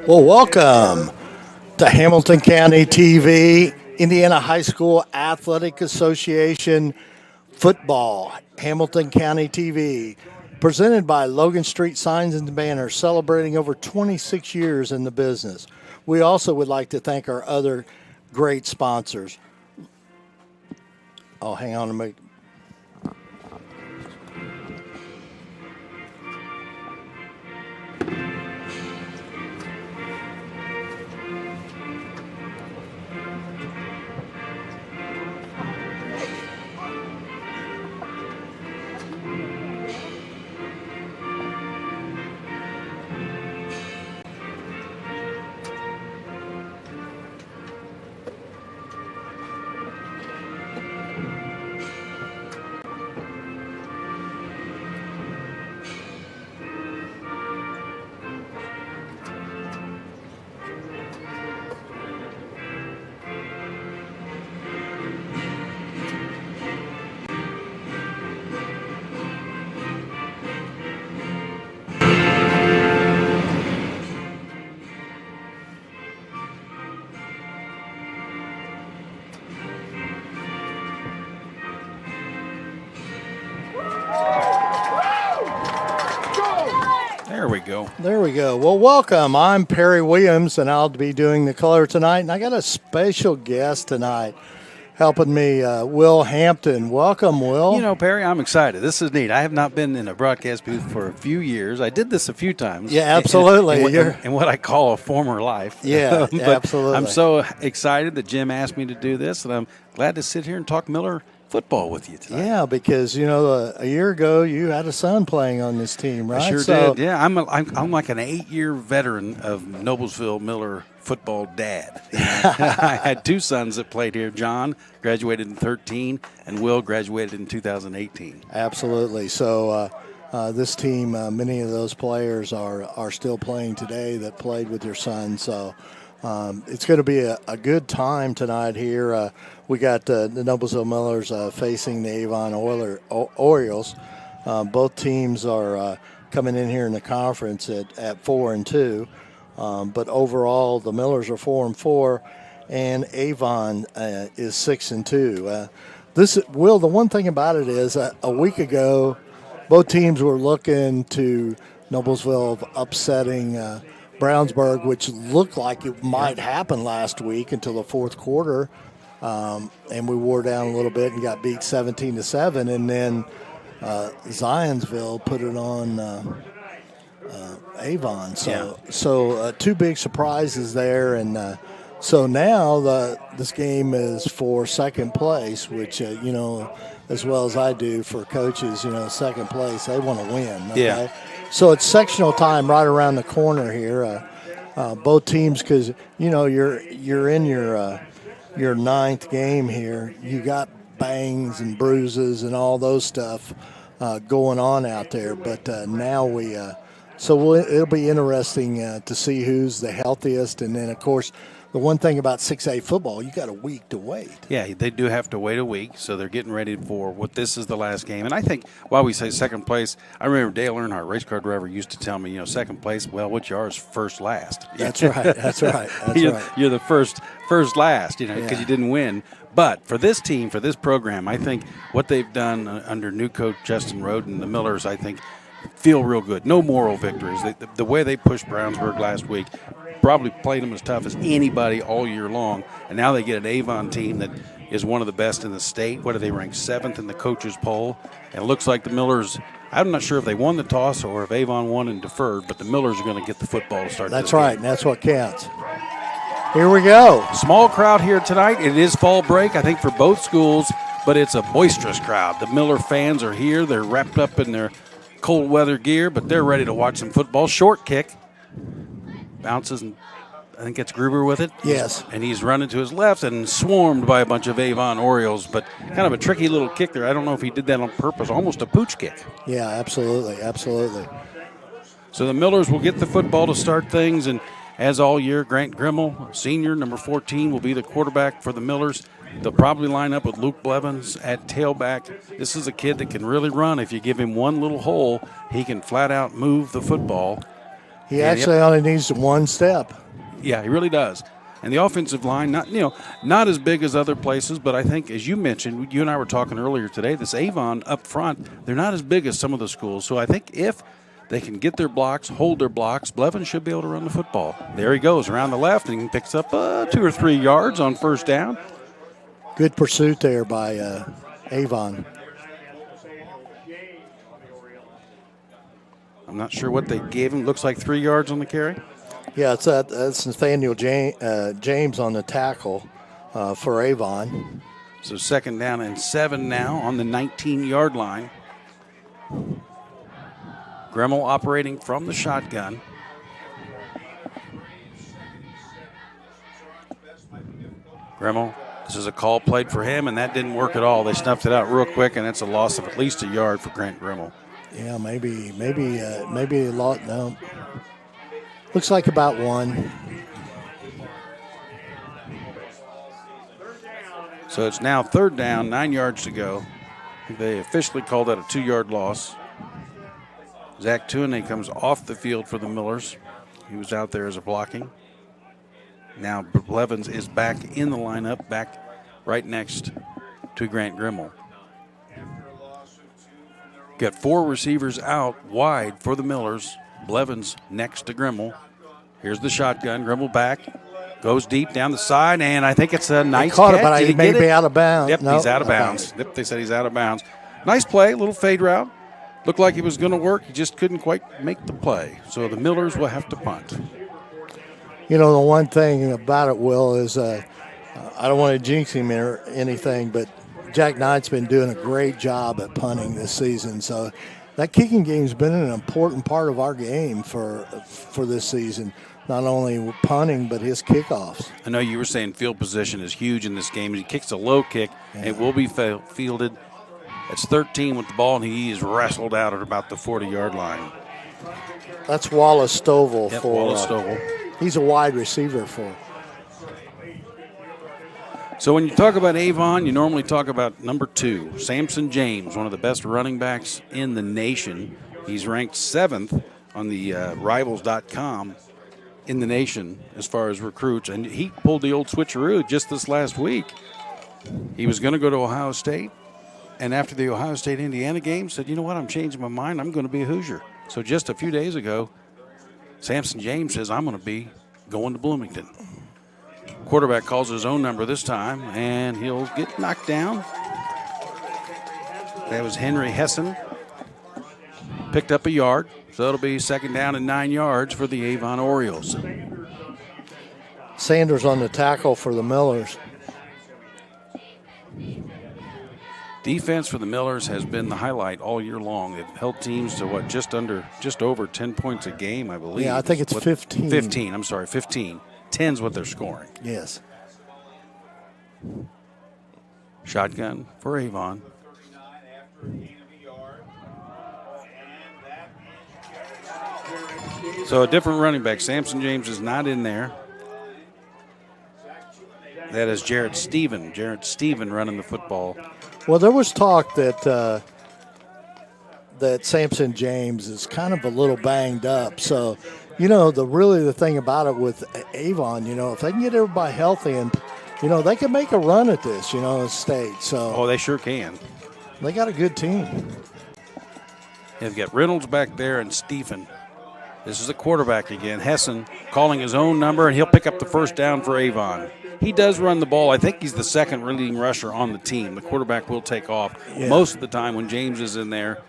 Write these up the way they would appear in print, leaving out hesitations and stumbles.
Well, welcome to Hamilton County TV, Indiana High School Athletic Association football. Hamilton County TV, presented by Logan Street Signs and Banners, celebrating over 26 years in the business. We also would like to thank our other great sponsors. Oh, hang on a minute. There we go. Well, welcome. I'm Perry Williams, and I'll be doing the color tonight. And I got a special guest tonight helping me, Will Hampton. Welcome, Will. You know, Perry, I'm excited. This is neat. I have not been in a broadcast booth for a few years. I did this a few times. Yeah, absolutely. In what I call a former life. Yeah, absolutely. I'm so excited that Jim asked me to do this, and I'm glad to sit here and talk Miller football with you tonight. Yeah, because, you know, a year ago you had a son playing on this team, right? I sure did. Yeah, I'm like an 8-year veteran of Noblesville Miller football dad. I had two sons that played here. John graduated in 2013, and Will graduated in 2018. Absolutely. So this team, many of those players are still playing today that played with your son. So it's going to be a good time tonight here. We got the Noblesville Millers facing the Avon Orioles. Both teams are coming in here in the conference at 4-2. But overall, the Millers are 4-4, and Avon is 6-2. Will, the one thing about it is a week ago, both teams were looking to Noblesville upsetting Brownsburg, which looked like it might happen last week until the fourth quarter. And we wore down a little bit and got beat 17-7, and then Zionsville put it on Avon. So two big surprises there, and so now this game is for second place, which you know, as well as I do for coaches, you know, second place, they want to win. Okay? Yeah. So it's sectional time right around the corner here. Both teams, because you know you're in your ninth game here. You got bangs and bruises and all those stuff going on out there. But now it'll be interesting to see who's the healthiest. And then, of course, the one thing about 6A football, you got a week to wait. Yeah, they do have to wait a week, so they're getting ready for what this is the last game. And I think while we say second place, I remember Dale Earnhardt, race car driver, used to tell me, you know, second place, well, what you are is first last. That's right. That's right. You're the first last, you know, because you didn't win. But for this team, for this program, I think what they've done under new coach Justin Roden, the Millers, I think, feel real good. No moral victories. The way they pushed Brownsburg last week, probably played them as tough as anybody all year long, and now they get an Avon team that is one of the best in the state. What do they rank? 7th in the coaches poll, and it looks like the Millers, I'm not sure if they won the toss or if Avon won and deferred, but the Millers are going to get the football to start. That's right, and that's what counts. Here we go. Small crowd here tonight. It is fall break, I think, for both schools, but it's a boisterous crowd. The Miller fans are here. They're wrapped up in their cold weather gear, but they're ready to watch some football. Short kick. Bounces, and I think it's Gruber with it. Yes. And he's running to his left and swarmed by a bunch of Avon Orioles, but kind of a tricky little kick there. I don't know if he did that on purpose, almost a pooch kick. Yeah, absolutely. So the Millers will get the football to start things, and as all year. Grant Grimmel, senior, number 14, will be the quarterback for the Millers. They'll probably line up with Luke Blevins at tailback. This is a kid that can really run. If you give him one little hole, he can flat out move the football. He actually only needs one step. Yeah, he really does. And the offensive line, not as big as other places, but I think, as you mentioned, you and I were talking earlier today, this Avon up front, they're not as big as some of the schools. So I think if they can get their blocks, hold their blocks, Blevins should be able to run the football. There he goes around the left, and he picks up 2 or 3 yards on first down. Good pursuit there by Avon. I'm not sure what they gave him. Looks like 3 yards on the carry. Yeah, that's Nathaniel James on the tackle for Avon. So 2nd down and 7 now on the 19-yard line. Grimmel operating from the shotgun. Grimmel, this is a call played for him, and that didn't work at all. They snuffed it out real quick, and it's a loss of at least a yard for Grant Grimmel. Yeah, maybe a lot. No, looks like about 1. So it's now 3rd down, 9 yards to go. They officially called that a 2-yard loss. Zach Tuine comes off the field for the Millers. He was out there as a blocking. Now Blevins is back in the lineup, back right next to Grant Grimmel. Got 4 receivers out wide for the Millers. Blevins next to Grimmel. Here's the shotgun. Grimmel back. Goes deep down the side, and I think it's a nice caught catch. It, but he may be out of bounds. Yep, he's out of bounds. Yep, they said he's out of bounds. Nice play, little fade route. Looked like it was going to work. He just couldn't quite make the play. So the Millers will have to punt. You know, the one thing about it, Will, is I don't want to jinx him or anything, but Jack Knight's been doing a great job at punting this season. So that kicking game's been an important part of our game for this season. Not only punting, but his kickoffs. I know you were saying field position is huge in this game. He kicks a low kick. Yeah. It will be fielded. It's 13 with the ball, and he is wrestled out at about the 40-yard line. That's Wallace Stovall. Yep, Wallace Stovall. He's a wide receiver for. So when you talk about Avon, you normally talk about number 2, Samson James, one of the best running backs in the nation. He's ranked 7th on the Rivals.com in the nation as far as recruits, and he pulled the old switcheroo just this last week. He was going to go to Ohio State, and after the Ohio State-Indiana game, said, you know what, I'm changing my mind. I'm going to be a Hoosier. So just a few days ago, Samson James says, I'm going to be going to Bloomington. Quarterback calls his own number this time, and he'll get knocked down. That was Henry Hessen. Picked up a yard, so it'll be 2nd down and 9 yards for the Avon Orioles. Sanders on the tackle for the Millers. Defense for the Millers has been the highlight all year long. They've held teams to just over 10 points a game, I believe. Yeah, I think it's 15. 15, I'm sorry, 15. 10's what they're scoring. Yes. Shotgun for Avon. So a different running back. Samson James is not in there. That is Jarrett Stephen. Jarrett Stephen running the football. Well, there was talk that that Samson James is kind of a little banged up. So, you know, the thing about it with Avon, you know, if they can get everybody healthy and, you know, they can make a run at this, you know, in state. So they sure can. They got a good team. They've got Reynolds back there and Stephen. This is a quarterback again. Hessen calling his own number, and he'll pick up the 1st down for Avon. He does run the ball. I think he's the 2nd leading rusher on the team. The quarterback will take off most of the time when James is in there,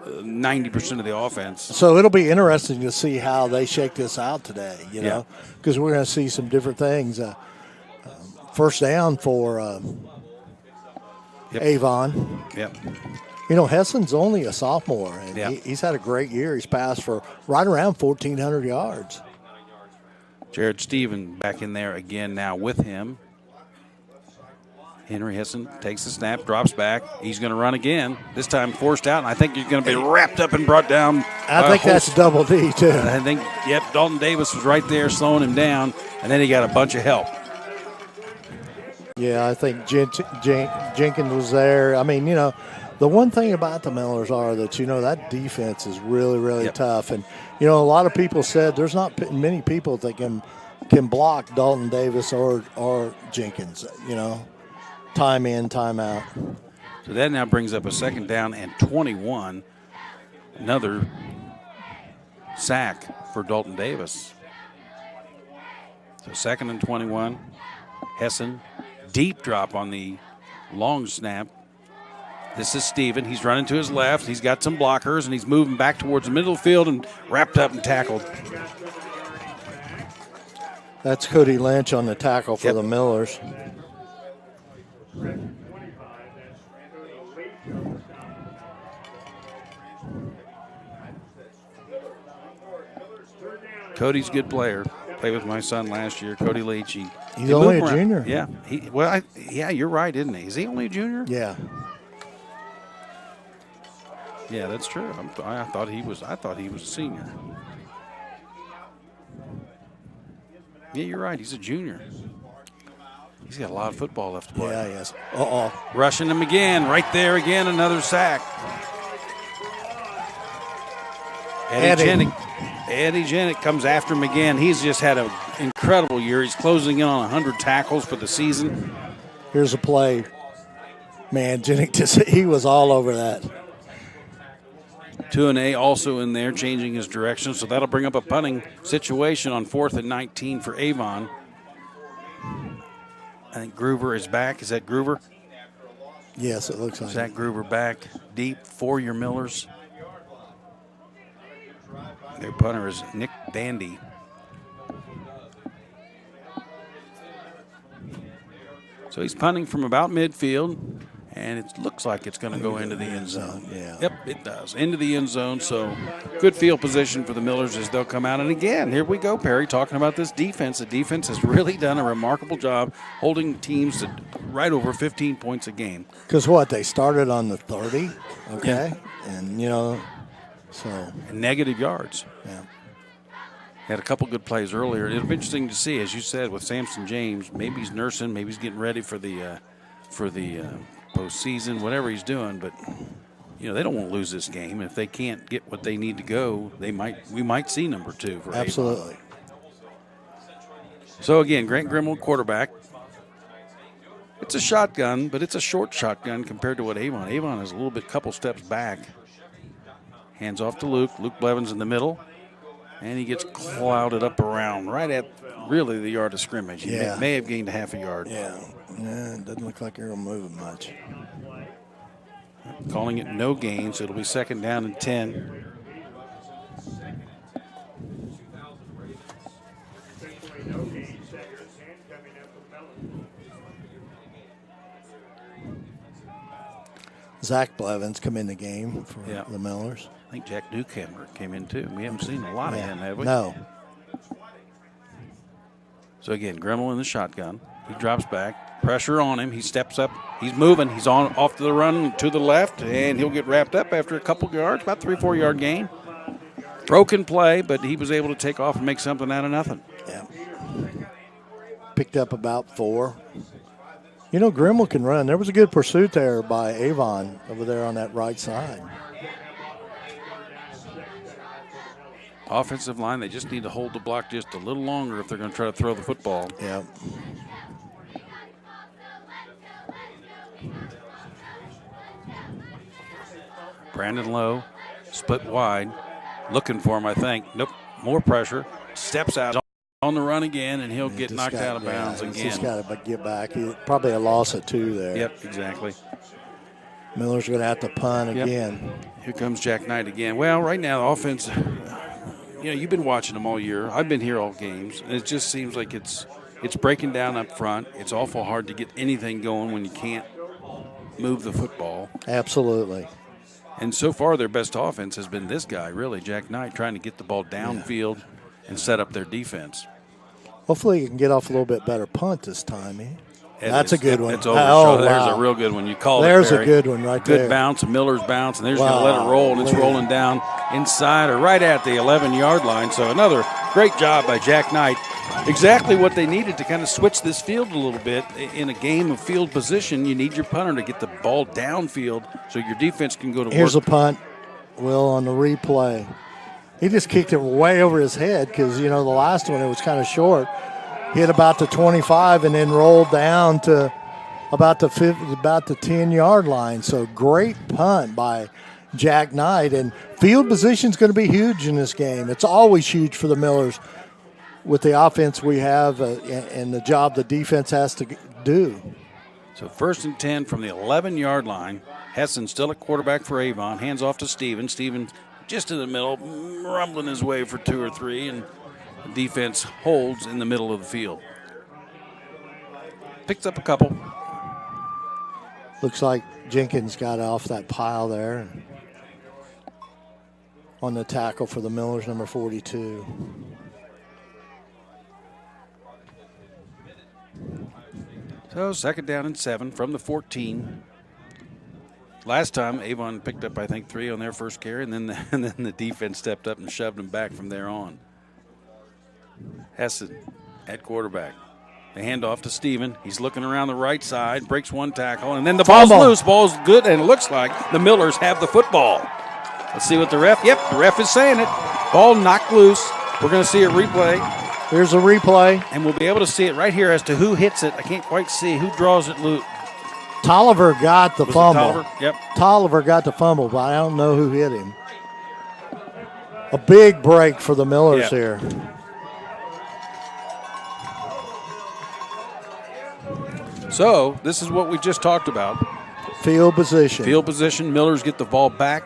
90% of the offense. So it'll be interesting to see how they shake this out today, you know, because we're going to see some different things. 1st down for Avon. Yep. You know, Hessen's only a sophomore, and he's had a great year. He's passed for right around 1,400 yards. Jared Stephen back in there again now with him. Henry Hessen takes the snap, drops back. He's going to run again. This time forced out, and I think he's going to be wrapped up and brought down. I think that's double D, too. I think, yep, Dalton Davis was right there slowing him down, and then he got a bunch of help. Yeah, I think Jenkins was there. I mean, the one thing about the Millers are that, that defense is really, really tough. And, a lot of people said there's not many people that can block Dalton Davis or Jenkins, time in, time out. So that now brings up a 2nd down and 21. Another sack for Dalton Davis. So 2nd and 21. Hessen, deep drop on the long snap. This is Steven. He's running to his left. He's got some blockers, and he's moving back towards the middle of the field and wrapped up and tackled. That's Cody Lynch on the tackle for the Millers. Cody's a good player. Played with my son last year, Cody Leach. He's only a junior. Yeah. You're right, isn't he? Is he only a junior? Yeah. Yeah, that's true. I thought he was a senior. Yeah, you're right. He's a junior. He's got a lot of football left to play. Yeah, he has. Rushing him again. Right there again, another sack. Eddie Jenick comes after him again. He's just had an incredible year. He's closing in on 100 tackles for the season. Here's a play. Man, Jenick, he was all over that. 2-A also in there, changing his direction. So that'll bring up a punting situation on 4th and 19 for Avon. I think Groover is back. Is that Groover? Yes, it looks like Zach Groover back deep for your Millers. Their punter is Nick Bandy. So he's punting from about midfield, and it looks like it's going to go into the end zone. Yeah. Yep, it does. Into the end zone, so good field position for the Millers as they'll come out. And again, here we go, Perry, talking about this defense. The defense has really done a remarkable job holding teams to right over 15 points a game. Because they started on the 30, okay? Yeah. And, so. Negative yards. Yeah. Had a couple good plays earlier. It'll be interesting to see, as you said, with Samson James. Maybe he's nursing, maybe he's getting ready for the postseason, whatever he's doing. But they don't want to lose this game. If they can't get what they need to go, we might see number 2 for absolutely. Avon. So again, Grant Grimmel, quarterback. It's a shotgun, but it's a short shotgun compared to what Avon. Avon is a little bit, couple steps back. Hands off to Luke. Luke Blevins in the middle. And he gets clouded up around right at really the yard of scrimmage. He may have gained a half a yard. Yeah, it doesn't look like you're going to move it much. Calling it no gain, so it'll be 2nd down and 10. Zach Blevins come in the game for the Millers. I think Jack Newcomer came in too. We haven't seen a lot of him, have we? No. So again, Grimmel in the shotgun. He drops back. Pressure on him. He steps up. He's moving. He's off to the run to the left, and he'll get wrapped up after a couple yards, about 3-4 yard gain. Broken play, but he was able to take off and make something out of nothing. Yeah. Picked up about 4. Grimmel can run. There was a good pursuit there by Avon over there on that right side. Offensive line, they just need to hold the block just a little longer if they're going to try to throw the football. Yeah. Brandon Lowe, split wide, looking for him, I think. Nope, more pressure. Steps out on the run again, and he'll get knocked out of bounds again. He's got to get back. Probably a loss of 2 there. Yep, exactly. Miller's going to have to punt again. Here comes Jack Knight again. Well, right now, the offense, you've been watching them all year. I've been here all games, and it just seems like it's breaking down up front. It's awful hard to get anything going when you can't move the football. Absolutely. And so far, their best offense has been this guy, really, Jack Knight, trying to get the ball downfield and set up their defense. Hopefully, you can get off a little bit better punt this time, eh? That's a good one. It's over. Oh, There's wow. a real good one. You called There's it, Barry. a good one right there. Good bounce, Miller's bounce, and they're just going to let it roll, and it's rolling down inside or right at the 11-yard line. So another great job by Jack Knight. Exactly what they needed to kind of switch this field a little bit. In a game of field position, you need your punter to get the ball downfield so your defense can go to work. Here's a punt, Will, on the replay. He just kicked it way over his head because, the last one, it was kind of short. Hit about the 25 and then rolled down to about the 10-yard line. So great punt by Jack Knight. And field position is going to be huge in this game. It's always huge for the Millers with the offense we have and the job the defense has to do. So 1st and 10 from the 11-yard line. Hessen still at quarterback for Avon. Hands off to Steven. Steven just in the middle, rumbling his way for 2 or 3, and the defense holds in the middle of the field. Picks up a couple. Looks like Jenkins got off that pile there on the tackle for the Millers, number 42. So 2nd down and 7 from the 14. Last time, Avon picked up, I think, 3 on their first carry, and then the defense stepped up and shoved them back from there on. Hessen at quarterback. They hand off to Steven. He's looking around the right side, breaks one tackle, and then the ball's loose. Ball's good, and it looks like the Millers have the football. Let's see what the ref. Yep, the ref is saying it. Ball knocked loose. We're going to see a replay. Here's a replay. And we'll be able to see it right here as to who hits it. I can't quite see who draws it loose. Tolliver got the fumble. Tolliver? Yep. Tolliver got the fumble, but I don't know who hit him. A big break for the Millers here. So this is what we just talked about. Field position. Field position. Millers get the ball back.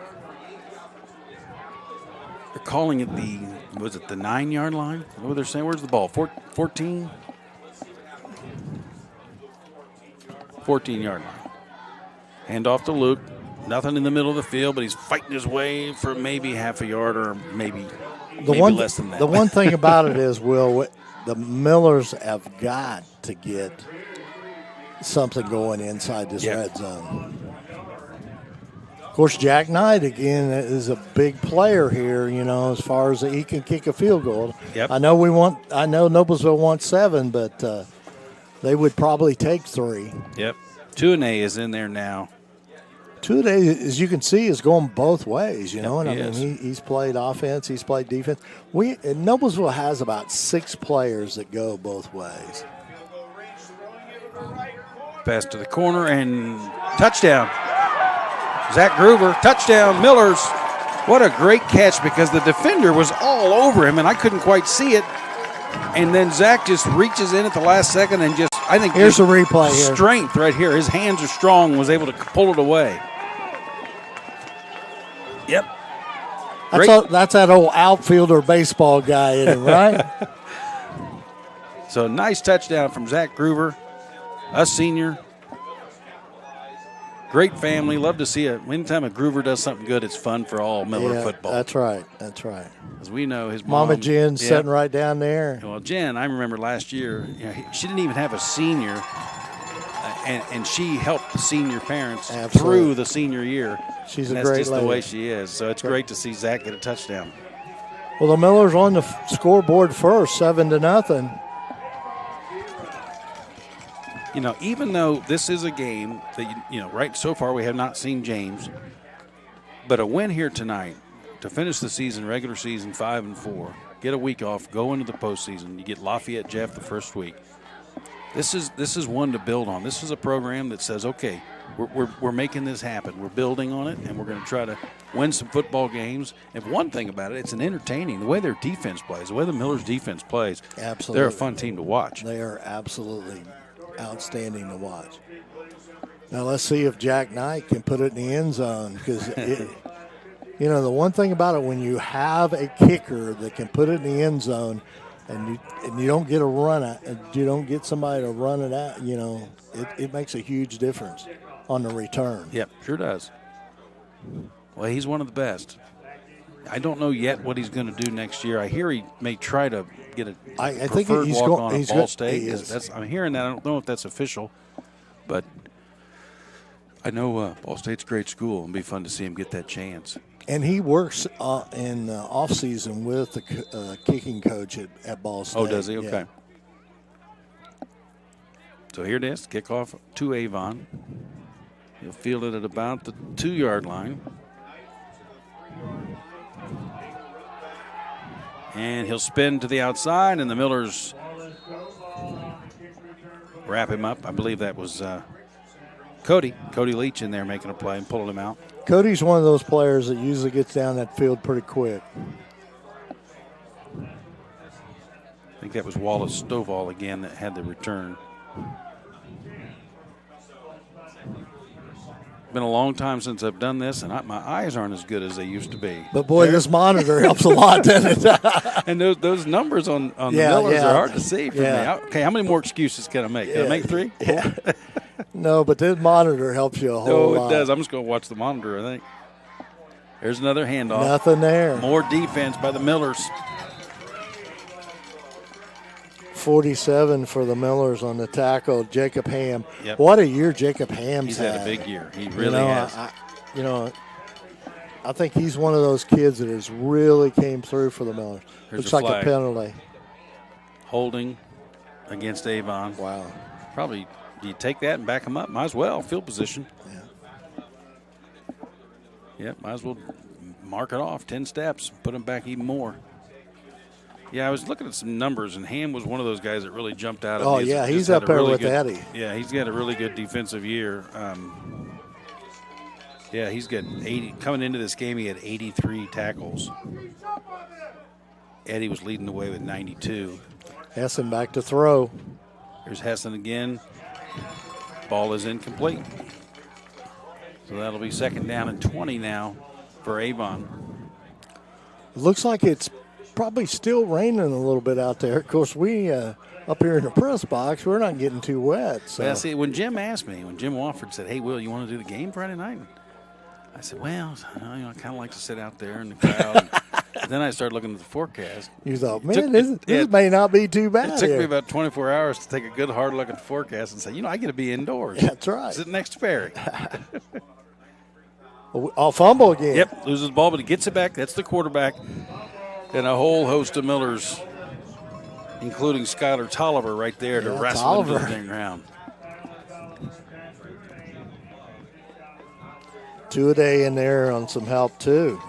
They're calling it the 9-yard line? What they're saying? Where's the ball? 14? 14-yard line. Hand off to Luke. Nothing in the middle of the field, but he's fighting his way for maybe half a yard or maybe less than that. The one thing about it is, Will, the Millers have got to get something going inside this red zone. Of course, Jack Knight, again, is a big player here, as far as he can kick a field goal. Yep. I know Noblesville wants 7, but they would probably take 3. Yep. Tuane is in there now. Tuane, as you can see, is going both ways, and I mean, he's played offense, he's played defense. Noblesville has about 6 players that go both ways. Pass to the corner and touchdown. Zach Groover, touchdown, Millers. What a great catch because the defender was all over him and I couldn't quite see it. And then Zach just reaches in at the last second and here's a replay here. Strength right here. His hands are strong, was able to pull it away. Yep. That's that old outfielder baseball guy in him, right? So nice touchdown from Zach Groover, a senior. Great family. Love to see it. Anytime a Groover does something good, it's fun for all Miller football. That's right. That's right. As we know, his mom, Mama Jen sitting right down there. Well, Jen, I remember last year, she didn't even have a senior, and she helped the senior parents through the senior year. She's a great lady. That's just the way she is. So it's great to see Zach get a touchdown. Well, the Millers on the scoreboard first, 7-0. Even though this is a game that, right so far we have not seen James, but a win here tonight to finish the season, regular season 5-4, get a week off, go into the postseason. You get Lafayette Jeff the first week. This is one to build on. This is a program that says, okay, we're making this happen. We're building on it, and we're going to try to win some football games. And one thing about it, it's an entertaining. The way their defense plays, the way the Millers defense plays, absolutely, they're a fun team to watch. They are absolutely outstanding to watch. Now let's see if Jack Knight can put it in the end zone because the one thing about it, when you have a kicker that can put it in the end zone and you don't get a run at, you don't get somebody to run it out, it makes a huge difference on the return. Yep, sure does. Well, he's one of the best. I don't know yet what he's going to do next year. I hear he may try to get a I think preferred he's walk-on going. at Ball State. I'm hearing that. I don't know if that's official, but I know Ball State's a great school. It'll be fun to see him get that chance. And he works in off season with the kicking coach at Ball State. Oh, does he? Okay. Yeah. So here it is, kickoff to Avon. He'll field it at about the 2-yard line. And he'll spin to the outside, and the Millers wrap him up. I believe that was Cody Leach in there making a play and pulling him out. Cody's one of those players that usually gets down that field pretty quick. I think that was Wallace Stovall again that had the return. Been a long time since I've done this, and my eyes aren't as good as they used to be. But boy, this monitor helps a lot, doesn't it? And those numbers on the Millers are hard to see from me. Okay, how many more excuses can I make? Can I make 3? Yeah. No, but this monitor helps you a whole lot. No, it does. I'm just going to watch the monitor, I think. There's another handoff. Nothing there. More defense by the Millers. 47 for the Millers on the tackle. Jacob Ham. Yep. What a year Jacob Ham's had. He's had a big year. He really has. I think he's one of those kids that has really came through for the Millers. Looks like a penalty. Holding against Avon. Wow. Probably, do you take that and back him up? Might as well. Field position. Yeah, might as well mark it off. 10 steps. Put him back even more. Yeah, I was looking at some numbers, and Ham was one of those guys that really jumped out. Oh, yeah, he's up there with Eddie. Yeah, he's got a really good defensive year. Yeah, he's got 80. Coming into this game, he had 83 tackles. Eddie was leading the way with 92. Hessen back to throw. Here's Hessen again. Ball is incomplete. So that'll be 2nd down and 20 now for Avon. Looks like it's probably still raining a little bit out there. Of course, we up here in the press box, we're not getting too wet. So. Yeah, see, when Jim Wofford said, "Hey, Will, you want to do the game Friday night?" I said, "Well, I kind of like to sit out there in the crowd." And then I started looking at the forecast. You thought, man, this may not be too bad. It took me about 24 hours to take a good hard look at the forecast and say, I get to be indoors. That's right. Sit next to Perry. I'll fumble again. Yep, loses the ball, but he gets it back. That's the quarterback. And a whole host of Millers, including Skylar Tolliver right there to wrestle into the thing around. 2-a-day in there on some help, too.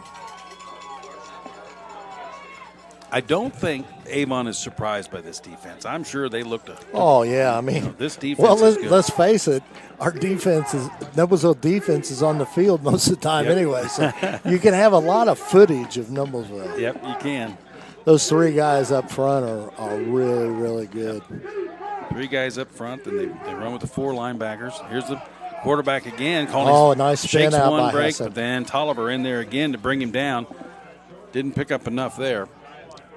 I don't think Avon is surprised by this defense. I'm sure they looked at. Oh, yeah. I mean, this defense well, is good. let's face it. Our defense is Noblesville defense is on the field most of the time anyway. So you can have a lot of footage of Noblesville. Yep, you can. Those 3 guys up front are really, really good. 3 guys up front, and they run with the 4 linebackers. Here's the quarterback again. Calling nice spin shakes out one by break, Hessen. but then Tolliver in there again to bring him down. Didn't pick up enough there.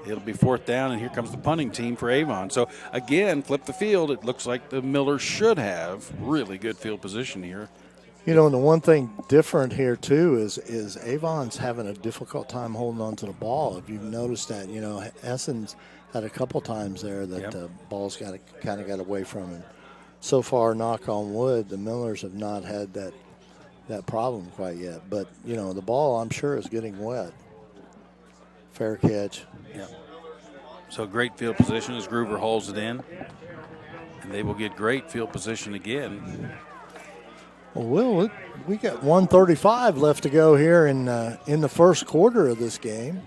It'll be 4th down, and here comes the punting team for Avon. So, again, flip the field. It looks like the Millers should have really good field position here. And the one thing different here, too, is Avon's having a difficult time holding on to the ball. If you've noticed that, Hessen's had a couple times there that the ball's kind of got away from him. So far, knock on wood, the Millers have not had that problem quite yet. But, the ball, I'm sure, is getting wet. Fair catch. Yeah. So great field position as Groover holds it in. And they will get great field position again. Well, we got 1:35 left to go here in the first quarter of this game.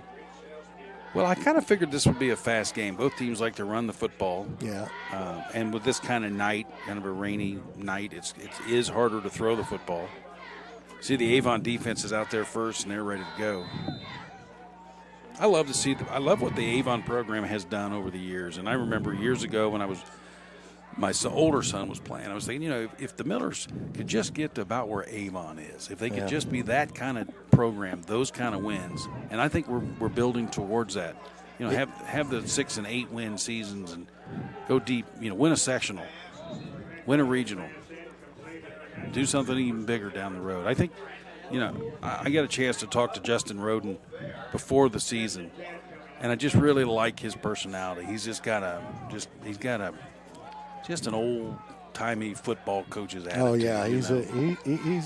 Well, I kind of figured this would be a fast game. Both teams like to run the football. Yeah. And with this kind of night, kind of a rainy night, it is harder to throw the football. See, the Avon defense is out there first, and they're ready to go. I love what the Avon program has done over the years. And I remember years ago when my older son was playing, I was thinking, if the Millers could just get to about where Avon is, if they could just be that kind of program, those kind of wins, and I think we're building towards that. Have the 6 and 8 win seasons and go deep. Win a sectional, win a regional, do something even bigger down the road. I think I got a chance to talk to Justin Roden before the season, and I just really like his personality. He's just got an old-timey football coach's attitude. Oh yeah, he's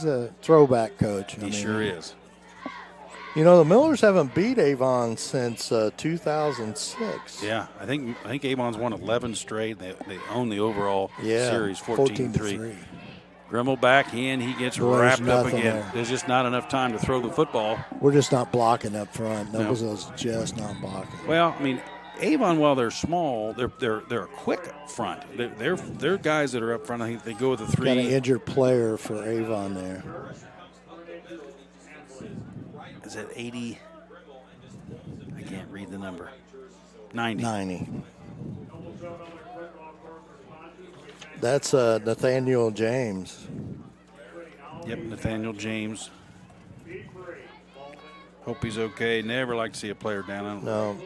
a throwback coach. He sure is. The Millers haven't beat Avon since 2006. Yeah, I think Avon's won 11 straight. They own the overall series 14-3. Grimmel back in. He gets wrapped up again. There. There's just not enough time to throw the football. We're just not blocking up front. Noblesville's just not blocking. Well, I mean, Avon, while they're small, they're a quick up front. They're guys that are up front. I think they go with a 3. Got an injured player for Avon there. Is it 80? I can't read the number. 90. That's Nathaniel James. Yep, Nathaniel James. Hope he's okay. Never like to see a player down. No,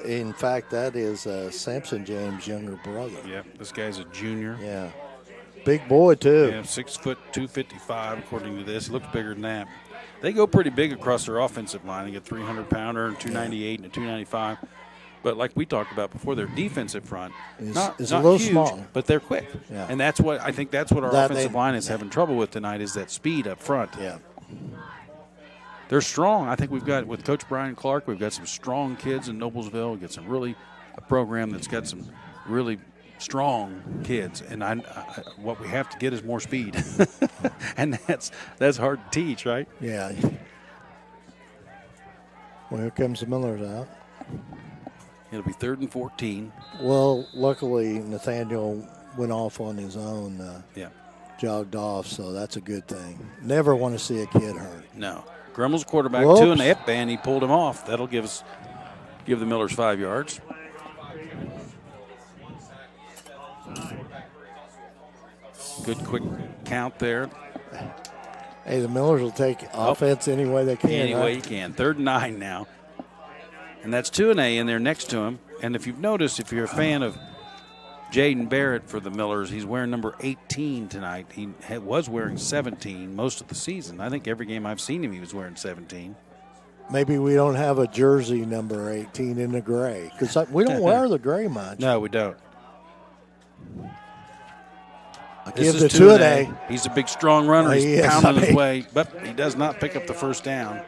in fact, that is Samson James' younger brother. Yeah, this guy's a junior. Yeah. Big boy, too. Yeah, 6 foot, 255, according to this. He looks bigger than that. They go pretty big across their offensive line. They get 300-pounder and 298 and a 295. But like we talked about before, their defensive front is not a little huge, small, but they're quick. Yeah. And that's what our offensive line is having trouble with tonight, is that speed up front. Yeah. They're strong. I think with Coach Brian Clark, we've got some strong kids in Noblesville. We've got a program that's got some really strong kids, and what we have to get is more speed, and that's hard to teach, right? Yeah. Well, here comes the Millers out. It'll be 3rd and 14. Well, luckily Nathaniel went off on his own. Jogged off, so that's a good thing. Never want to see a kid hurt. No. Grimmel's quarterback Whoops. too, and the hip band, he pulled him off. That'll give the Millers 5 yards. Good quick count there. Hey, the Millers will take offense any way they can. Any way you can. 3rd and 9 now. And that's 2-A in there next to him. And if you've noticed, if you're a fan of Jaden Barrett for the Millers, he's wearing number 18 tonight. He was wearing 17 most of the season. I think every game I've seen him, he was wearing 17. Maybe we don't have a jersey number 18 in the gray, because we don't wear the gray much. No, we don't. Give the 2-A. He's a big, strong runner. He's pounding his way, but he does not pick up the first down.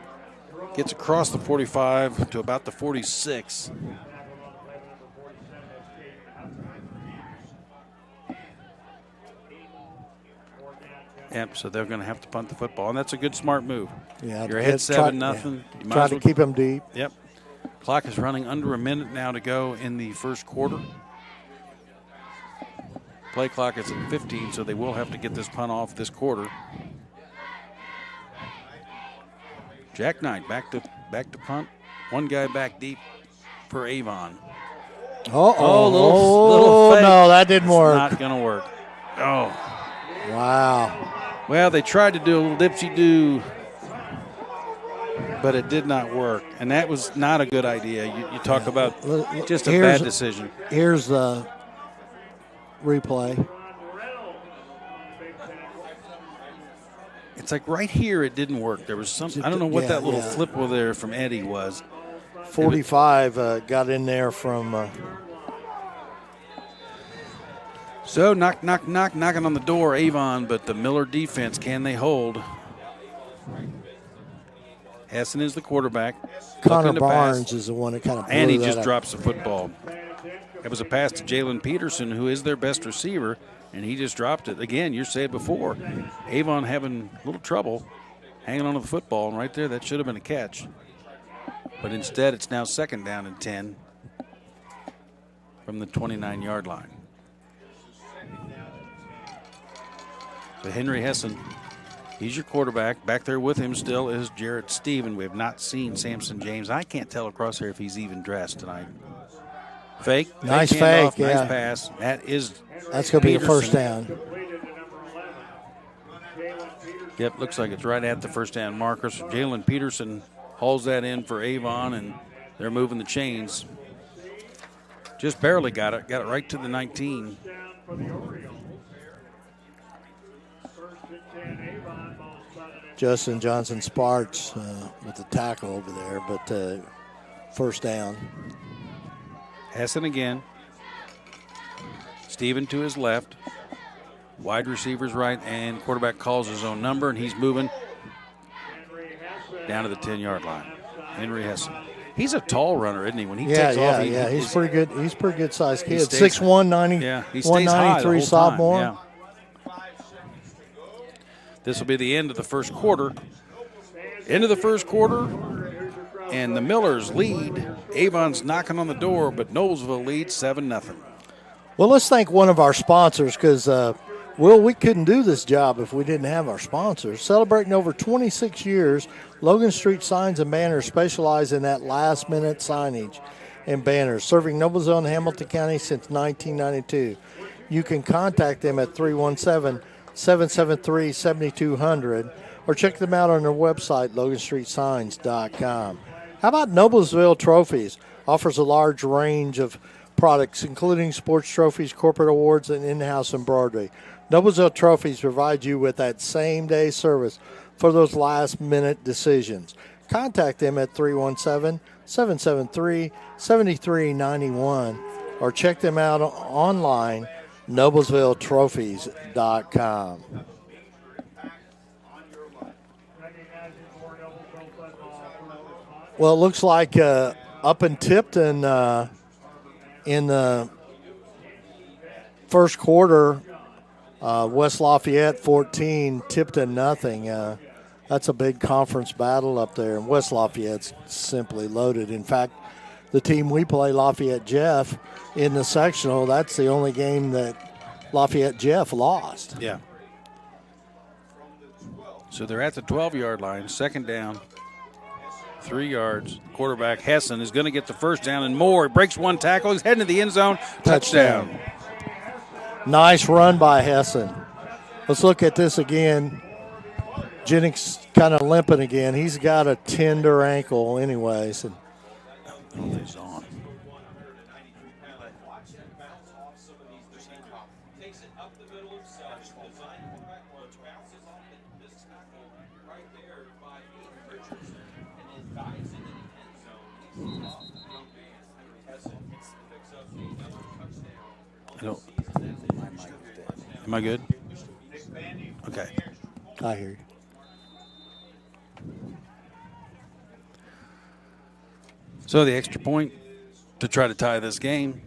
Gets across the 45 to about the 46. Yep, so they're going to have to punt the football, and that's a good, smart move. Yeah, you're ahead 7-0. Yeah. Try to keep them deep. Yep. Clock is running under a minute now to go in the first quarter. Play clock is at 15, so they will have to get this punt off this quarter. Jack Knight back to punt. One guy back deep for Avon. Little fake. No, that didn't work. Not going to work. Oh. Wow. Well, they tried to do a little dipsy-do, but it did not work. And that was not a good idea. You talk about just a bad decision. Here's the replay. It's like right here it didn't work. There was something, I don't know what that little flip over there from Eddie was. 45 got in there from... So knocking on the door, Avon, but the Miller defense, can they hold? Hessen is the quarterback. Connor Barnes is the one that kind of blew and he that just up. Drops the football. It was a pass to Jalen Peterson, who is their best receiver, and he just dropped it. Again, you said before, Avon having a little trouble hanging on to the football, and right there, that should have been a catch. But instead, it's now 2nd down and 10 from the 29-yard line. So Henry Hessen, he's your quarterback. Back there with him still is Jarrett Stephen. We have not seen Samson James. I can't tell across here if he's even dressed tonight. Fake. Nice fake, yeah. Nice pass. That's going to be a first down. Yep, looks like it's right at the first down marker. So Jalen Peterson hauls that in for Avon, and they're moving the chains. Just barely got it. Got it right to the 19. Justin Johnson Sparks with the tackle over there, but first down. Hessen again. Steven to his left. Wide receivers right, and quarterback calls his own number, and he's moving down to the 10-yard line. Henry Hessen. He's a tall runner, isn't he? When he takes off, he's pretty good. He's pretty good sized kid. 6'1", 193 sophomore. Yeah. This will be the end of the first quarter. End of the first quarter, and the Millers lead. Avon's knocking on the door, but Noblesville leads 7-0. Well, let's thank one of our sponsors because, we couldn't do this job if we didn't have our sponsors. Celebrating over 26 years, Logan Street Signs and Banners specialize in that last-minute signage and banners, serving Noblesville and Hamilton County since 1992. You can contact them at 317-773-7200 or check them out on their website, loganstreetsigns.com. How about Noblesville Trophies? Offers a large range of products, including sports trophies, corporate awards, and in-house embroidery. Noblesville Trophies provide you with that same-day service for those last-minute decisions. Contact them at 317-773-7391 or check them out online, noblesvilletrophies.com. Well, it looks like up in Tipton in the first quarter, West Lafayette 14, Tipton nothing. That's a big conference battle up there, and West Lafayette's simply loaded. In fact, the team we play, Lafayette Jeff, in the sectional, that's the only game that Lafayette Jeff lost. Yeah. So they're at the 12-yard line, second down, 3 yards. Quarterback Hessen is going to get the first down and more. He breaks one tackle. He's heading to the end zone. Touchdown. Nice run by Hessen. Let's look at this again. Jennings kind of limping again. He's got a tender ankle anyways. And he's on. Am I good? Okay. I hear you. So the extra point to try to tie this game,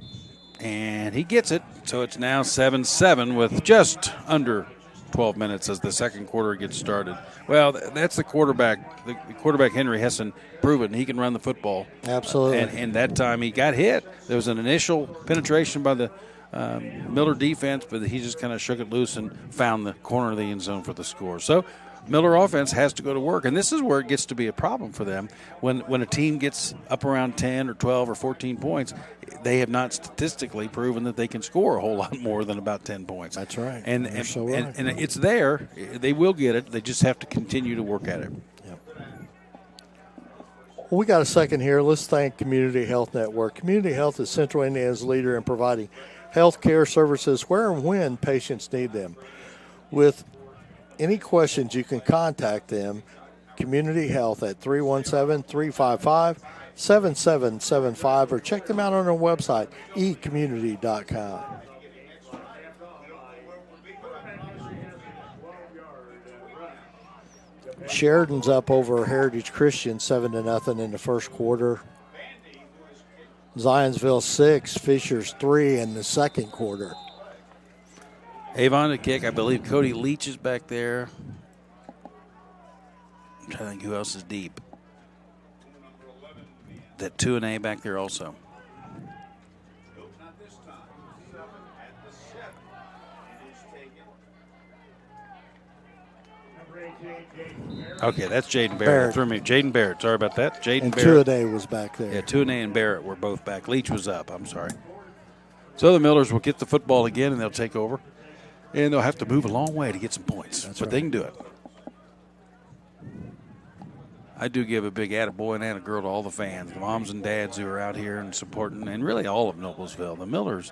and he gets it. So it's now 7-7 with just under 12 minutes as the second quarter gets started. Well, that's the quarterback. The quarterback, Henry Hessen, proven he can run the football. Absolutely. And that time he got hit. There was an initial penetration by the Miller defense, but he just kind of shook it loose and found the corner of the end zone for the score. So Miller offense has to go to work, and this is where it gets to be a problem for them. When a team gets up around 10 or 12 or 14 points, they have not statistically proven that they can score a whole lot more than about 10 points. That's right. And it's there. They will get it. They just have to continue to work at it. Yep. Well, we got a second here. Let's thank Community Health Network. Community Health is Central Indiana's leader in providing health care services where and when patients need them. With any questions, you can contact them, Community Health, at 317-355-7775, or check them out on their website, ecommunity.com. Sheridan's up over Heritage Christian 7-0 in the first quarter. Zionsville 6, Fishers 3 in the second quarter. Avon to kick. I believe Cody Leach is back there. I'm trying to think who else is deep. That 2-A back there also. Okay, that's Jaden Barrett. Threw me. Jaden Barrett. Sorry about that. Jaden Barrett. 2-A was back there. Yeah, 2-A and Barrett were both back. Leach was up. I'm sorry. So the Millers will get the football again, and they'll take over. And they'll have to move a long way to get some points. But they can do it. I do give a big attaboy and attagirl to all the fans, the moms and dads who are out here and supporting, and really all of Noblesville. The Millers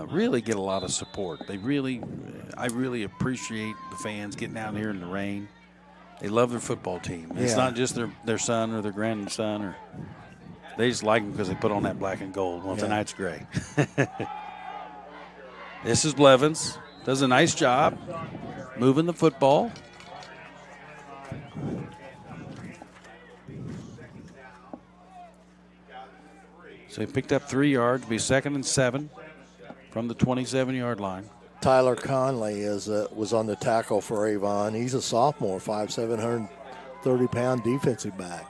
really get a lot of support. I really appreciate the fans getting out here in the rain. They love their football team. Yeah. It's not just their son or their grandson, or they just like them because they put on that black and gold. Well, tonight's gray. This is Blevins. Does a nice job moving the football. So he picked up 3 yards, be 2nd and 7 from the 27-yard line. Tyler Conley was on the tackle for Avon. He's a sophomore, 5'7", 130-pound defensive back.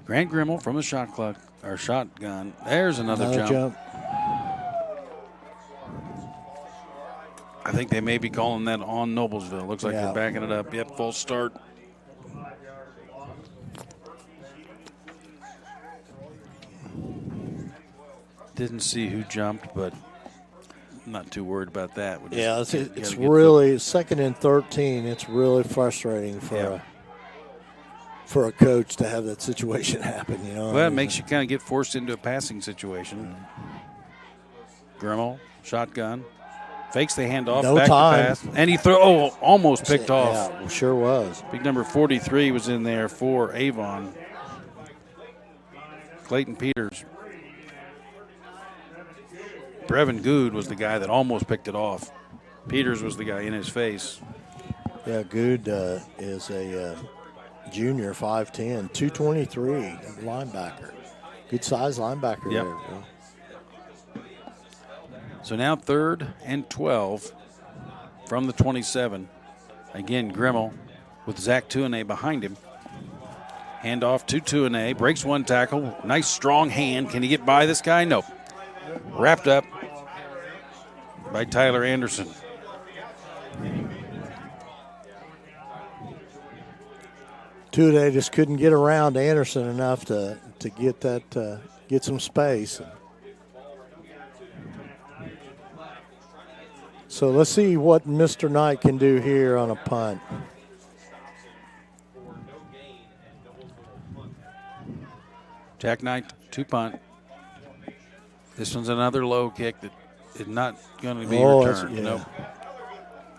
Grant Grimmel from the shotgun. There's another jump. I think they may be calling that on Noblesville. Looks like they're backing it up. Yep, full start. Didn't see who jumped, but I'm not too worried about that. It's really 2nd and 13. It's really frustrating for a coach to have that situation happen. You know, well, it makes you kind of get forced into a passing situation. Grimmel, shotgun, fakes the handoff, no back time. to pass, and he almost picked off. Yeah, sure was. Big number 43 was in there for Avon. Clayton Peters. Brevin Good was the guy that almost picked it off. Peters was the guy in his face. Yeah, Good is a junior, 5'10", 223 linebacker. Good size linebacker there. So now 3rd and 12 from the 27. Again, Grimmel with Zach Tuanay behind him. Handoff to Tuanay, breaks one tackle. Nice strong hand. Can he get by this guy? Nope. Wrapped up by Tyler Anderson. Tuanay just couldn't get around Anderson enough to get that get some space. So let's see what Mr. Knight can do here on a punt. Jack Knight to punt. This one's another low kick that is not going to be returned. Nope.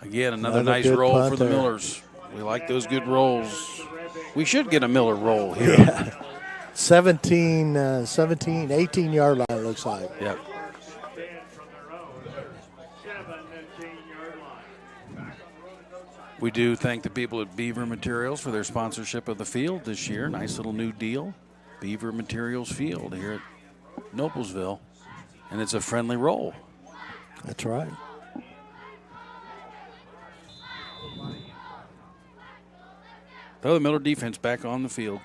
Again, another nice roll for the Millers. We like those good rolls. We should get a Miller roll here. Yeah. 18-yard line, it looks like. Yep. We do thank the people at Beaver Materials for their sponsorship of the field this year. Nice little new deal. Beaver Materials Field here at Noblesville. And it's a friendly roll. That's right. Throw the Miller defense back on the field.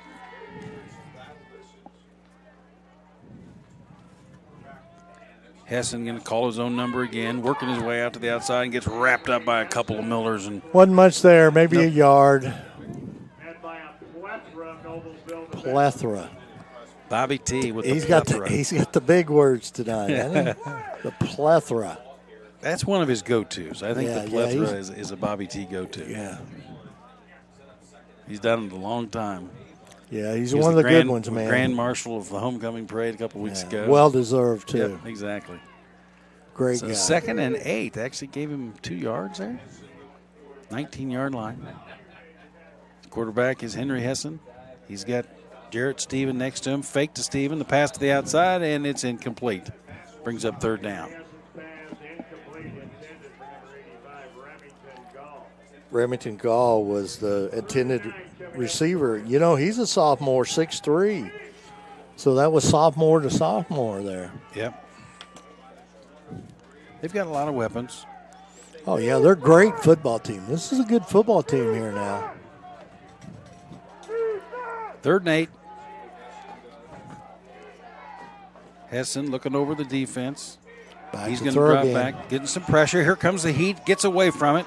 Hessen going to call his own number again, working his way out to the outside and gets wrapped up by a couple of Millers. And wasn't much there, maybe a yard. Plethora. Bobby T with he's the plethora. He's got the big words tonight, hasn't he? The plethora. That's one of his go-tos. I think the plethora is a Bobby T go-to. Yeah. He's done it a long time. Yeah, he's one of the good ones, man. Grand Marshal of the homecoming parade a couple weeks ago. Well deserved, too. Yep, exactly. Great guy. 2nd and 8. Actually gave him 2 yards there. 19-yard line. The quarterback is Henry Hessen. He's got Jarrett Steven next to him. Fake to Steven. The pass to the outside, and it's incomplete. Brings up 3rd down. Remington Gall was the intended receiver. You know, he's a sophomore, 6'3". So that was sophomore to sophomore there. Yep. They've got a lot of weapons. Oh, yeah, they're a great football team. This is a good football team here now. 3rd and 8. Hessen looking over the defense. He's going to drop back, getting some pressure. Here comes the heat, gets away from it.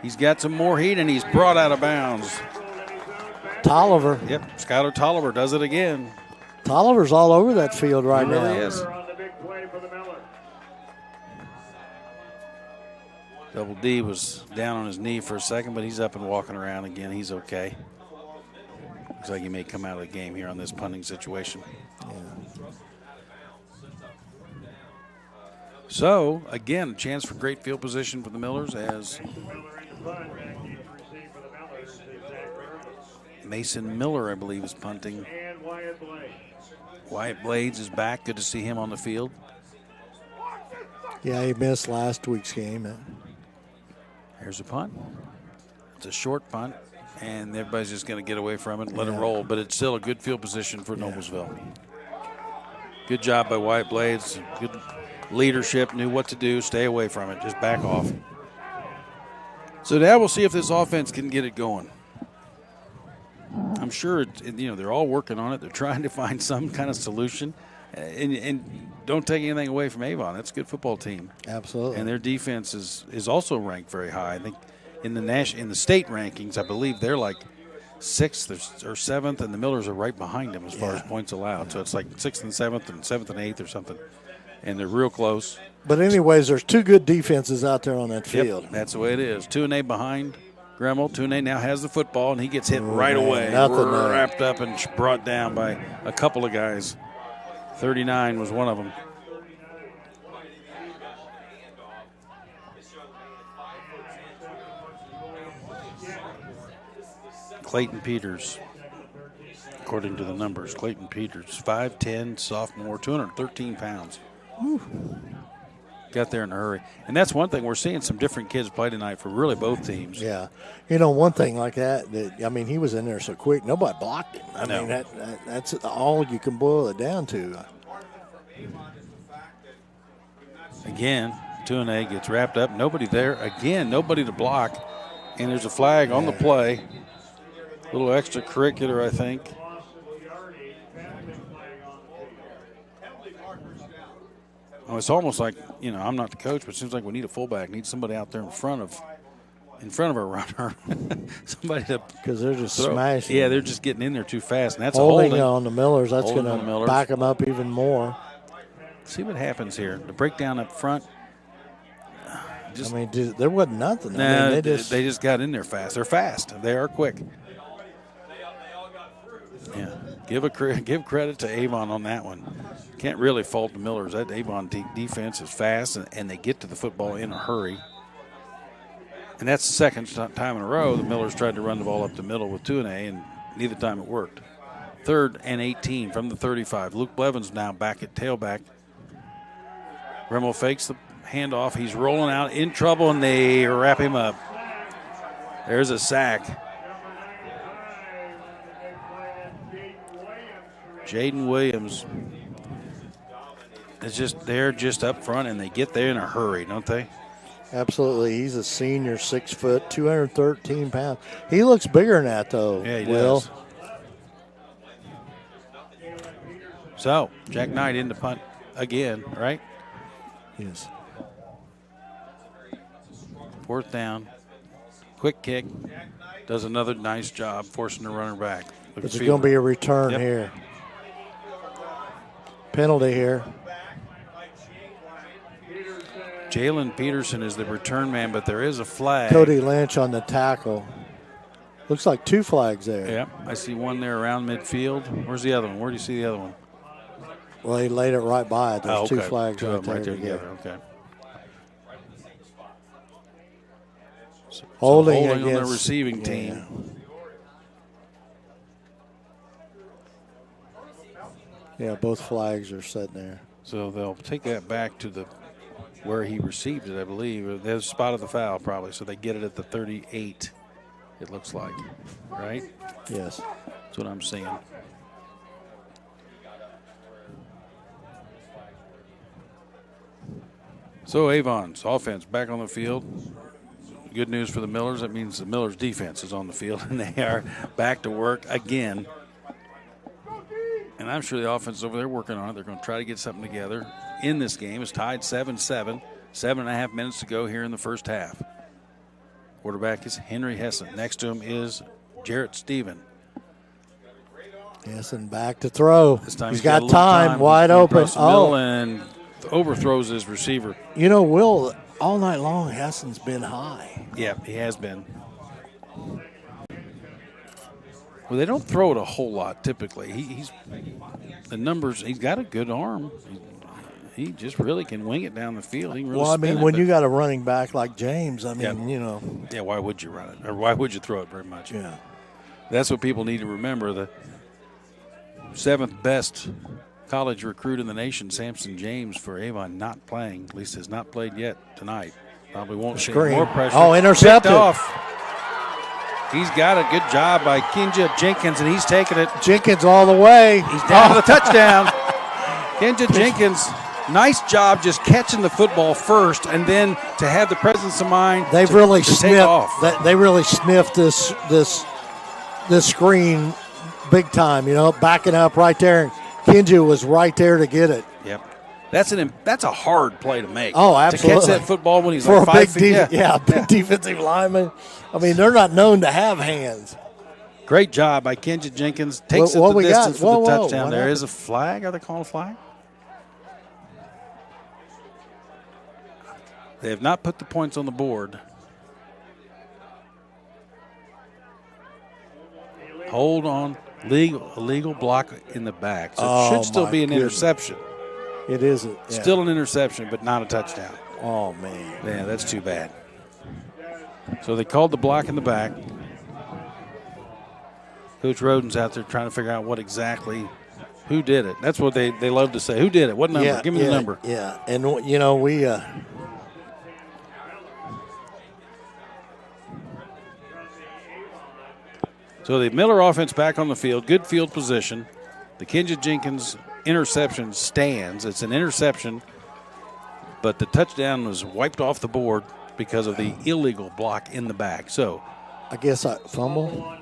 He's got some more heat, and he's brought out of bounds. Tolliver. Yep, Skylar Tolliver does it again. Tolliver's all over that field right now. He really is. Double D was down on his knee for a second, but he's up and walking around again. He's okay. looks like he may come out of the game here on this punting situation. Yeah. So, again, a chance for great field position for the Millers as Mason Miller, I believe, is punting. Wyatt Blades is back. Good to see him on the field. Yeah, he missed last week's game. Here's a punt. It's a short punt, and everybody's just going to get away from it and let it roll, but it's still a good field position for Noblesville. Good job by Wyatt Blades. Good leadership, knew what to do, stay away from it, just back off. So now we'll see if this offense can get it going. I'm sure they're all working on it. They're trying to find some kind of solution, and don't take anything away from Avon. That's a good football team. Absolutely. And their defense is also ranked very high. I think in the state rankings, I believe they're like 6th or 7th, and the Millers are right behind them as far as points allowed. So it's like 6th and 7th and 7th and 8th or something, and they're real close. But anyways, there's two good defenses out there on that field. Yep, that's the way it is. 2-A behind Gremmel. 2-A now has the football, and he gets hit right away. Wrapped up and brought down by a couple of guys. 39 was one of them. Clayton Peters, according to the numbers. Clayton Peters, 5'10", sophomore, 213 pounds. Whew. Got there in a hurry. And that's one thing. We're seeing some different kids play tonight for really both teams. Yeah. One thing like that, he was in there so quick, nobody blocked him. I mean, that's all you can boil it down to. Again, 2-A gets wrapped up. Nobody there. Again, nobody to block. And there's a flag on the play. A little extracurricular, I think. Oh, it's almost like, I'm not the coach, but it seems like we need a fullback. Need somebody out there in front of our runner. Somebody to because they're just throw. smashing. Yeah, they're just getting in there too fast, and that's holding a holding on the Millers. That's going Holding to back them up even more. See what happens here. The breakdown up front. There wasn't nothing. Nah, they just got in there fast. They're fast. They are quick. Yeah, give credit to Avon on that one. Can't really fault the Millers. That Avon defense is fast, and they get to the football in a hurry. And that's the second time in a row the Millers tried to run the ball up the middle with 2-A, and neither time it worked. 3rd and 18 from the 35. Luke Blevins now back at tailback. Gremmel fakes the handoff. He's rolling out in trouble, and they wrap him up. There's a sack. Jaden Williams they're just up front, and they get there in a hurry, don't they? Absolutely. He's a senior, 6 foot, 213 pounds. He looks bigger than that, though. Yeah, he does. So, Jack Knight in the punt again, right? Yes. 4th down. Quick kick. Does another nice job forcing the runner back. It's going to be a return here. Penalty here. Jalen Peterson is the return man, but there is a flag. Cody Lynch on the tackle. Looks like 2 flags there. Yeah, I see one there around midfield. Where's the other one? Where do you see the other one? Well, he laid it right by it. There's 2 flags right there together. Okay. Holding on the receiving team. Yeah, both flags are sitting there. So they'll take that back to where he received it, I believe. They've spotted the foul probably, so they get it at the 38, it looks like. Right? Yes. That's what I'm seeing. So Avon's offense back on the field. Good news for the Millers. That means the Millers defense is on the field, and they are back to work again. And I'm sure the offense is over there working on it. They're going to try to get something together in this game. It's tied 7-7. 7.5 minutes to go here in the first half. Quarterback is Henry Hessen. Next to him is Jarrett Stephen. Hessen back to throw. This time he's got time, wide open. And overthrows his receiver. Will, all night long, Hessen's been high. Yeah, he has been. Well, they don't throw it a whole lot typically. He's the numbers. He's got a good arm. He just really can wing it down the field. He can really Well, I spin mean, it, when but- you got a running back like James, I mean, Yeah. you know. Yeah, why would you run it? Or why would you throw it very much? Yeah. That's what people need to remember. The 7th best college recruit in the nation, Samson James, for Avon, not playing. At least has not played yet tonight. Probably won't see Screen. more pressure. Oh, intercepted. Picked off. He's got a good job by Kenja Jenkins, and he's taking it. Jenkins all the way. He's down to the touchdown. Kenja Jenkins, nice job just catching the football first, and then to have the presence of mind. They've to, really to take off. sniffed. They really sniffed this screen big time. You know, backing up right there. Kenja was right there to get it. Yep. That's a hard play to make. Oh, absolutely. To catch that football when he's for like a 5 big feet. big defensive lineman. I mean, they're not known to have hands. Great job by Kenja Jenkins. Takes What it we the got? distance for Whoa, the whoa, touchdown. what There happened? is a flag. Are they calling a flag? They have not put the points on the board. Hold on. Illegal block in the back. So it should still my be an goodness. interception. It isn't. Yeah. Still an interception, but not a touchdown. Oh, man. Yeah, that's too bad. So they called the block in the back. Coach Roden's out there trying to figure out who did it. That's what they love to say. Who did it? What number? Yeah, Give me the number. Yeah, and, you know, we So the Miller offense back on the field. Good field position. The Kenja Jenkins interception stands. It's an interception, but the touchdown was wiped off the board because of the illegal block in the back. So I guess I fumble.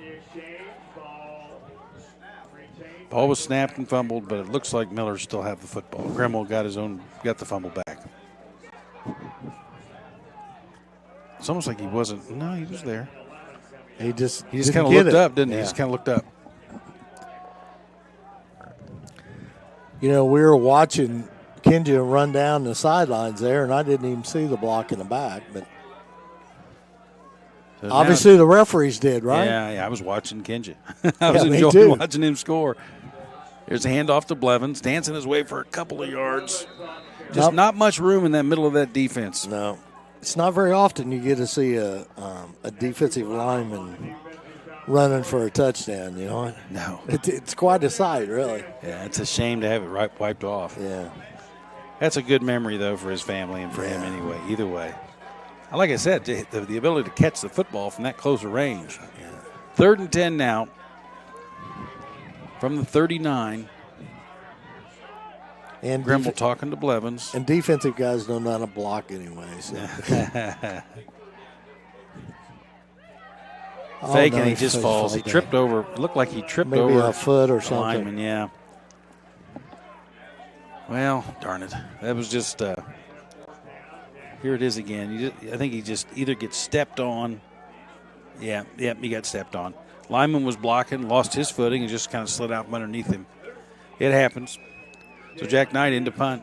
ball was snapped and fumbled, but it looks like Miller still have the football. Gremmel got the fumble back. It's almost like he wasn't. No, he was there. He just kind of looked up, didn't he? Yeah. He just kind of looked up. You know, we were watching Kenja run down the sidelines there, and I didn't even see the block in the back. But So obviously the referees did, right? Yeah, I was watching Kenja. I was me enjoying too. watching him score. There's a handoff to Blevins, dancing his way for a couple of yards. Just Nope. not much room in that middle of that defense. No. It's not very often you get to see a defensive lineman running for a touchdown, you know. No. It's quite a sight, really. Yeah, it's a shame to have it wiped off. Yeah. That's a good memory, though, for his family and for him anyway, either way. Like I said, the ability to catch the football from that closer range. 3rd and 10 now from the 39. And Gremmel talking to Blevins. And defensive guys don't know how to block anyway. So. Fake, no, and he just falls. He fell tripped over. It looked like he tripped Maybe over a foot or a something. lineman, yeah. Well, darn it. That was just here it is again. I think he just either gets stepped on. Yeah, he got stepped on. Lineman was blocking, lost his footing, and just kind of slid out from underneath him. It happens. So Jack Knight into punt.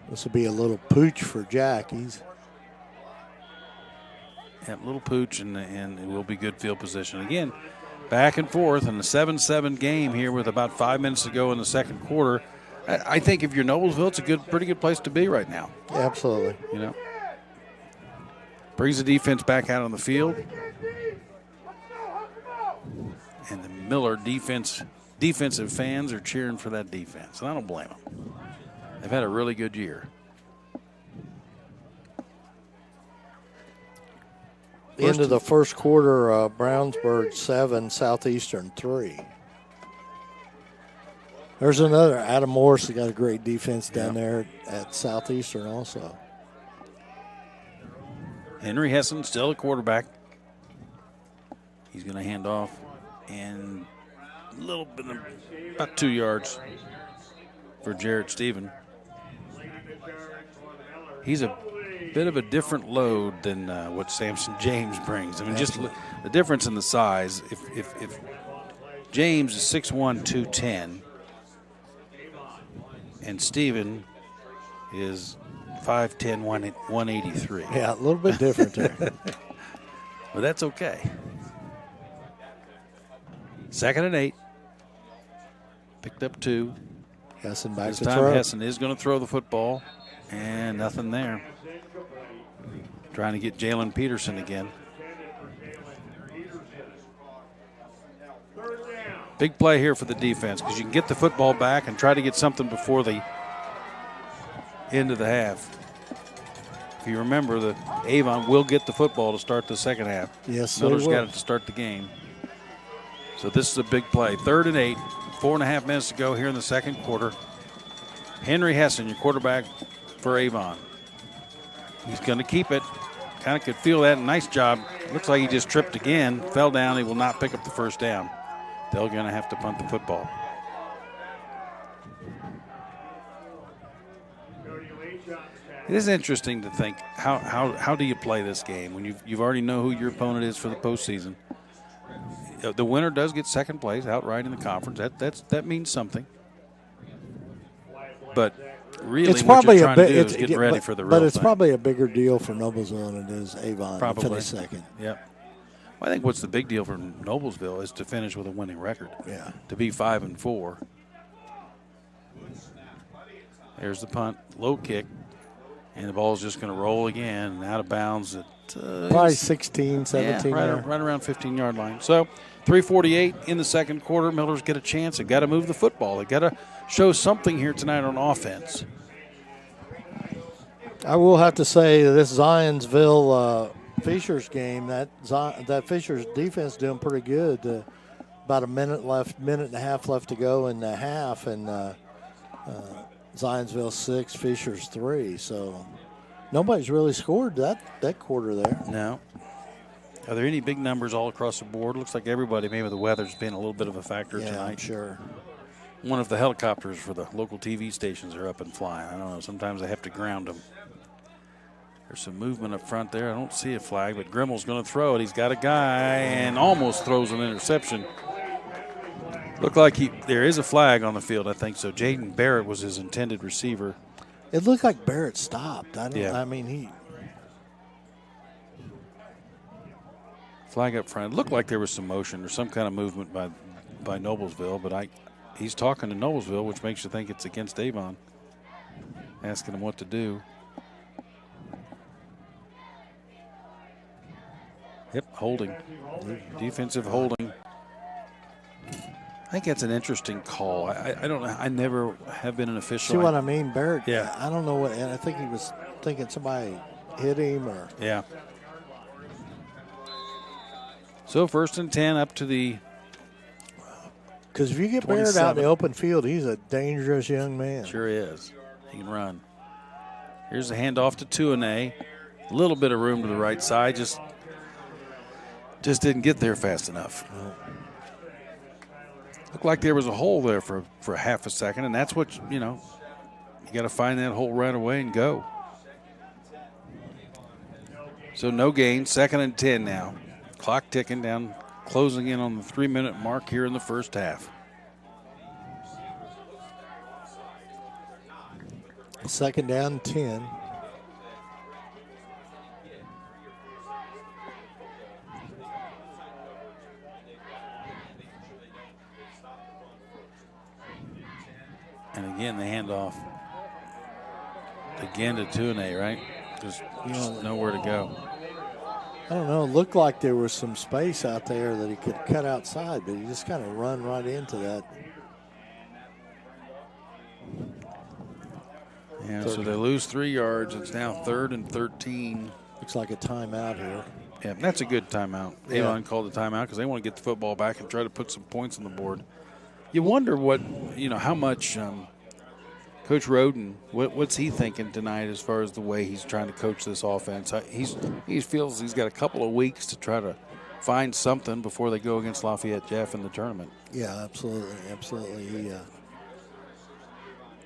This will be a little pooch for Jack. He's Little pooch, and it will be good field position. Again, back and forth in a 7-7 game here with about 5 minutes to go in the second quarter. I think if you're Noblesville, it's a pretty good place to be right now. absolutely. You know, brings the defense back out on the field, and the Miller defensive fans are cheering for that defense, and I don't blame them. They've had a really good year. End of the first quarter, Brownsburg 7, Southeastern 3. There's another. Adam Morris has got a great defense down there at Southeastern also. Henry Hessen still a quarterback. He's going to hand off, and a little bit, about 2 yards for Jared Stephen. He's a bit of a different load than what Samson James brings. I mean, just the difference in the size. If James is 6'1", 210, and Steven is 5'10", 183. Yeah, a little bit different there. But that's okay. 2nd and 8. Picked up 2. Hessen back This to time throw. Hessen is going to throw the football, and nothing there. Trying to get Jalen Peterson again. Big play here for the defense because you can get the football back and try to get something before the end of the half. If you remember, the Avon will get the football to start the second half. Yes, Miller's they will. got it to start the game. So this is a big play. 3rd and 8, 4.5 minutes to go here in the second quarter. Henry Hessen, your quarterback for Avon. He's going to keep it. Kind of could feel that. Nice job. Looks like he just tripped again, fell down. He will not pick up the first down. They're going to have to punt the football. It is interesting to think how do you play this game when you've already know who your opponent is for the postseason. The winner does get second place outright in the conference. That means something. But really, It's what probably you're a trying to bit. do is get ready for the real But it's thing. probably a bigger deal for Noblesville than it is Avon. Probably. To finish second. Yep. Well, I think what's the big deal for Noblesville is to finish with a winning record. Yeah. To be 5-4. There's the punt, low kick, and the ball's just going to roll again and out of bounds at Probably 16, 17. yeah, right around 15-yard line. So 3:48 in the second quarter. Millers get a chance. They've got to move the football. They've got to show something here tonight on offense. I will have to say this Zionsville Fishers game, that Fishers defense doing pretty good. About a minute and a half left to go in the half, and Zionsville 6, Fishers 3. So nobody's really scored that quarter there. No. Are there any big numbers all across the board? Looks like everybody, maybe the weather's been a little bit of a factor Yeah, tonight. I'm sure. One of the helicopters for the local TV stations are up and flying. I don't know. Sometimes they have to ground them. There's some movement up front there. I don't see a flag, but Grimmel's going to throw it. He's got a guy and almost throws an interception. Looked like there is a flag on the field, I think so. Jaden Barrett was his intended receiver. It looked like Barrett stopped. Yeah. I mean, he. Flag up front. It looked like there was some motion or some kind of movement by Noblesville, but he's talking to Noblesville, which makes you think it's against Avon, asking him what to do. Yep, holding. Defensive holding. I think that's an interesting call. I don't know. I never have been an official. See what I mean? Barrett, Yeah. I don't know what, and I think he was thinking somebody hit him or. Yeah. So 1st and 10 up to the. Because if you get Barrett out in 27. the open field, he's a dangerous young man. Sure is. He can run. Here's the handoff to Tuane. A little bit of room to the right side. Just didn't get there fast enough. Looked like there was a hole there for half a second, and that's what, you got to find that hole right away and go. So no gain, 2nd and 10 now. Clock ticking down, closing in on the 3-minute mark here in the first half. 2nd down, 10. And again, the handoff again to Tuane, right? Just nowhere to go. I don't know. It looked like there was some space out there that he could cut outside, but he just kind of run right into that. Yeah, so they lose 3 yards. It's now 3rd and 13. Looks like a timeout here. Yeah, that's a good timeout. Yeah. Avon called the timeout because they want to get the football back and try to put some points on the board. You wonder how much Coach Roden, what's he thinking tonight as far as the way he's trying to coach this offense? He feels he's got a couple of weeks to try to find something before they go against Lafayette Jeff in the tournament. Yeah, absolutely, absolutely.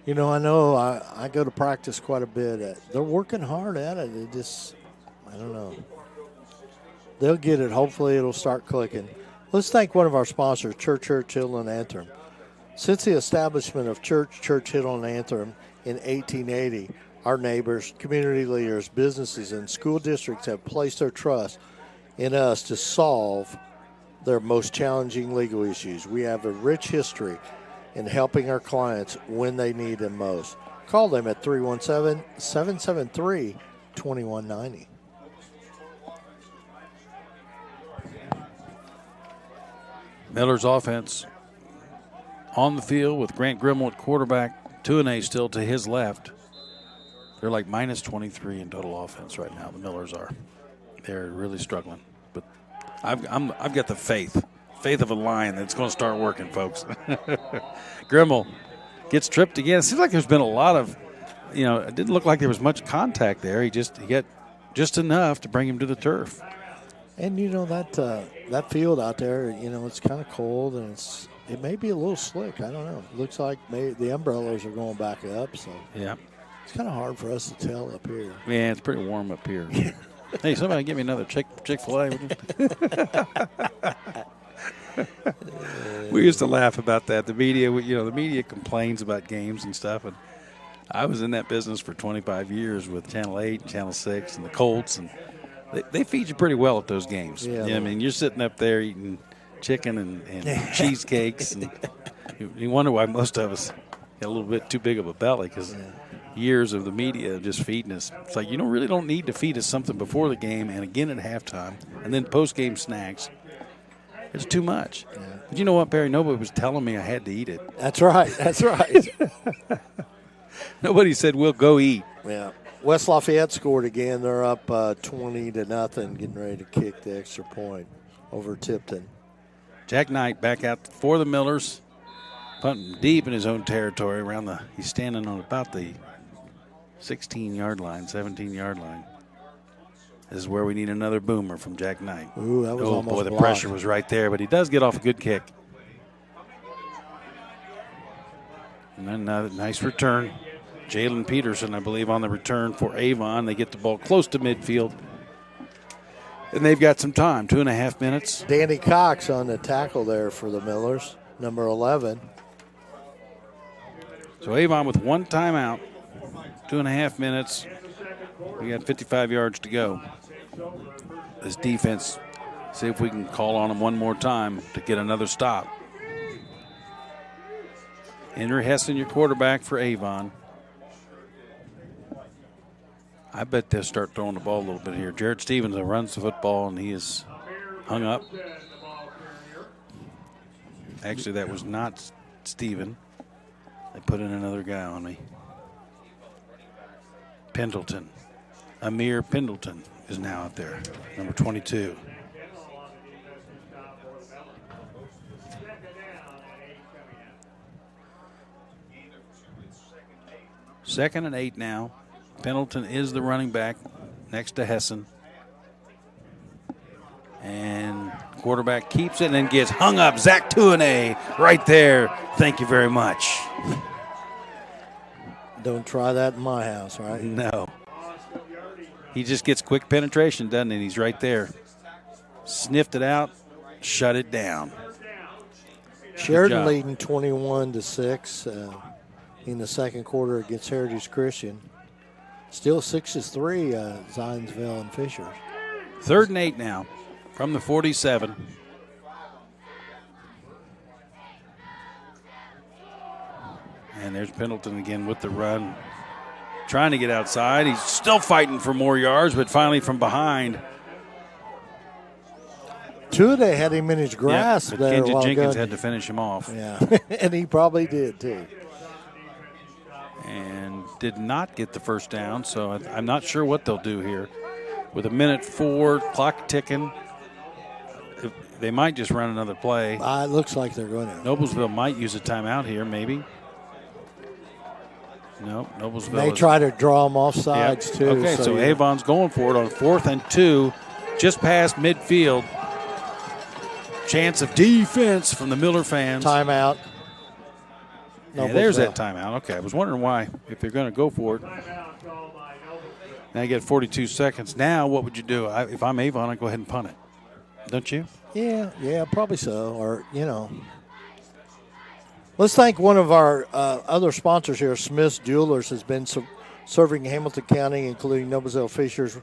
I know I go to practice quite a bit. They're working hard at it. It just, I don't know. They'll get it. Hopefully it'll start clicking. Let's thank one of our sponsors, Churchill and Antrim. Since the establishment of Church Hill and Anthem in 1880, our neighbors, community leaders, businesses, and school districts have placed their trust in us to solve their most challenging legal issues. We have a rich history in helping our clients when they need them most. Call them at 317-773-2190. Miller's offense on the field with Grant Grimmel at quarterback, 2-A still to his left. They're like minus 23 in total offense right now. The Millers are. They're really struggling. But I've got the faith of a lion that's going to start working, folks. Grimmel gets tripped again. It seems like there's been a lot of, it didn't look like there was much contact there. He got just enough to bring him to the turf. And that field out there, it's kind of cold and it may be a little slick. I don't know. It looks like maybe the umbrellas are going back up, so yeah, it's kind of hard for us to tell up here. Yeah, it's pretty warm up here. Hey, somebody give me another Chick-fil-A. We used to laugh about that. The media complains about games and stuff, and I was in that business for 25 years with Channel 8 and Channel 6 and the Colts, and they feed you pretty well at those games. Yeah, I mean, you're sitting up there eating chicken and cheesecakes, and you wonder why most of us get a little bit too big of a belly because years of the media just feeding us. It's like you really don't need to feed us something before the game and again at halftime and then post-game snacks. It's too much. Yeah. But you know what, Barry? Nobody was telling me I had to eat it. That's right. That's right. Nobody said, we'll go eat. Yeah. West Lafayette scored again. They're up 20-0, getting ready to kick the extra point over Tipton. Jack Knight back out for the Millers, punting deep in his own territory he's standing on about the 16-yard line, 17-yard line. This is where we need another boomer from Jack Knight. Ooh, that was almost the blocked. pressure was right there, but he does get off a good kick. And then another nice return. Jalen Peterson, I believe, on the return for Avon. They get the ball close to midfield. And they've got some time, 2.5 minutes. Danny Cox on the tackle there for the Millers, number 11. So Avon with one timeout, 2.5 minutes. We got 55 yards to go. This defense, see if we can call on them one more time to get another stop. Henry Hessen, your quarterback for Avon. I bet they'll start throwing the ball a little bit here. Jared Stevens runs the football, and he is hung up. Actually, that was not Steven. They put in another guy on me. Pendleton. Amir Pendleton is now out there, number 22. Second and 8 now. Pendleton is the running back next to Hessen. And quarterback keeps it and then gets hung up. Zach 2-A right there. Thank you very much. Don't try that in my house, right? No. He just gets quick penetration, doesn't he? He's right there. Sniffed it out, shut it down. Sheridan leading 21-6 in the second quarter against Heritage Christian. Still 6-3, Zionsville and Fisher. 3rd and 8 now from the 47. And there's Pendleton again with the run. Trying to get outside. He's still fighting for more yards, but finally from behind. They had him in his grasp but there. Kenji Jenkins had to finish him off. Yeah, and he probably did too. And did not get the first down, so I'm not sure what they'll do here. With 1:04, clock ticking, they might just run another play. It looks like they're going to. Noblesville might use a timeout here, maybe. No, Noblesville. They try to draw them off sides too. Okay, so Avon's going for it on 4th and 2, just past midfield. Chance of defense from the Miller fans. Timeout. Yeah, there's that timeout. Okay, I was wondering why, if they're going to go for it. Now you get 42 seconds. Now what would you do? If I'm Avon, I'd go ahead and punt it. Don't you? Yeah, probably so. Or, Let's thank one of our other sponsors here. Smith's Jewelers has been serving Hamilton County, including Noblesville, Fishers,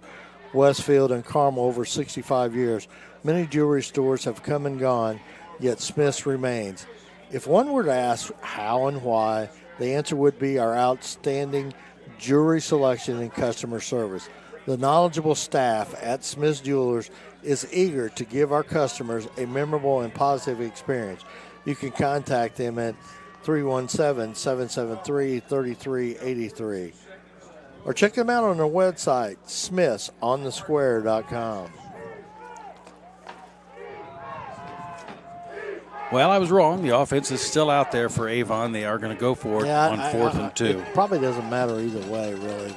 Westfield, and Carmel over 65 years. Many jewelry stores have come and gone, yet Smith's remains. If one were to ask how and why, the answer would be our outstanding jewelry selection and customer service. The knowledgeable staff at Smith's Jewelers is eager to give our customers a memorable and positive experience. You can contact them at 317-773-3383 or check them out on their website, smithsonthesquare.com. Well, I was wrong. The offense is still out there for Avon. They are going to go for it on 4th and 2. It probably doesn't matter either way, really.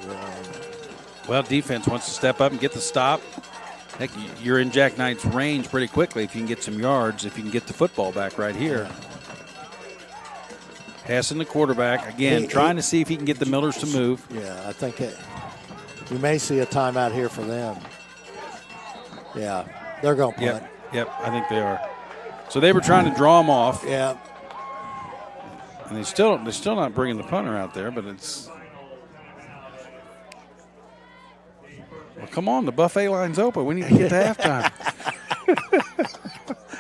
Well, defense wants to step up and get the stop. Heck, you're in Jack Knight's range pretty quickly if you can get some yards, if you can get the football back right here. Passing the quarterback, again, trying to see if he can get the Millers to move. Yeah, I think you may see a timeout here for them. Yeah, they're going to punt. Yep, I think they are. So they were trying to draw him off. Yeah. And they're still not bringing the punter out there, but it's. Well, come on, the buffet line's open. We need to get to halftime.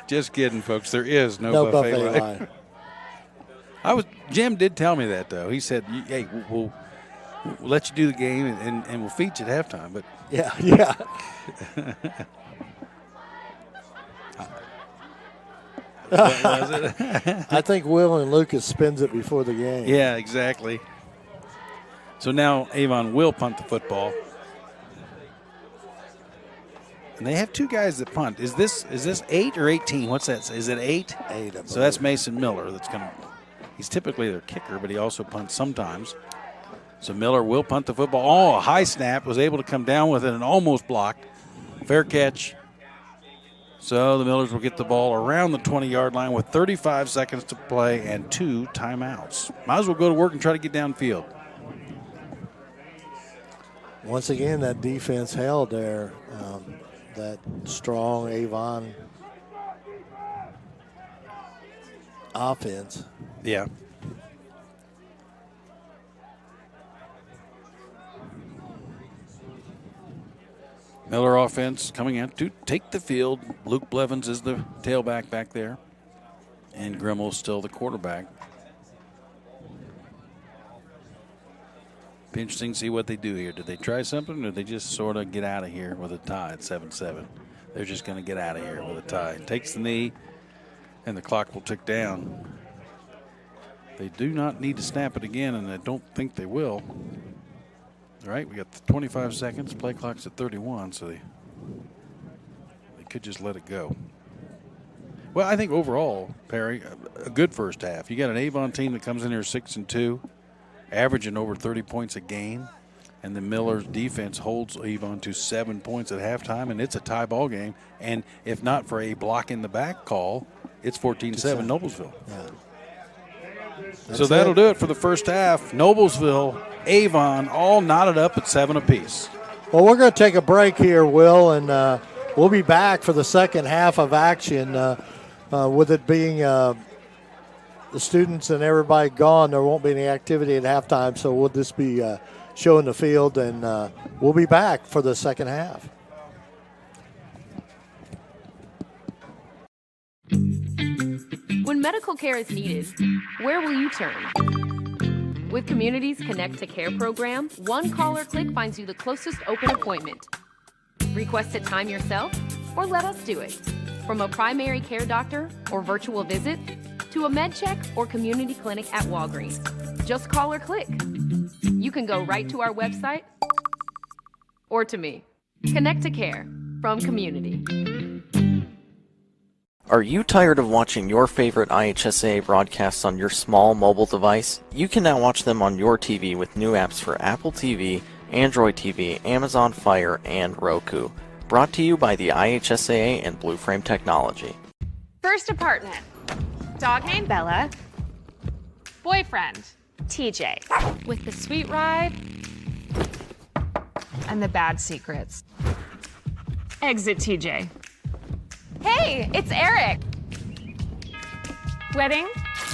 Just kidding, folks. There is no buffet line. Jim did tell me that, though. He said, "Hey, we'll let you do the game and we'll feed you at halftime." But yeah. What was it? I think Will and Lucas spins it before the game. Yeah, exactly. So now Avon will punt the football. And they have two guys that punt. Is this 8 or 18? What's that? Is it 8? 8. So that's Mason Miller. He's typically their kicker, but he also punts sometimes. So Miller will punt the football. Oh, a high snap, was able to come down with it and almost blocked. Fair catch. So the Millers will get the ball around the 20-yard line with 35 seconds to play and 2 timeouts. Might as well go to work and try to get downfield. Once again, that defense held there. That strong Avon offense. Yeah. Miller offense coming out to take the field. Luke Blevins is the tailback back there. And Grimmel's still the quarterback. Be interesting to see what they do here. Did they try something, or did they just sort of get out of here with a tie at 7-7? They're just going to get out of here with a tie. Takes the knee, and the clock will tick down. They do not need to snap it again, and I don't think they will. All right, we got 25 seconds. Play clock's at 31, so they could just let it go. Well, I think overall, Perry, a good first half. You got an Avon team that comes in here 6-2, averaging over 30 points a game, and the Millers defense holds Avon to 7 points at halftime, and it's a tie ball game. And if not for a block in the back call, it's 14-7 Noblesville. Yeah. So that'll do it for the first half. Noblesville, Avon, all knotted up at 7 apiece. Well, we're going to take a break here, Will, and we'll be back for the second half of action. With it being the students and everybody gone, there won't be any activity at halftime, so we'll just be showing the field, and we'll be back for the second half. When medical care is needed, where will you turn? With Community's Connect to Care program, one call or click finds you the closest open appointment. Request a time yourself, or let us do it. From a primary care doctor or virtual visit, to a med check or community clinic at Walgreens. Just call or click. You can go right to our website or to me. Connect to Care from Community. Are you tired of watching your favorite IHSA broadcasts on your small mobile device? You can now watch them on your TV with new apps for Apple TV, Android TV, Amazon Fire, and Roku. Brought to you by the IHSAA and Blue Frame Technology. First apartment. Dog named Bella. Boyfriend, TJ. With the sweet ride and the bad secrets. Exit TJ. Hey, it's Eric. Wedding,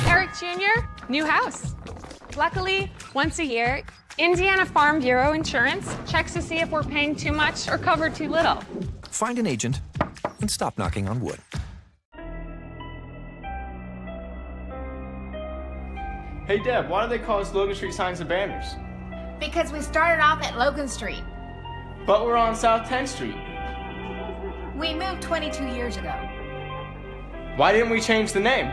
Eric Jr., new house. Luckily, once a year, Indiana Farm Bureau Insurance checks to see if we're paying too much or cover too little. Find an agent and stop knocking on wood. Hey Deb, why do they call us Logan Street Signs and Banners? Because we started off at Logan Street. But we're on South 10th Street. We moved 22 years ago. Why didn't we change the name?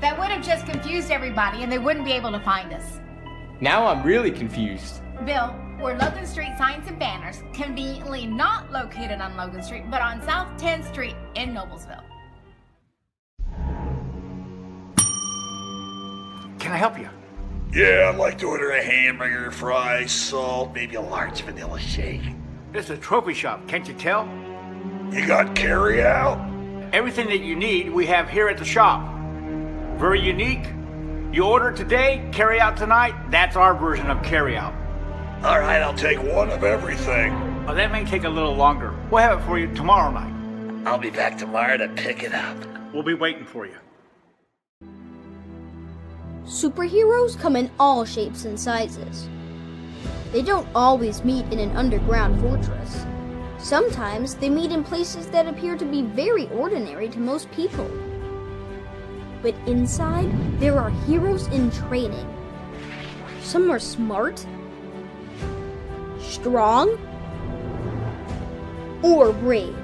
That would have just confused everybody and they wouldn't be able to find us. Now I'm really confused. Bill, we're Logan Street Signs and Banners, conveniently not located on Logan Street, but on South 10th Street in Noblesville. Can I help you? Yeah, I'd like to order a hamburger, fries, salt, maybe a large vanilla shake. This is a trophy shop, can't you tell? You got carry out? Everything that you need, we have here at the shop. Very unique. You order it today, carry out tonight. That's our version of carry out. All right, I'll take one of everything. Oh, that may take a little longer. We'll have it for you tomorrow night. I'll be back tomorrow to pick it up. We'll be waiting for you. Superheroes come in all shapes and sizes. They don't always meet in an underground fortress. Sometimes they meet in places that appear to be very ordinary to most people. But inside, there are heroes in training. Some are smart, strong, or brave.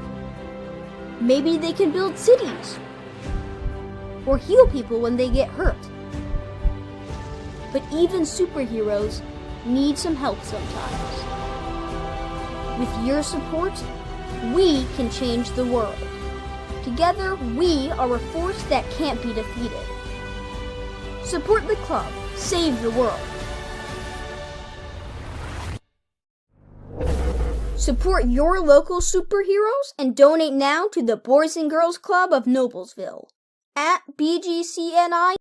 Maybe they can build cities or heal people when they get hurt. But even superheroes need some help sometimes. With your support, we can change the world. Together, we are a force that can't be defeated. Support the club. Save the world. Support your local superheroes and donate now to the Boys and Girls Club of Noblesville at BGCNI.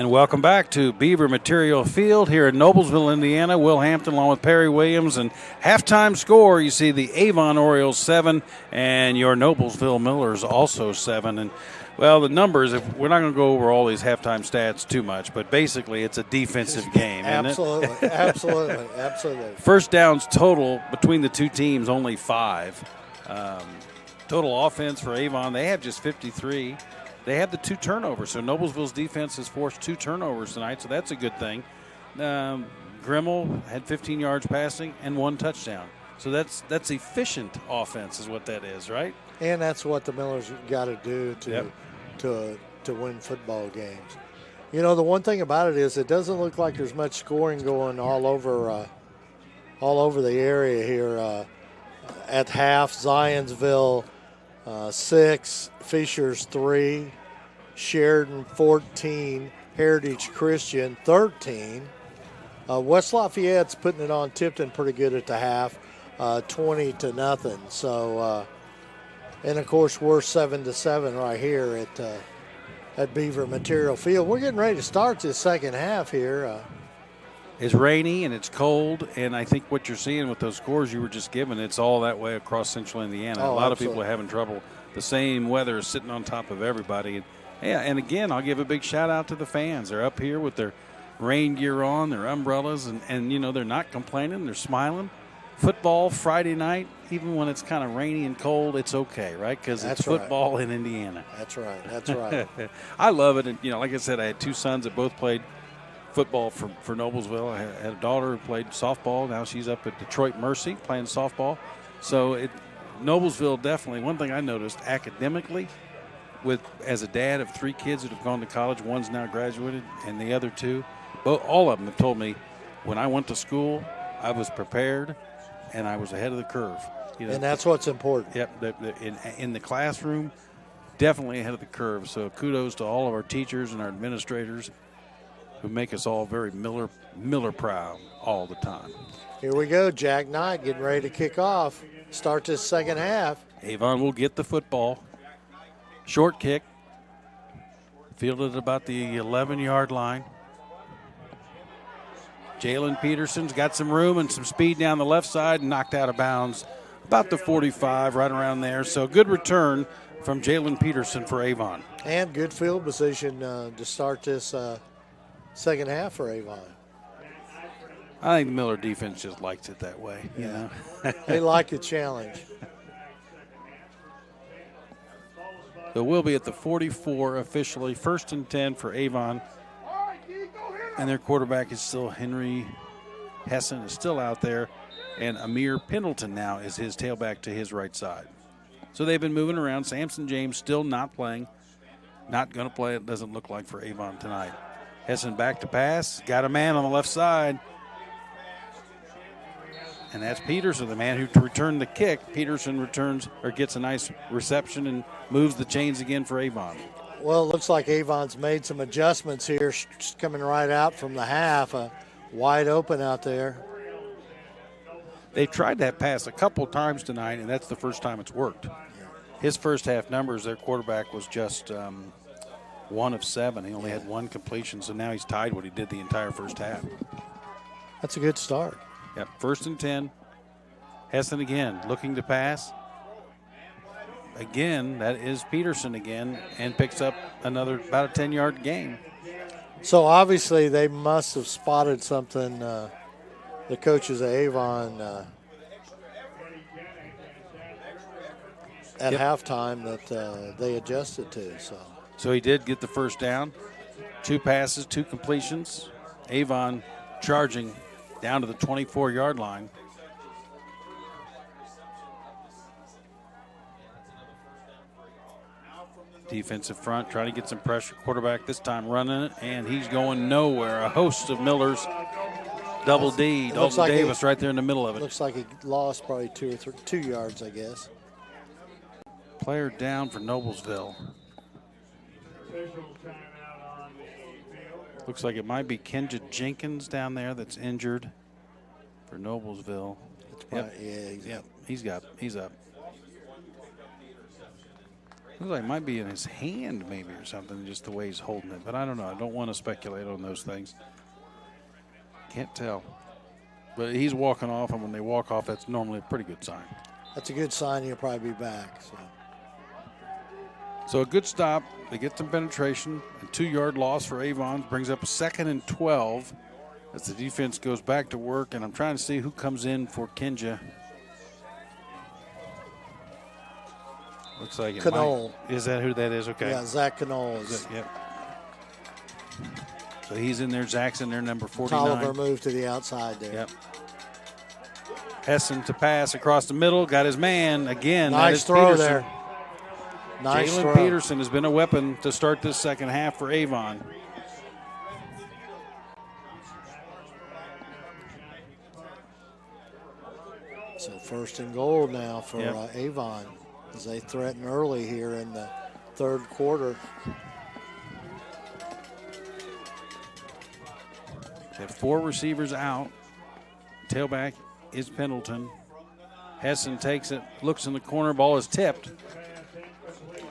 And welcome back to Beaver Material Field here in Noblesville, Indiana. Will Hampton along with Perry Williams. And halftime score, you see the Avon Orioles 7 and your Noblesville Millers also 7. And, well, the numbers, we're not going to go over all these halftime stats too much, but basically it's a defensive game, isn't Absolutely, absolutely, absolutely. First downs total between the two teams, only 5. Total offense for Avon, they have just 53. They have the 2 turnovers, so Noblesville's defense has forced 2 turnovers tonight, so that's a good thing. Grimmel had 15 yards passing and 1 touchdown. So that's efficient offense is what that is, right? And that's what the Millers got to do to win football games. You know, the one thing about it is it doesn't look like there's much scoring going all over the area here. At half, Zionsville 6, Fishers 3, Sheridan 14, Heritage Christian 13. West Lafayette's putting it on Tipton pretty good at the half, 20-0. So, and of course we're 7-7 right here at Beaver Material Field. We're getting ready to start this second half here. It's rainy and it's cold, and I think what you're seeing with those scores you were just given, it's all that way across central Indiana. Oh, a lot absolutely. of people are having trouble. The same weather is sitting on top of everybody. And again, I'll give a big shout out to the fans. They're up here with their rain gear on, their umbrellas, and you know, they're not complaining. They're smiling. Football Friday night, even when it's kind of rainy and cold, it's okay, right? Because it's football in Indiana. That's right. That's right. I love it. And, you know, like I said, I had 2 sons that both played football for Noblesville. I had a daughter who played softball. Now she's up at Detroit Mercy playing softball. So Noblesville definitely, one thing I noticed academically, as a dad of 3 kids that have gone to college, one's now graduated, and the other 2, all of them have told me when I went to school, I was prepared and I was ahead of the curve. You know, and that's what's important. Yep, in the classroom, definitely ahead of the curve. So kudos to all of our teachers and our administrators who make us all very Miller proud all the time. Here we go, Jack Knight getting ready to kick off. Start this second half. Avon will get the football. Short kick. Fielded about the 11-yard line. Jalen Peterson's got some room and some speed down the left side and knocked out of bounds about the 45, right around there. So good return from Jalen Peterson for Avon. And good field position to start this second half for Avon. I think the Miller defense just likes it that way. You know? They like the challenge. So we'll be at the 44 officially. 1st and 10 for Avon. And their quarterback is still Henry Hessen is still out there. And Amir Pendleton now is his tailback to his right side. So they've been moving around. Samson James still not playing. Not going to play, it doesn't look like, for Avon tonight. Hessen back to pass. Got a man on the left side. And that's Peterson, the man who returned the kick. Peterson gets a nice reception and moves the chains again for Avon. Well, it looks like Avon's made some adjustments here, just coming right out from the half. Wide open out there. They've tried that pass a couple times tonight, and that's the first time it's worked. His first half numbers, their quarterback was just 1 of 7. He only had 1 completion, so now he's tied what he did the entire first half. That's a good start. Yep, 1st and 10. Hessen again looking to pass. Again, that is Peterson again, and picks up about a 10-yard gain. So obviously they must have spotted something, the coaches at Avon at halftime that they adjusted to. So he did get the first down. 2 passes, 2 completions. Avon charging down to the 24-yard line. Defensive front trying to get some pressure. Quarterback this time running it, and he's going nowhere. A host of Millers. Double D. Dalton Davis right there in the middle of it. Looks like he lost probably 2 yards, I guess. Player down for Noblesville. Looks like it might be Kenja Jenkins down there that's injured for Noblesville. Yep. Yeah, He's up. Looks like it might be in his hand maybe or something, just the way he's holding it. But I don't know. I don't want to speculate on those things. Can't tell. But he's walking off, and when they walk off, that's normally a pretty good sign. That's a good sign he'll probably be back. So a good stop. They get some penetration. A 2-yard loss for Avon brings up a 2nd and 12 as the defense goes back to work. And I'm trying to see who comes in for Kinja. Looks like it Knoll. Is that who that is? Okay. Yeah, Zach Knoll. Yep. So he's in there. Zach's in there, number 49. Tolliver moved to the outside there. Yep. Hessen to pass across the middle. Got his man again. Nice throw there. Nice Jalen throw. Peterson has been a weapon to start this second half for Avon. So 1st and goal now for Avon as they threaten early here in the 3rd quarter. They have 4 receivers out. Tailback is Pendleton. Hessen takes it, looks in the corner, ball is tipped.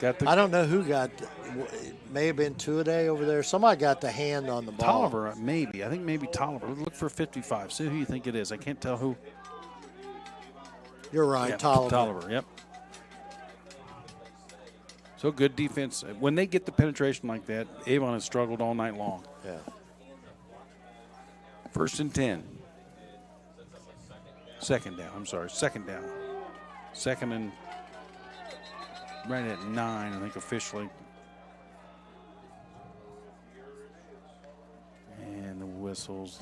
I don't know who got, it may have been Tuaday over there. Somebody got the hand on the ball. Tolliver, maybe. I think maybe Tolliver. Look for 55. See who you think it is. I can't tell who. You're right, Yep, Tolliver. Tolliver, yep. So good defense. When they get the penetration like that, Avon has struggled all night long. Yeah. 1st and 10. 2nd down. I'm sorry. 2nd down. 2nd and right at 9, I think, officially. And the whistles.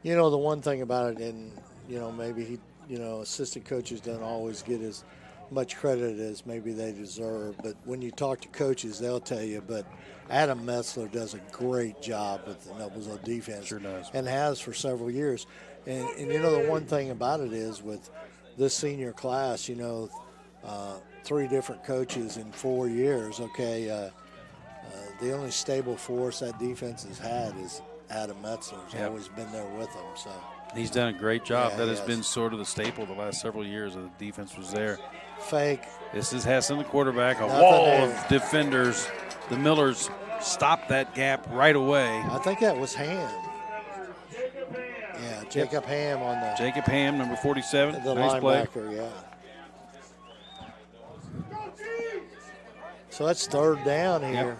You know, the one thing about it, and, you know, maybe assistant coaches don't always get as much credit as maybe they deserve. But when you talk to coaches, they'll tell you. But Adam Metzler does a great job with the Noblesville defense. Sure does. And has for several years. And you know, the one thing about it is with this senior class, 3 different coaches in 4 years, okay, the only stable force that defense has had is Adam Metzler. He's always been there with them. So he's done a great job. Yeah, that he has has. been sort of the staple the last several years of the defense was there. Fake. This is Hessen, the quarterback, a Nothing wall there. of defenders. The Millers stopped that gap right away. I think that was Ham. Yeah, Jacob Ham on the Jacob Ham, number 47. the nice play. linebacker, yeah. So that's 3rd down here.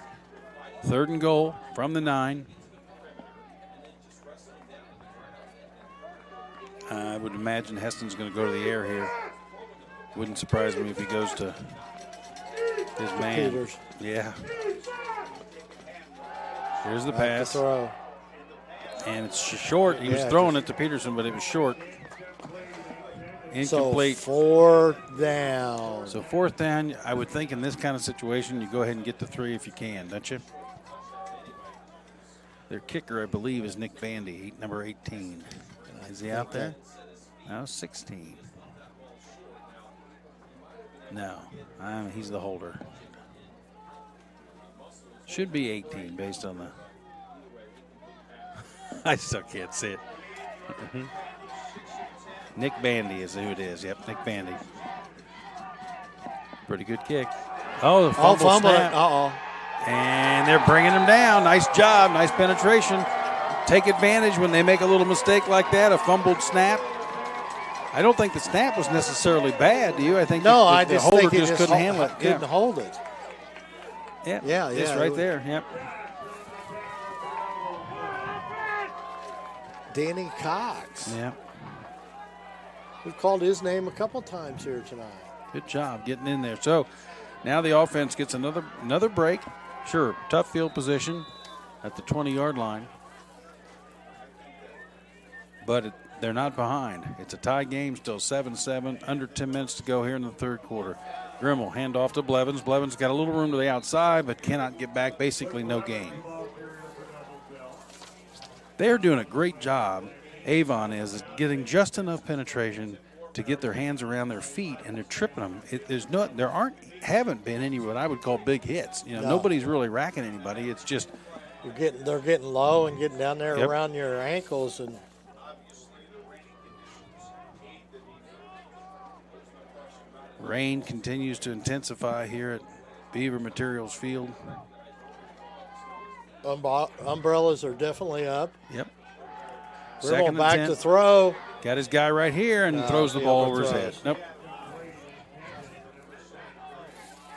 3rd and goal from the 9. I would imagine Heston's going to go to the air here. Wouldn't surprise me if he goes to his man. Peters. Yeah. Here's the Back pass. to throw. And it's short. He was throwing it to Peterson, but it was short. Incomplete. So 4th down. So 4th down, I would think in this kind of situation, you go ahead and get the 3 if you can, don't you? Their kicker, I believe, is Nick Bandy, number 18. Is he out there? No, 16. No, he's the holder. Should be 18 based on the. I still can't see it. Nick Bandy is who it is. Yep, Nick Bandy. Pretty good kick. Oh, the fumble snap. Uh-oh. And they're bringing him down. Nice job. Nice penetration. Take advantage when they make a little mistake like that, a fumbled snap. I don't think the snap was necessarily bad, do you? I think no, I just holder think just couldn't handle it. Couldn't hold it. Yeah, it's right there. Yep. Danny Cox. Yeah. We've called his name a couple times here tonight. Good job getting in there. So now the offense gets another break. Sure, tough field position at the 20-yard line. But they're not behind. It's a tie game, still 7-7, under 10 minutes to go here in the 3rd quarter. Grimmel, hand off to Blevins. Blevins got a little room to the outside, but cannot get back. Basically no gain. They're doing a great job, Avon is getting just enough penetration to get their hands around their feet, and they're tripping them. Haven't been any what I would call big hits. No. Nobody's really racking anybody. It's just they're getting low and getting down there around your ankles and. Rain continues to intensify here at Beaver Materials Field. Umbrellas are definitely up. Yep. Rimmel back to throw. Got his guy right here and throws the ball over his head. Nope.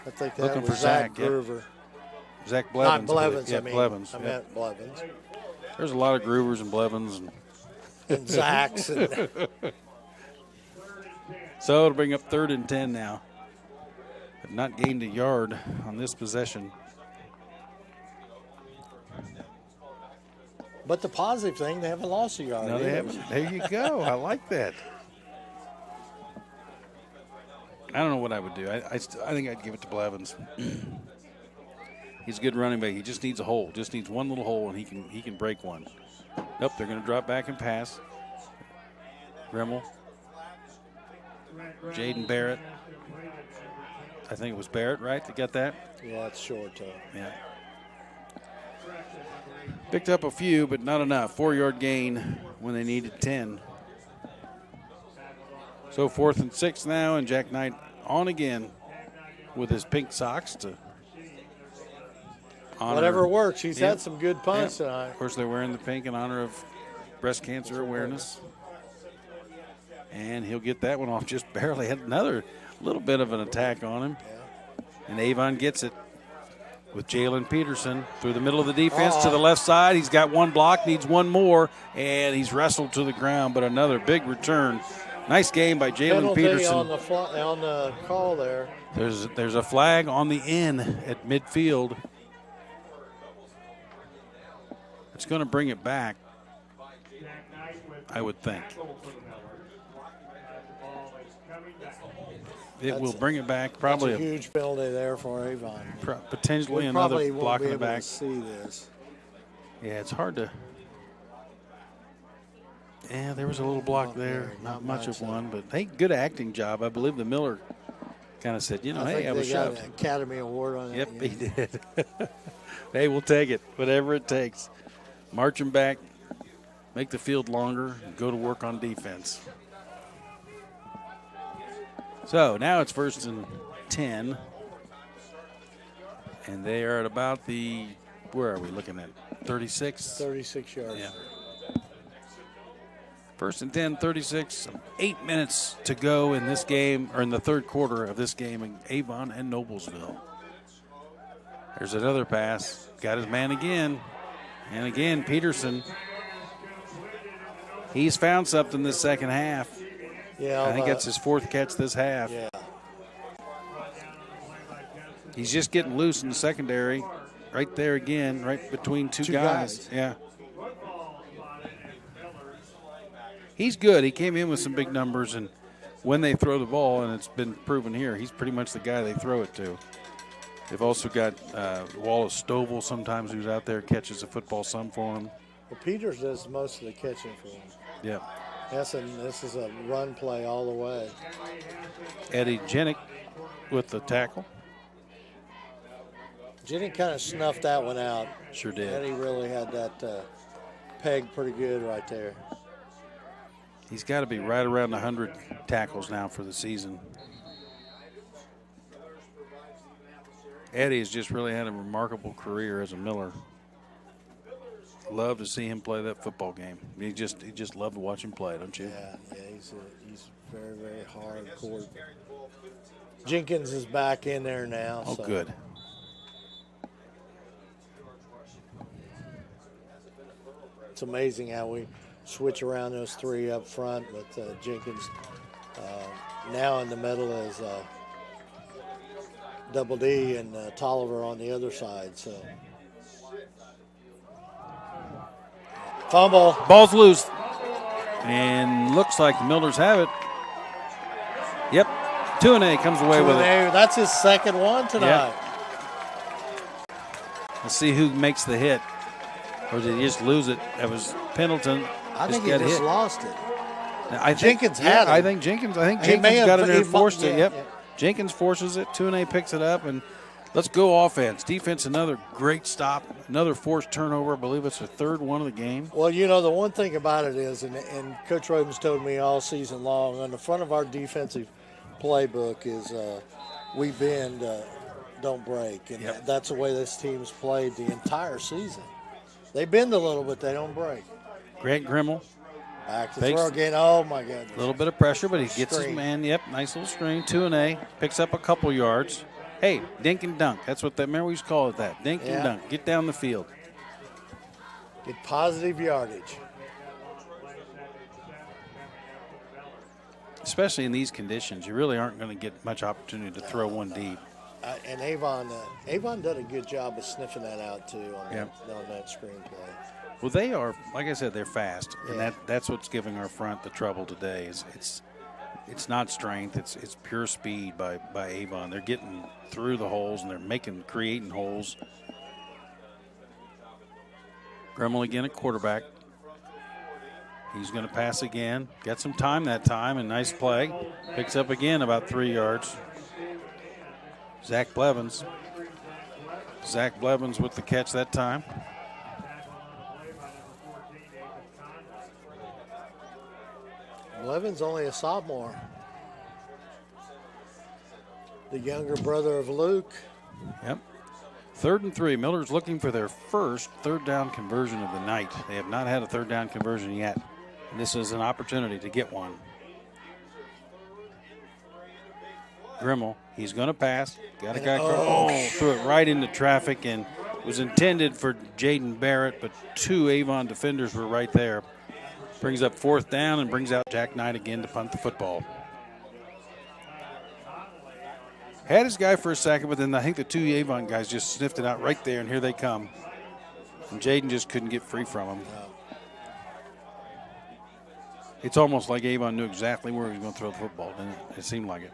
I think that Looking was for Zach Yep. Groover. Zach Blevins. Not Blevins, Yeah, I mean. Blevins. I Yep. meant Blevins. There's a lot of Groovers and Blevins. And Zachs. And so it'll bring up 3rd and 10 now. Have not gained a yard on this possession. but the positive thing, they haven't lost a yard. No, they haven't. There you go. I like that. I don't know what I would do. I think I'd give it to Blevins. He's a good running back. He just needs a hole. Just needs one little hole, and he can break one. Nope, they're going to drop back and pass. Rimmel. Jaden Barrett. I think it was Barrett, right, that got that? Yeah, it's short, though. Yeah. Picked up a few, but not enough. 4-yard gain when they needed 10. So 4th and 6 now, and Jack Knight on again with his pink socks to honor. Whatever works. He's had some good punts tonight. Of course, they're wearing the pink in honor of breast cancer awareness. And he'll get that one off just barely. Had another little bit of an attack on him. And Avon gets it with Jalen Peterson through the middle of the defense to the left side. He's got one block, needs one more, and he's wrestled to the ground, but another big return. Nice game by Jalen Peterson. On the call there. There's a flag on the in at midfield. It's going to bring it back, I would think. It will bring it back. Probably that's a huge penalty there for Avon. Potentially another block in the back. See this. Yeah, it's hard to. Yeah, there was a little block there. Not much of one, but hey, good acting job. I believe the Miller kind of said, hey, I was shoved. Got an Academy Award on Yep, that. he did. Hey, we'll take it, whatever it takes. March him back, make the field longer, and go to work on defense. So now it's 1st and 10. And they are at about the, where are we looking at? 36? 36 yards. Yeah. 1st and 10, 36. 8 minutes to go in this game, or in the third quarter of this game in Avon and Noblesville. There's another pass. Got his man again. And again, Peterson. He's found something this second half. Yeah, I think that's his 4th catch this half. Yeah. He's just getting loose in the secondary. Right there again, right between two guys. Yeah. He's good. He came in with some big numbers, and when they throw the ball, and it's been proven here, he's pretty much the guy they throw it to. They've also got Wallace Stovall sometimes, who's out there, catches the football some for him. Well, Peters does most of the catching for him. Yeah. This is a run play all the way. Eddie Jennick with the tackle. Jenny kind of snuffed that one out. Sure did. Eddie really had that pegged pretty good right there. He's got to be right around 100 tackles now for the season. Eddie has just really had a remarkable career as a Miller. Love to see him play that football game. He just loved to watch him play, don't you? Yeah, he's very, very hardcore. Jenkins is back in there now. Oh, so. Good. It's amazing how we switch around those three up front with Jenkins now in the middle is Double D and Tolliver on the other side. So fumble. Ball's loose. And looks like the Millers have it. Yep. 2-A comes away with it. That's his second one tonight. Yep. Let's see who makes the hit. Or did he just lose it? That was Pendleton. I think he just lost it. Jenkins had it. I think Jenkins got in there and forced it. Yep. Yeah. Jenkins forces it. 2-A picks it up, and let's go offense. Defense, another great stop. Another forced turnover. I believe it's the third one of the game. Well, the one thing about it is, and Coach Roden's told me all season long, on the front of our defensive playbook is we bend, don't break. And that's the way this team's played the entire season. They bend a little, but they don't break. Grant Grimmel. Back to throw again. Oh, my goodness. A little bit of pressure, but he gets his man. Yep, nice little screen. 2-A. Picks up a couple yards. Hey, dink and dunk. That's what remember we used to call it that. Dink and dunk. Get down the field. Get positive yardage. Especially in these conditions, you really aren't going to get much opportunity to throw one deep. And Avon did a good job of sniffing that out, too, on that screenplay. Well, they are, like I said, they're fast, and that's what's giving our front the trouble today. Is it's not strength, it's pure speed by Avon. They're getting through the holes and they're creating holes. Grimmel again at quarterback. He's going to pass again. Got some time that time, and nice play. Picks up again about 3 yards. Zach Blevins with the catch that time. Blevins only a sophomore. The younger brother of Luke. Yep. 3rd and 3. Miller's looking for their first third down conversion of the night. They have not had a third down conversion yet. And this is an opportunity to get one. Grimmel, he's going to pass. Got a guy threw it right into traffic, and was intended for Jaden Barrett, but 2 Avon defenders were right there. Brings up 4th down and brings out Jack Knight again to punt the football. Had his guy for a second, but then I think the 2 Avon guys just sniffed it out right there, and here they come. And Jaden just couldn't get free from him. It's almost like Avon knew exactly where he was going to throw the football, didn't it? It seemed like it.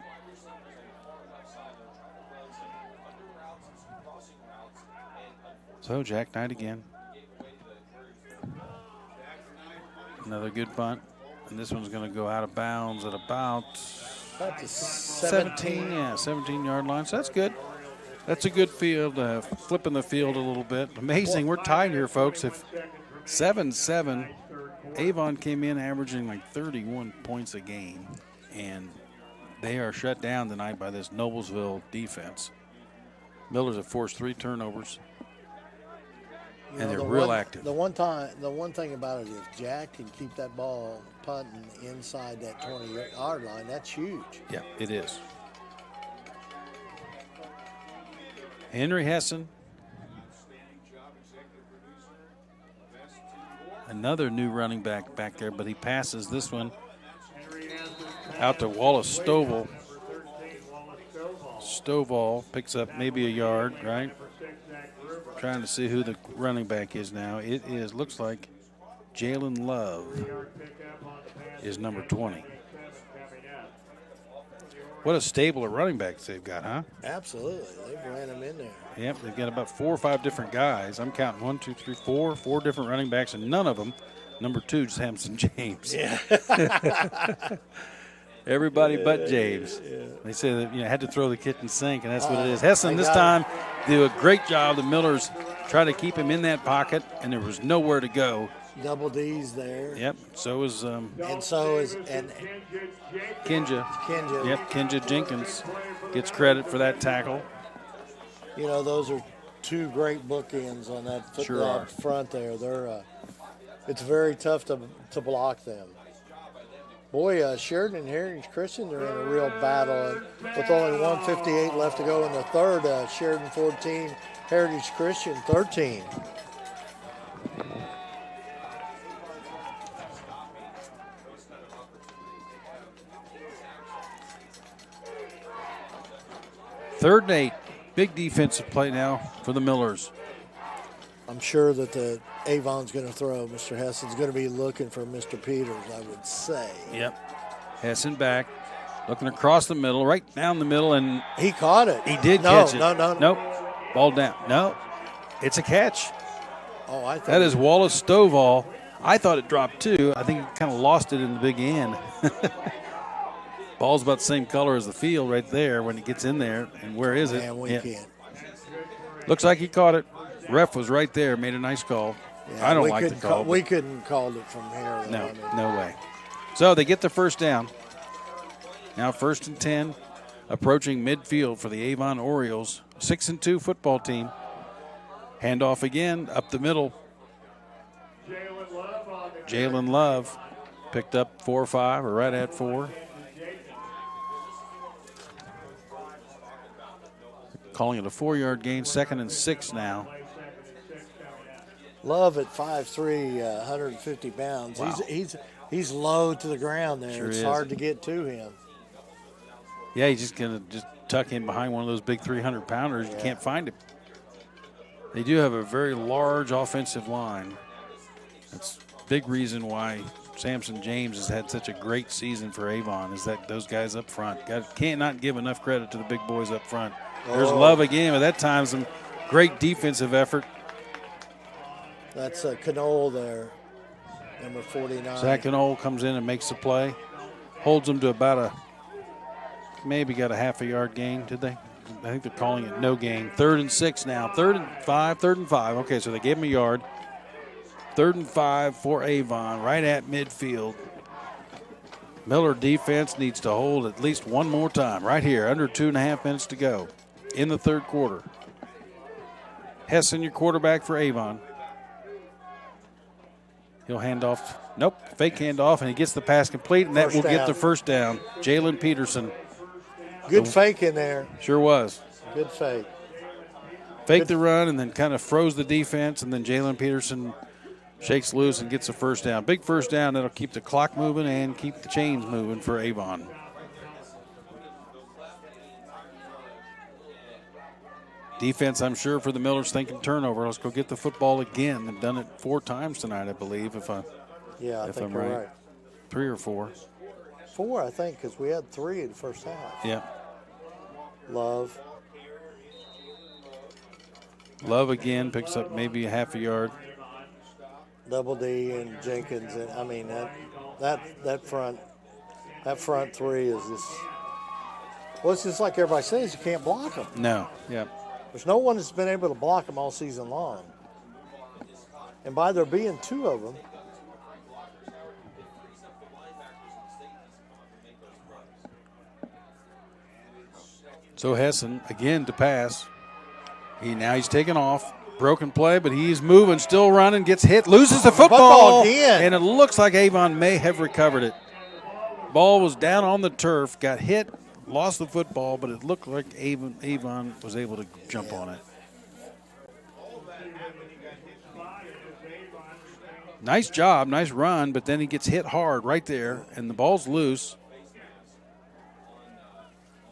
So Jack Knight again. Another good punt. And this one's going to go out of bounds at about the 17. 17-yard line. So that's good. That's a good field, flipping the field a little bit. Amazing. We're tied here, folks. If 7-7, Avon came in averaging like 31 points a game. And they are shut down tonight by this Noblesville defense. Millers have forced 3 turnovers. And they're real active. The one thing about it is Jack can keep that ball punting inside that 20-yard line. That's huge. Yeah, it is. Henry Hessen. Another new running back there, but he passes this one out to Wallace Stovall. Stovall picks up maybe a yard, right? Trying to see who the running back is now. It is, looks like Jalen Love is number 20. What a stable of running backs they've got, huh? Absolutely. They've ran them in there. Yep, they've got about 4 or 5 different guys. I'm counting 1, 2, 3, 4 different running backs, and none of them, number 2, is Hampson James. Yeah. Everybody but James. Yeah. They say that had to throw the kitchen sink, and that's what it is. Hessen this time do a great job. The Millers try to keep him in that pocket, and there was nowhere to go. Double D's there. Yep. So is Kinja. Yep. Kinja Jenkins gets credit for that tackle. Those are 2 great bookends on that front there. They're it's very tough to block them. Boy, Sheridan and Heritage Christian are in a real battle. With only 1:58 left to go in the third, Sheridan 14, Heritage Christian 13. Third and 8. Big defensive play now for the Millers. I'm sure that the Avon's going to throw. Mr. Hessen's going to be looking for Mr. Peters, I would say. Yep. Hessen back, looking across the middle, right down the middle, and he caught it. He did catch it. No. Nope. Ball down. No. It's a catch. Oh, I thought that is Wallace Stovall. I thought it dropped too. I think he kind of lost it in the big end. Ball's about the same color as the field right there when it gets in there. And where is it? Man, we can't. Looks like he caught it. Ref was right there, made a nice call. Yeah, I don't like the call. We couldn't call it from here. No way. So they get the first down. Now 1st and 10, approaching midfield for the Avon Orioles. 6-2 football team. Handoff again, up the middle. Jalen Love picked up 4 or 5, or right at 4. Calling it a 4-yard gain, 2nd and 6 now. Love at 5'3", 150 pounds. Wow. He's low to the ground there. Sure it's is. hard to get to him. Yeah, he's just going to tuck in behind one of those big 300-pounders. You can't find him. They do have a very large offensive line. That's a big reason why Samson James has had such a great season for Avon, is that those guys up front. Can't not give enough credit to the big boys up front. There's Love again, but that time some great defensive effort. That's Canole there, number 49. Zach Canole comes in and makes the play. Holds them to about maybe got a half a yard gain, did they? I think they're calling it no gain. 3rd and 6 now. 3rd and 5. Okay, so they gave him a yard. 3rd and 5 for Avon, right at midfield. Miller defense needs to hold at least one more time right here, under 2.5 minutes to go in the 3rd quarter. Hessen, your quarterback for Avon. He'll hand off. Nope, fake handoff, and he gets the pass complete, and that will get the first down. Jalen Peterson. Good fake in there. Sure was. Good fake. Faked the run and then kind of froze the defense, and then Jalen Peterson shakes loose and gets the first down. Big first down that'll keep the clock moving and keep the chains moving for Avon. Defense, I'm sure, for the Millers thinking turnover. Let's go get the football again. They've done it 4 times tonight, I believe, if I'm you're right. 3 or 4. 4, I think, because we had 3 in the first half. Yeah. Love again picks up maybe a half a yard. Double D and Jenkins, and I mean that front 3 is just. Well, it's just like everybody says, you can't block them. No. Yeah. There's no one that's been able to block them all season long. And by there being 2 of them. So Hessen again to pass. He's taking off. Broken play, but he's moving, still running, gets hit, loses the football again. And it looks like Avon may have recovered it. Ball was down on the turf, got hit, lost the football, but it looked like Avon was able to jump on it. Nice job, nice run, but then he gets hit hard right there, and the ball's loose.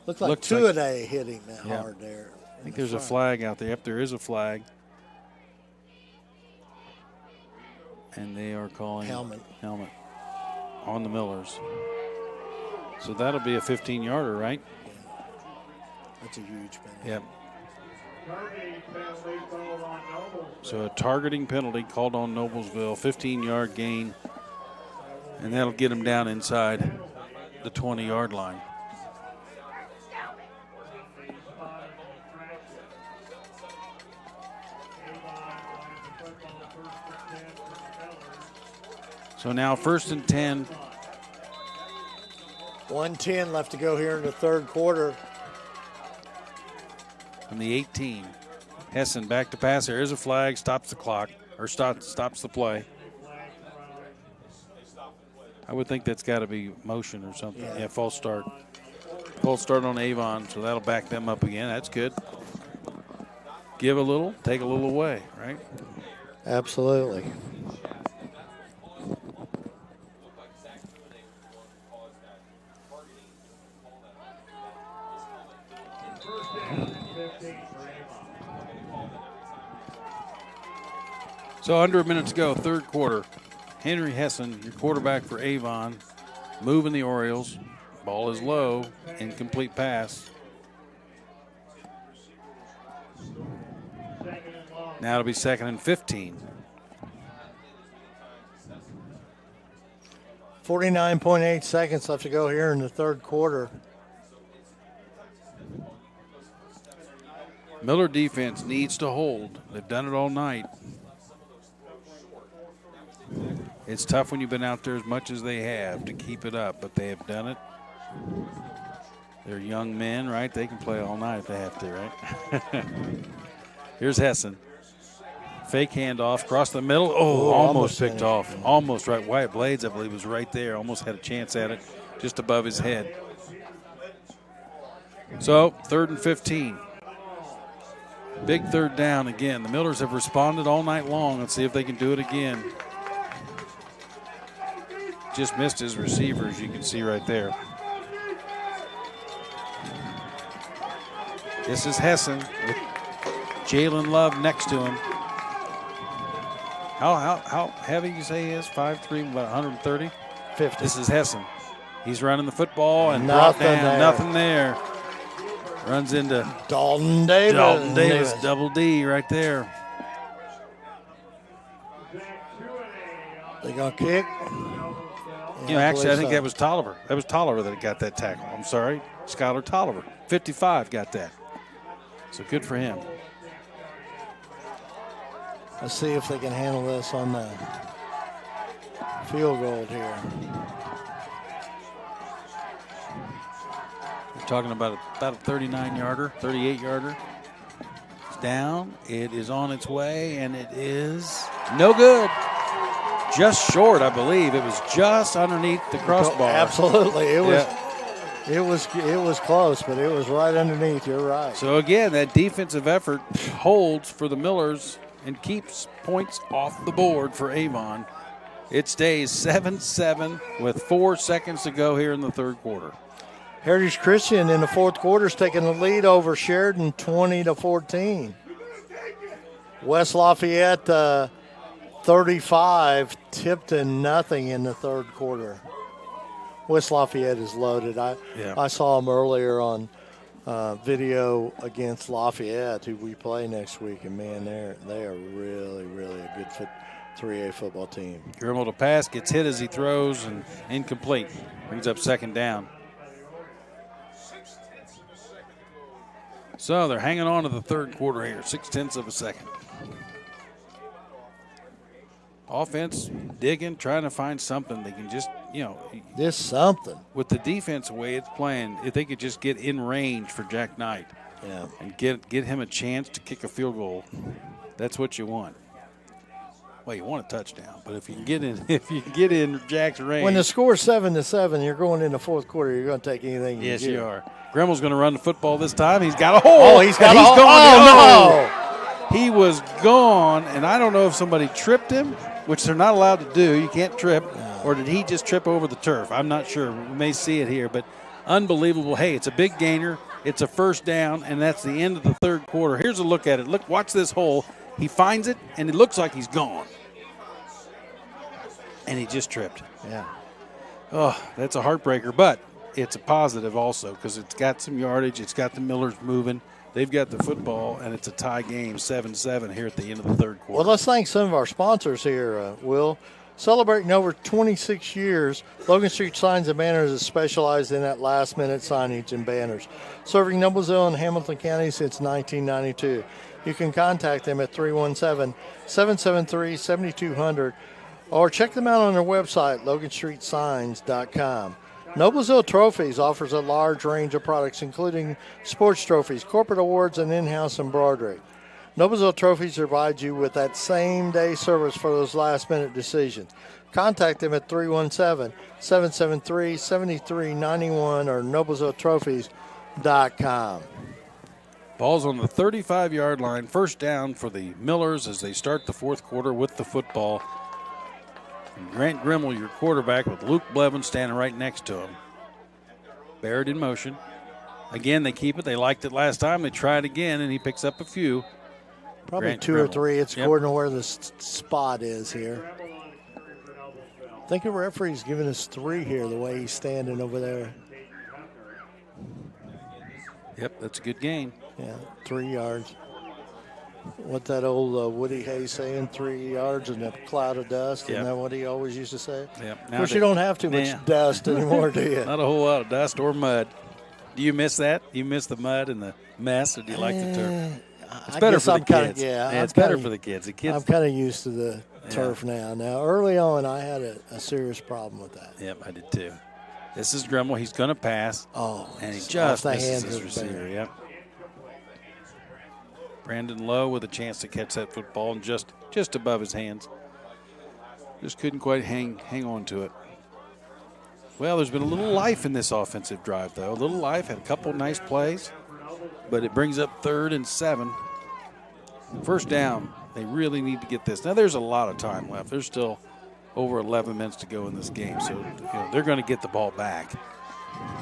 Looks like Two-a-day hit him hard there. I think there's a flag out there. Yep, there is a flag. And they are calling helmet on the Millers. So that'll be a 15-yarder, right? Yeah. That's a huge penalty. Yep. So a targeting penalty called on Noblesville, 15-yard gain, and that'll get them down inside the 20-yard line. So now 1st and 10. 1:10 left to go here in the 3rd quarter. From the 18. Hessen back to pass. There is a flag, stops the clock, or stops the play. I would think that's got to be motion or something. Yeah, false start. False start on Avon, so that'll back them up again. That's good. Give a little, take a little away, right? Absolutely. So under a minute to go, 3rd quarter. Henry Hessen, your quarterback for Avon, moving the Orioles. Ball is low, incomplete pass. Now it'll be 2nd and 15. 49.8 seconds left to go here in the 3rd quarter. Miller defense needs to hold. They've done it all night. It's tough when you've been out there as much as they have to keep it up, but they have done it They're young men, right? They can play all night if they have to, right? Here's Hessen. Fake handoff, across the middle. Oh, almost picked off. Almost right. Wyatt Blades, I believe, was right there. Almost had a chance at it, just above his head. So, 3rd and 15. Big third down again. The Millers have responded all night long. Let's see if they can do it again. Just missed his receiver, as you can see right there. This is Hessen with Jalen Love next to him. How heavy you say he is? 5'3", about 130? 50. This is Hessen. He's running the football and Nothing brought down. there. Nothing there. Runs into Dalton Davis. Dalton Davis, double D right there. They gonna kick? You know, actually, I think that was Tolliver. That was Tolliver that got that tackle. I'm sorry, Skylar Tolliver. 55 got that. So good for him. Let's see if they can handle this on the field goal here. We're talking about a 39-yarder, 38-yarder. It's down. It is on its way, and it is no good. Just short, I believe. It was just underneath the crossbar. Absolutely, it was. It was close, but it was right underneath. You're right. So again, that defensive effort holds for the Millers and keeps points off the board for Avon. It stays 7-7 with 4 seconds to go here in the third quarter. Heritage Christian in the fourth quarter is taking the lead over Sheridan 20-14. West Lafayette 35, Tipton nothing in the third quarter. West Lafayette is loaded. I saw them earlier on video against Lafayette, who we play next week, and man, they are really, really a good 3A football team. Grimmel to pass, gets hit as he throws, and incomplete. Brings up second down. So they're hanging on to the third quarter here, 0.6 of a second. Offense digging, trying to find something. They can just, just something. With the defense the way it's playing, if they could just get in range for Jack Knight, and get him a chance to kick a field goal, that's what you want. Well, you want a touchdown, but if you can get in Jack's range. When the score is 7-7, you're going in the fourth quarter. You're going to take anything. Yes, you are. Grimmel's going to run the football this time. He's got a hole. Oh, he's got a hole. Gone. Oh, no. He was gone, and I don't know if somebody tripped him, which they're not allowed to do. You can't trip. Or did he just trip over the turf? I'm not sure. We may see it here, but unbelievable. Hey, it's a big gainer. It's a first down, and that's the end of the third quarter. Here's a look at it. Look, watch this hole. He finds it, and it looks like he's gone. And he just tripped. Yeah. Oh, that's a heartbreaker, but it's a positive also because it's got some yardage. It's got the Millers moving. They've got the football, and it's a tie game, 7-7 here at the end of the third quarter. Well, let's thank some of our sponsors here, Will. Celebrating over 26 years, Logan Street Signs and Banners has specialized in that last-minute signage and banners, serving Noblesville and Hamilton County since 1992. You can contact them at 317-773-7200 or check them out on their website, loganstreetsigns.com. Noblesville Trophies offers a large range of products, including sports trophies, corporate awards, and in-house embroidery. Noblesville Trophies provides you with that same-day service for those last-minute decisions. Contact them at 317-773-7391 or noblesvilletrophies.com. Ball's on the 35-yard line. First down for the Millers as they start the fourth quarter with the football. And Grant Grimmel, your quarterback, with Luke Blevin standing right next to him. Barrett in motion. Again, they keep it. They liked it last time. They try it again, and he picks up a few. Probably Grant two or Grimmel. three. It's according to where the spot is here. I think the referee's giving us 3 here, the way he's standing over there. Yep, that's a good gain. Yeah, 3 yards. What that old Woody Hayes saying, 3 yards in a cloud of dust? Yep. Isn't that what he always used to say? Yep. Of course, you don't have too much dust anymore, do you? Not a whole lot of dust or mud. Do you miss that? Do you miss the mud and the mess, or do you like the turf? It's better for the kids. It's better for the kids. I'm kind of used to the turf now. Now, early on, I had a serious problem with that. Yep, I did too. This is Dremel. He's going to pass. Oh, and he off just the misses hands his of receiver. Barry. Yep. Brandon Lowe with a chance to catch that football and just above his hands. Just couldn't quite hang on to it. Well, there's been a little life in this offensive drive, though. A little life, had a couple nice plays, but it brings up 3rd and 7. First down, they really need to get this. Now, there's a lot of time left. There's still over 11 minutes to go in this game, so they're going to get the ball back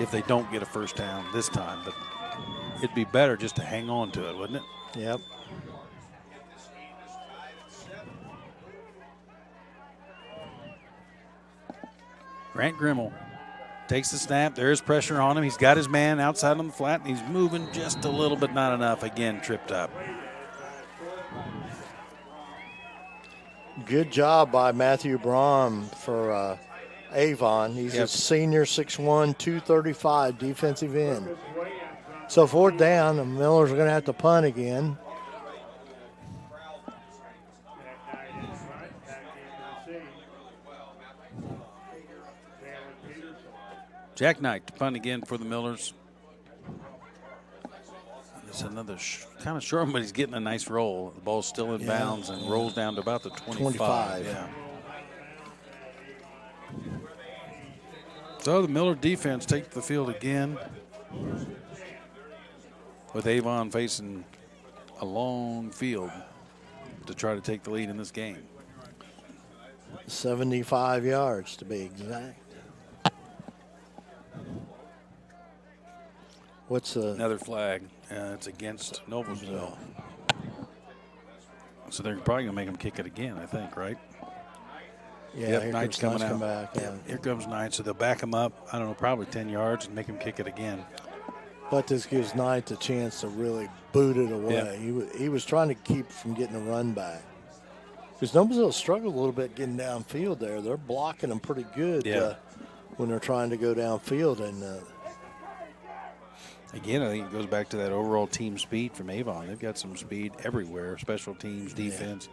if they don't get a first down this time. But it'd be better just to hang on to it, wouldn't it? Yep. Grant Grimmel takes the snap. There is pressure on him. He's got his man outside on the flat, and he's moving just a little, but not enough. Again, tripped up. Good job by Matthew Braun for Avon. He's a senior, 6'1", 235 defensive end. So 4th down, the Millers are going to have to punt again. Jack Knight to punt again for the Millers. It's another kind of short, but he's getting a nice roll. The ball's still in bounds and rolls down to about the 25. Yeah. So the Miller defense takes the field again, with Avon facing a long field to try to take the lead in this game. 75 yards to be exact. What's another flag? It's against Noblesville. So they're probably going to make him kick it again, I think, right? Yeah, yep, Knight's coming out. Back, yeah. Here comes Knight, so they'll back him up, I don't know, probably 10 yards and make him kick it again. But this gives Knight a chance to really boot it away. Yep. He was trying to keep from getting a run back. Because Noblesville struggled a little bit getting downfield there. They're blocking them pretty good when they're trying to go downfield. And again, I think it goes back to that overall team speed from Avon. They've got some speed everywhere, special teams, defense.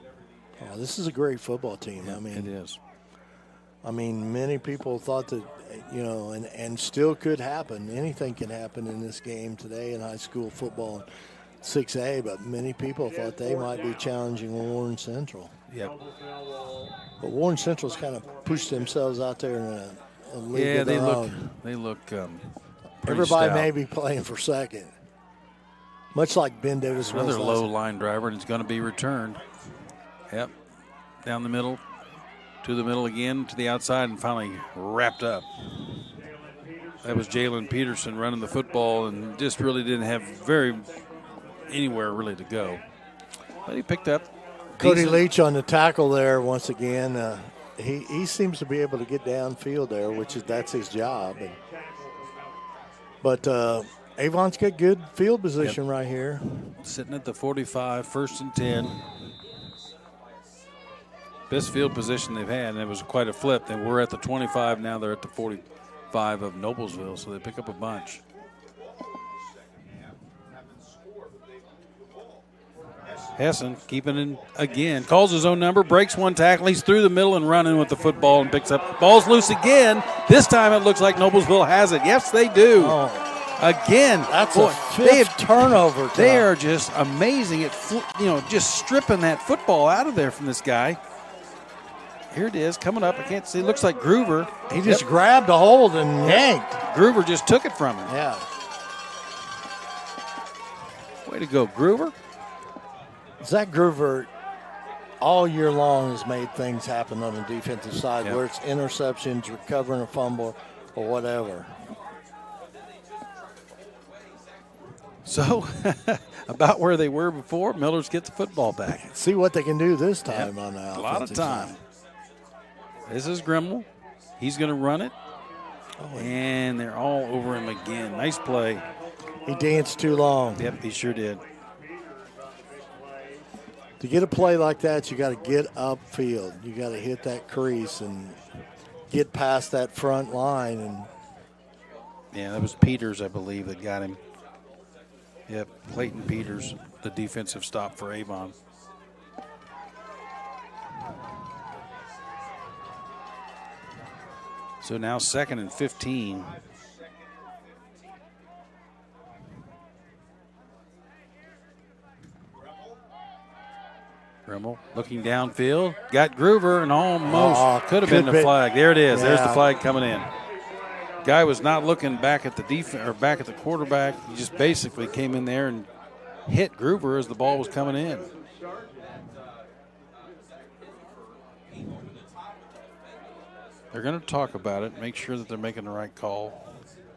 Yeah. Oh, this is a great football team. Yeah, I mean, it is. I mean, many people thought that, and still could happen. Anything can happen in this game today in high school football, 6A, but many people thought they might be challenging Warren Central. Yep. But Warren Central's kind of pushed themselves out there in a league of their own. They look everybody stout. may be playing for second. Much like Ben Davis was. Another low line driver, and it's going to be returned. Yep. Down the middle, to the middle again, to the outside, and finally wrapped up. That was Jalen Peterson running the football and just really didn't have anywhere really to go. But he picked up. Cody Leach on the tackle there once again. He seems to be able to get downfield there, that's his job. But Avon's got good field position right here. Sitting at the 45, 1st and 10. Best field position they've had, and it was quite a flip. They were at the 25, now they're at the 45 of Noblesville, so they pick up a bunch. Hessen keeping it again, calls his own number, breaks one tackle. He's through the middle and running with the football and picks up. Ball's loose again. This time it looks like Noblesville has it. Yes, they do. Again. That's a fifth turnover. They are just amazing at, just stripping that football out of there from this guy. Here it is, coming up. I can't see. It looks like Groover. He just grabbed a hold and yanked. Groover just took it from him. Yeah. Way to go, Groover. Zach Groover all year long has made things happen on the defensive side, where it's interceptions, recovering a fumble, or whatever. So, about where they were before, Millers get the football back. See what they can do this time on the offensive A lot of time. side. This is Grimmel. He's going to run it. And they're all over him again. Nice play. He danced too long. Yep, he sure did. To get a play like that, you got to get upfield. You got to hit that crease and get past that front line. And yeah, that was Peters, I believe, that got him. Yep, Clayton Peters, the defensive stop for Avon. So now 2nd and 15. Grimmel looking downfield, got Groover, and almost could have been the flag. There it is. Yeah. There's the flag coming in. Guy was not looking back at the defense or back at the quarterback. He just basically came in there and hit Groover as the ball was coming in. They're going to talk about it, make sure that they're making the right call,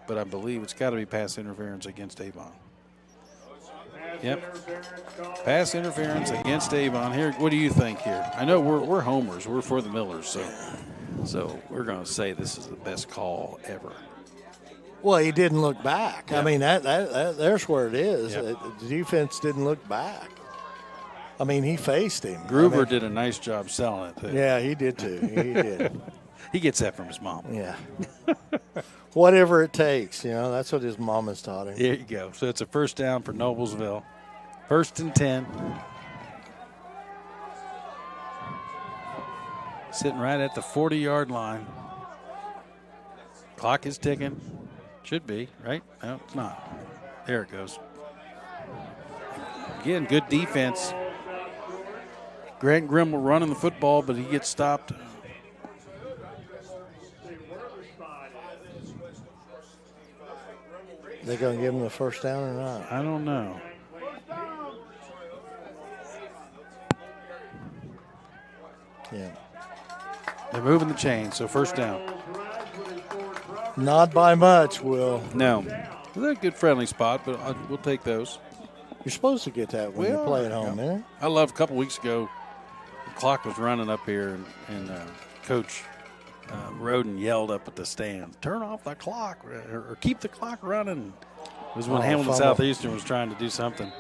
but I believe it's got to be pass interference against Avon. Yep. Pass interference against Avon. Here, what do you think here? I know we're homers. We're for the Millers, so we're going to say this is the best call ever. Well, he didn't look back. Yep. I mean, that there's where it is. Yep. The defense didn't look back. I mean, he faced him. Groover did a nice job selling it, too. Yeah, he did, too. He did. He gets that from his mom. Yeah. Whatever it takes, that's what his mom has taught him. There you go. So it's a first down for Noblesville. 1st and 10. Sitting right at the 40-yard line. Clock is ticking. Should be, right? No, it's not. There it goes. Again, good defense. Grant Grimmel running the football, but he gets stopped. They going to give him the first down or not? I don't know. Yeah. They're moving the chain, so first down. Not by much, Will. No. They're a good friendly spot, but we'll take those. You're supposed to get that when you play at home, isn't it? I love a couple weeks ago, the clock was running up here, and Coach Roden yelled up at the stand, "Turn off the clock or keep the clock running." It was when Hamilton Southeastern was trying to do something.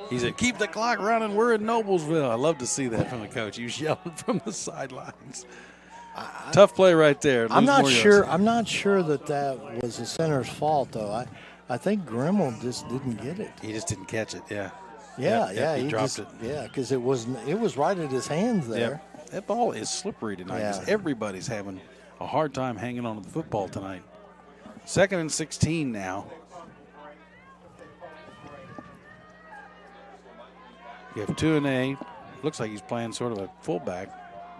He said, "Keep the clock running. We're in Noblesville." I love to see that from the coach. He was yelling from the sidelines. Tough play right there. I'm not sure that was the center's fault, though. I think Grimmel just didn't get it. He just didn't catch it. Yeah. Yeah. He dropped it. Yeah, because it was right at his hands there. Yep. That ball is slippery tonight. Yeah. Everybody's having a hard time hanging on to the football tonight. 2nd and 16 now. You have 2-A. Looks like he's playing sort of a fullback.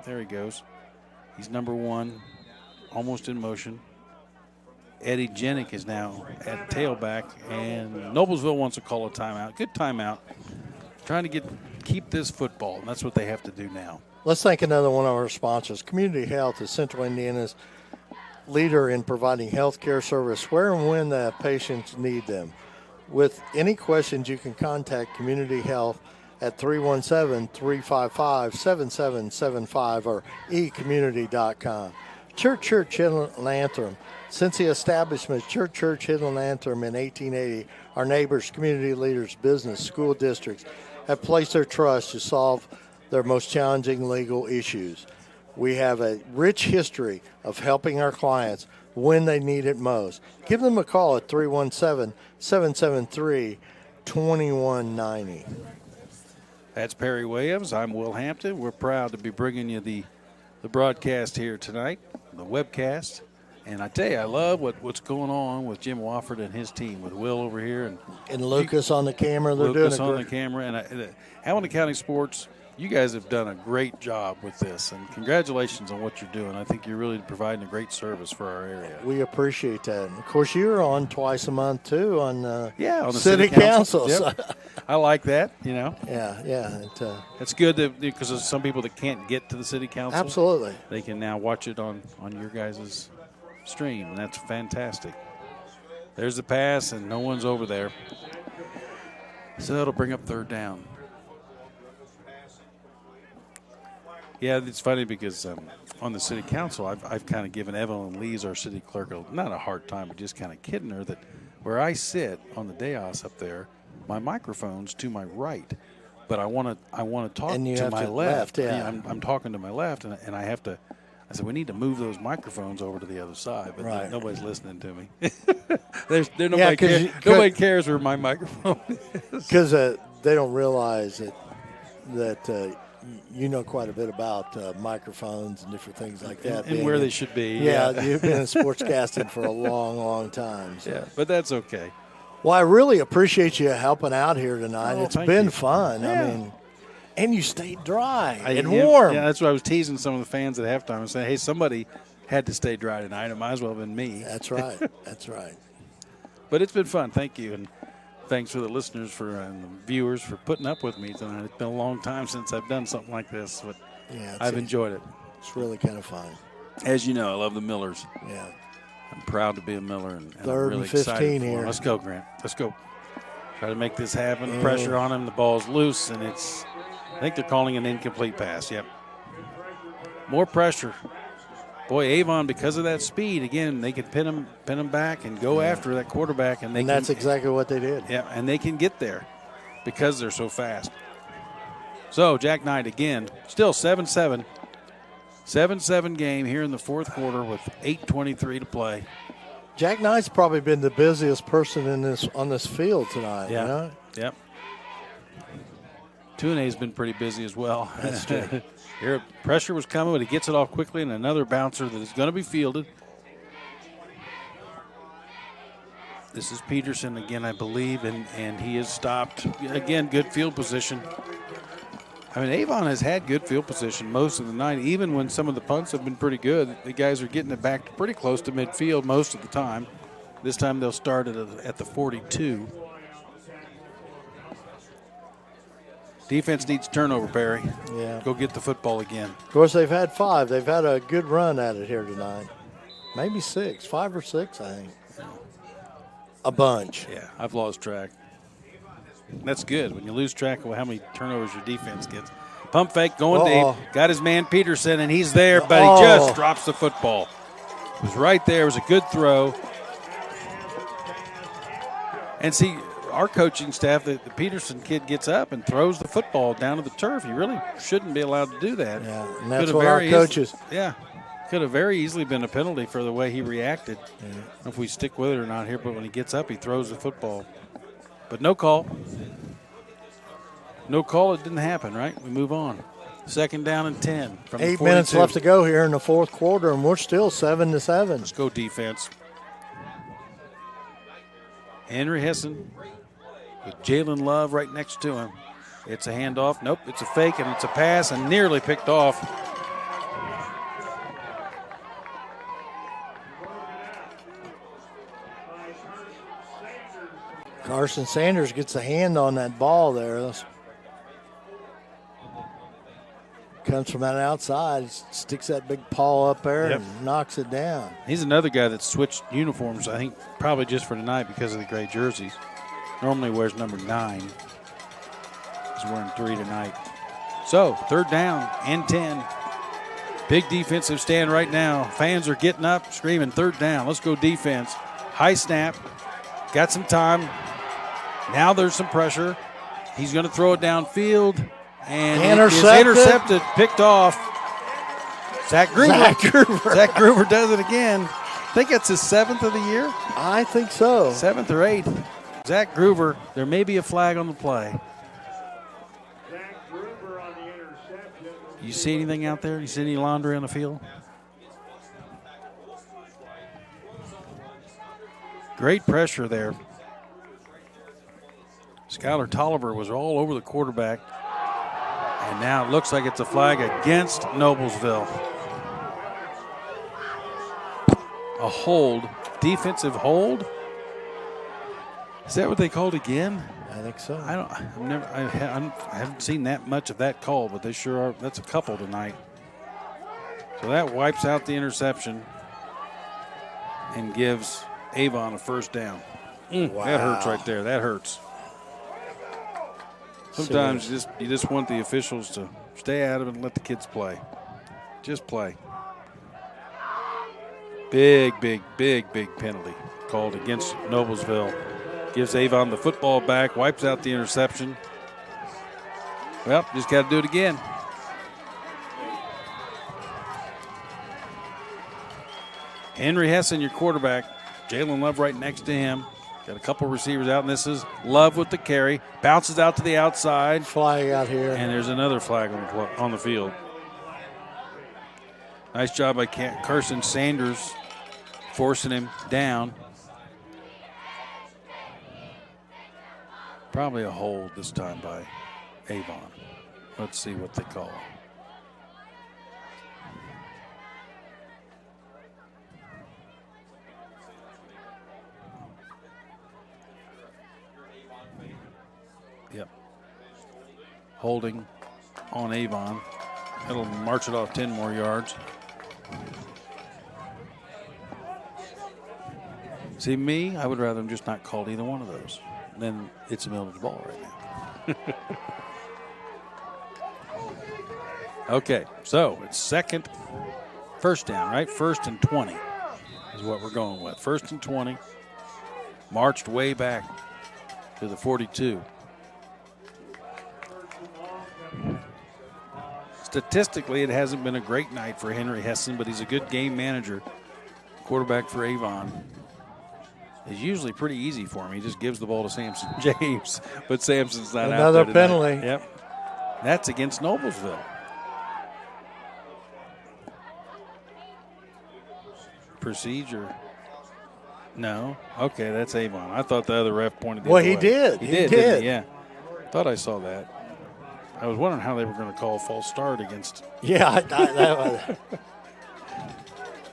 There he goes. He's number 1, almost in motion. Eddie Jenick is now at tailback, and Noblesville wants to call a timeout. Good timeout. Trying to keep this football, and that's what they have to do now. Let's thank another one of our sponsors. Community Health is Central Indiana's leader in providing health care service where and when the patients need them. With any questions, you can contact Community Health at 317-355-7775 or ecommunity.com. Church Hidden Anthem. Since the establishment of Church Hidden Anthem in 1880, our neighbors, community leaders, business, school districts have placed their trust to solve their most challenging legal issues. We have a rich history of helping our clients when they need it most. Give them a call at 317-773-2190. That's Perry Williams. I'm Will Hampton. We're proud to be bringing you the broadcast here tonight, the webcast. And I tell you, I love what's going on with Jim Wofford and his team, with Will over here. And Lucas on the camera. They're Lucas doing on the camera. And Hamilton County Sports, you guys have done a great job with this. And congratulations on what you're doing. I think you're really providing a great service for our area. We appreciate that. And of course, you're on twice a month, too, on the City Council. Yep. I like that, Yeah. It's good because there's some people that can't get to the City Council. Absolutely. They can now watch it on your guys' stream, and that's fantastic. There's the pass, and no one's over there. So that'll bring up 3rd down. Yeah, it's funny because on the city council, I've kind of given Evelyn Lees, our city clerk, not a hard time, but just kind of kidding her that where I sit on the dais up there, my microphone's to my right, but I want to talk to my left. Yeah. I'm talking to my left, and I have to. I said, we need to move those microphones over to the other side, but nobody's listening to me. Nobody cares where my microphone is. Because they don't realize that you know quite a bit about microphones and different things like that. And where they should be. Yeah, you've been in sportscasting for a long, long time. So. Yeah, but that's okay. Well, I really appreciate you helping out here tonight. Oh, It's thank been you. fun. Yeah. I mean, and you stayed dry and Yeah, warm. Yeah, that's what I was teasing some of the fans at halftime and saying, hey, somebody had to stay dry tonight. It might as well have been me. That's right. That's right. But it's been fun. Thank you. And thanks for the listeners and the viewers for putting up with me tonight. It's been a long time since I've done something like this, but I've enjoyed it. It's really kind of fun. As you know, I love the Millers. Yeah. I'm proud to be a Miller. And I'm Third really and 15 excited for here. them. Let's go, Grant. Let's go. Try to make this happen. Pressure on him. The ball's loose, and I think they're calling an incomplete pass. Yep. More pressure. Boy, Avon, because of that speed, again, they can pin him back and go after that quarterback. And that's exactly what they did. Yeah, and they can get there because they're so fast. So, Jack Knight again, still 7-7. 7-7 game here in the fourth quarter with 8:23 to play. Jack Knight's probably been the busiest person on this field tonight. Yeah. You know? Yep. Tune's been pretty busy as well. That's true. Here, pressure was coming, but he gets it off quickly, and another bouncer that is going to be fielded. This is Peterson again, I believe, and he is stopped. Again, good field position. I mean, Avon has had good field position most of the night, even when some of the punts have been pretty good. The guys are getting it back to pretty close to midfield most of the time. This time they'll start at the 42. Defense needs turnover, Perry. Yeah. Go get the football again. Of course, they've had 5. They've had a good run at it here tonight. Maybe 6, 5 or 6, I think. A bunch. Yeah, I've lost track. That's good when you lose track of how many turnovers your defense gets. Pump fake going deep. Got his man Peterson, and he's there, but he just drops the football. It was right there. It was a good throw. And see, our coaching staff, the Peterson kid gets up and throws the football down to the turf. You really shouldn't be allowed to do that. Yeah, and that's what our coaches. Could have very easily been a penalty for the way he reacted. I don't know if we stick with it or not here, but when he gets up, he throws the football. But no call. No call. It didn't happen, right? We move on. Second down and 10 from 8 the 42. minutes left to go here in the fourth quarter, and we're still 7-7. Let's go defense. Henry Hessen with Jalen Love right next to him. It's a handoff. Nope, it's a fake, and it's a pass, and nearly picked off. Carson Sanders gets a hand on that ball there. Comes from that outside, sticks that big paw up there and knocks it down. He's another guy that switched uniforms, I think, probably just for tonight because of the gray jerseys. Normally wears number 9. He's wearing 3 tonight. So, third down and 10. Big defensive stand right now. Fans are getting up, screaming third down. Let's go defense. High snap. Got some time. Now there's some pressure. He's going to throw it downfield. And intercepted, picked off. Zach Gruber. Zach Gruber does it again. I think it's his 7th of the year. I think so. 7th or 8th. Zach Gruber, there may be a flag on the play. You see anything out there? You see any laundry on the field? Great pressure there. Skylar Tolliver was all over the quarterback. And now it looks like it's a flag against Noblesville. A hold, defensive hold. Is that what they called again? I think so. I haven't seen that much of that call, but they sure are. That's a couple tonight. So that wipes out the interception and gives Avon a first down. Wow. That hurts right there. That hurts. Sometimes you just want the officials to stay out of it and let the kids play. Just play. Big penalty called against Noblesville. Gives Avon the football back, wipes out the interception. Well, just got to do it again. Henry Hessen, your quarterback. Jalen Love right next to him. Got a couple receivers out, and this is Love with the carry. Bounces out to the outside. Flag out here. And there's another flag on the field. Nice job by Carson Sanders forcing him down. Probably a hold this time by Avon. Let's see what they call. Yep. Holding on Avon. It'll march it off 10 more yards. See, me, I would rather them just not call either one of those. Then it's a Miller's ball right now. Okay, so it's first down, right? 1st and 20 is what we're going with. 1st and 20. Marched way back to the 42. Statistically, it hasn't been a great night for Henry Hessen, but he's a good game manager. Quarterback for Avon. It's usually pretty easy for him. He just gives the ball to Samson James, but Samson's not out there tonight. Another penalty. Yep. That's against Noblesville. Procedure. No. Okay, that's Avon. I thought the other ref pointed the other way. He did. He did, didn't he? Yeah. Thought I saw that. I was wondering how they were going to call a false start against. Yeah.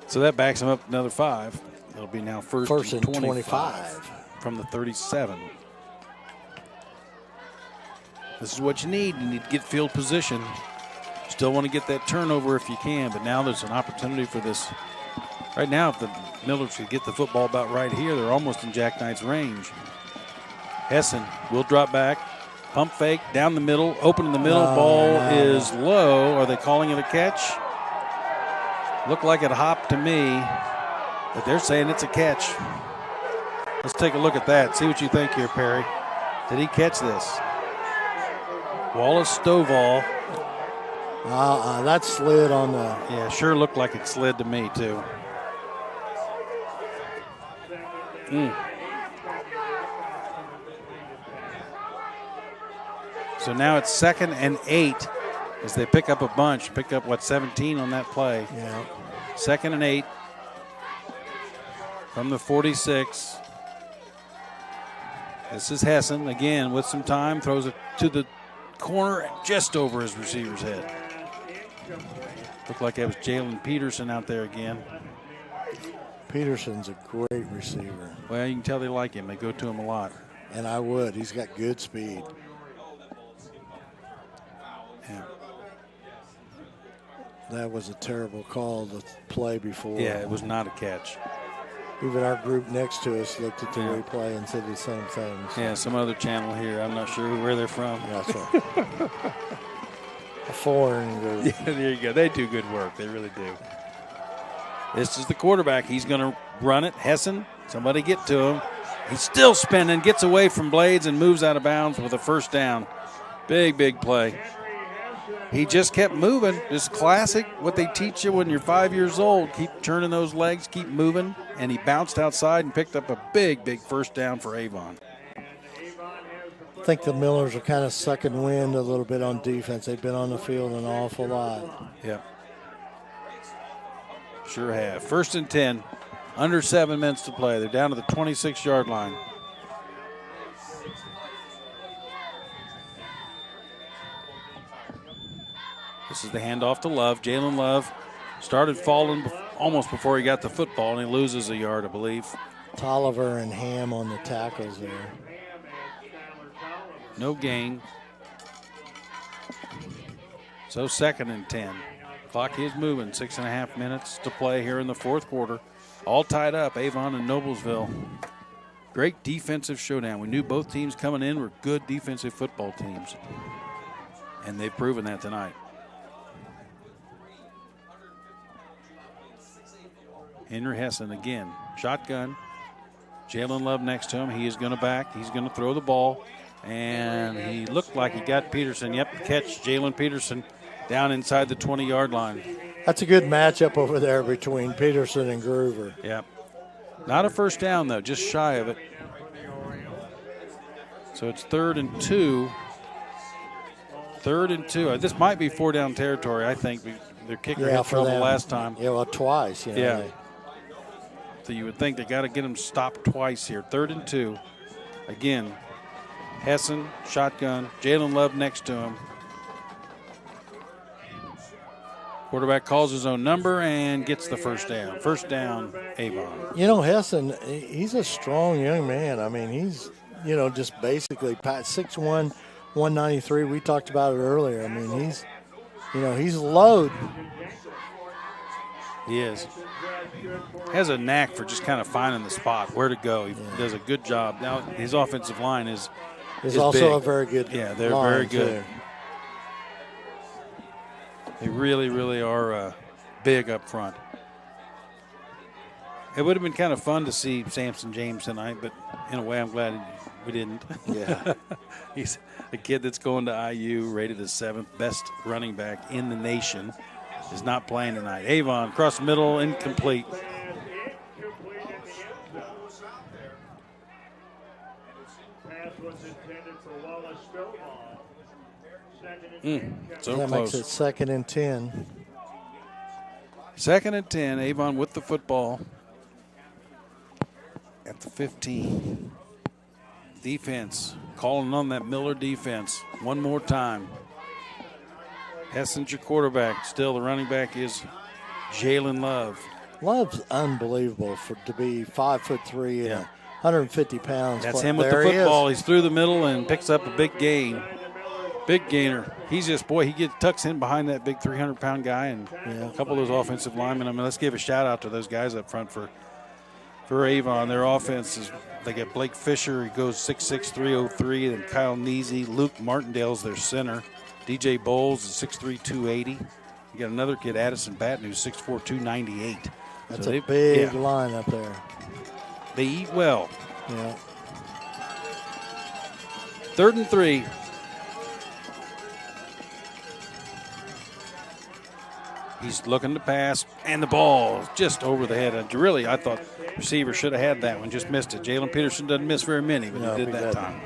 So that backs him up another 5. It'll be now first and 25 from the 37. This is what you need. You need to get field position. Still want to get that turnover if you can, but now there's an opportunity for this. Right now, if the Millers could get the football about right here, they're almost in Jack Knight's range. Hessen will drop back. Pump fake down the middle, open in the middle. Ball is low. Are they calling it a catch? Looked like it hopped to me, but they're saying it's a catch. Let's take a look at that. See what you think here, Perry. Did he catch this? Wallace Stovall. That slid on the. Yeah, sure looked like it slid to me, too. So now it's 2nd and 8 as they pick up a bunch. Pick up, 17 on that play. Yeah. 2nd and 8 from the 46. This is Hessen again with some time. Throws it to the corner just over his receiver's head. Looked like that was Jalen Peterson out there again. Peterson's a great receiver. Well, you can tell they like him. They go to him a lot. And I would. He's got good speed. Yeah. That was a terrible call to play before. Yeah, it was not a catch. Even our group next to us looked at the replay and said the same thing. So. Yeah, some other channel here. I'm not sure where they're from. That's right. A foreign group. Yeah, there you go. They do good work. They really do. This is the quarterback. He's going to run it. Hessen, somebody get to him. He's still spinning, gets away from Blades and moves out of bounds with a first down. Big, big play. He just kept moving. Just classic, what they teach you when you're 5 years old. Keep turning those legs, keep moving. And he bounced outside and picked up a big, big first down for Avon. I think the Millers are kind of sucking wind a little bit on defense. They've been on the field an awful lot. Yeah. Sure have. 1st and 10, under 7 minutes to play. They're down to the 26-yard line. This is the handoff to Love. Jalen Love started falling almost before he got the football, and he loses a yard, I believe. Tolliver and Ham on the tackles there. No gain. So 2nd and 10. Clock is moving. 6.5 minutes to play here in the 4th quarter. All tied up, Avon and Noblesville. Great defensive showdown. We knew both teams coming in were good defensive football teams. And they've proven that tonight. Henry Hessen again. Shotgun. Jalen Love next to him. He is going to back. He's going to throw the ball. And he looked like he got Peterson. Yep, catch Jalen Peterson down inside the 20-yard line. That's a good matchup over there between Peterson and Groover. Yep. Not a first down, though, just shy of it. So it's 3rd and 2. 3rd and 2. This might be 4-down territory, I think. Their kicker had trouble last time. Yeah, well, twice. Yeah. So you would think they got to get them stopped twice here. 3rd and 2. Again, Hessen, shotgun, Jalen Love next to him. Quarterback calls his own number and gets the first down. First down, Avon. You know, Hessen, he's a strong young man. I mean, he's, just basically 6'1", 193. We talked about it earlier. I mean, he's loaded. He is. Has a knack for just kind of finding the spot, where to go. He does a good job. Now, his offensive line is also big. a very good Yeah, they're line very good. Too. They really, really are big up front. It would have been kind of fun to see Samson James tonight, but in a way I'm glad we didn't. Yeah. He's a kid that's going to IU, rated the 7th best running back in the nation, is not playing tonight. Avon across the middle, incomplete. So that close. makes it 2nd and 10. 2nd and 10. Avon with the football at the 15. Defense calling on that Miller defense one more time. Hessen's your quarterback. Still, the running back is Jalen Love. Love's unbelievable to be 5'3" and 150 pounds. That's him with the football. He's through the middle and picks up a big gain. Big gainer. He's just, he tucks in behind that big 300-pound guy and a couple of those offensive linemen. I mean, let's give a shout-out to those guys up front for Avon. Their offense is, they got Blake Fisher. He goes 6'6", 303. Then Kyle Neasy. Luke Martindale's their center. DJ Bowles is 6'3", 280. You got another kid, Addison Batten, who's 6'4", 298. That's a big line up there. They eat well. Yeah. 3rd and 3. He's looking to pass, and the ball is just over the head. And really, I thought receiver should have had that one, just missed it. Jalen Peterson doesn't miss very many, but he did that time.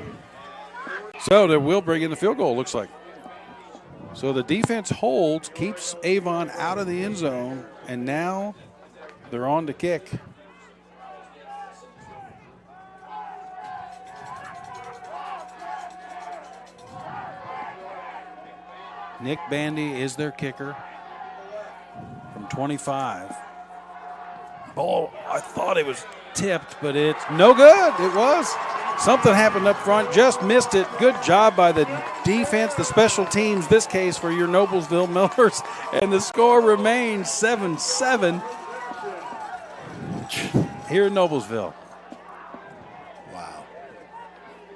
So they will bring in the field goal, looks like. So the defense holds, keeps Avon out of the end zone, and now they're on to kick. Nick Bandy is their kicker. From 25. Oh, I thought it was tipped, but it's no good. It was. Something happened up front, just missed it. Good job by the defense, the special teams, this case for your Noblesville Millers. And the score remains 7-7 here in Noblesville. Wow.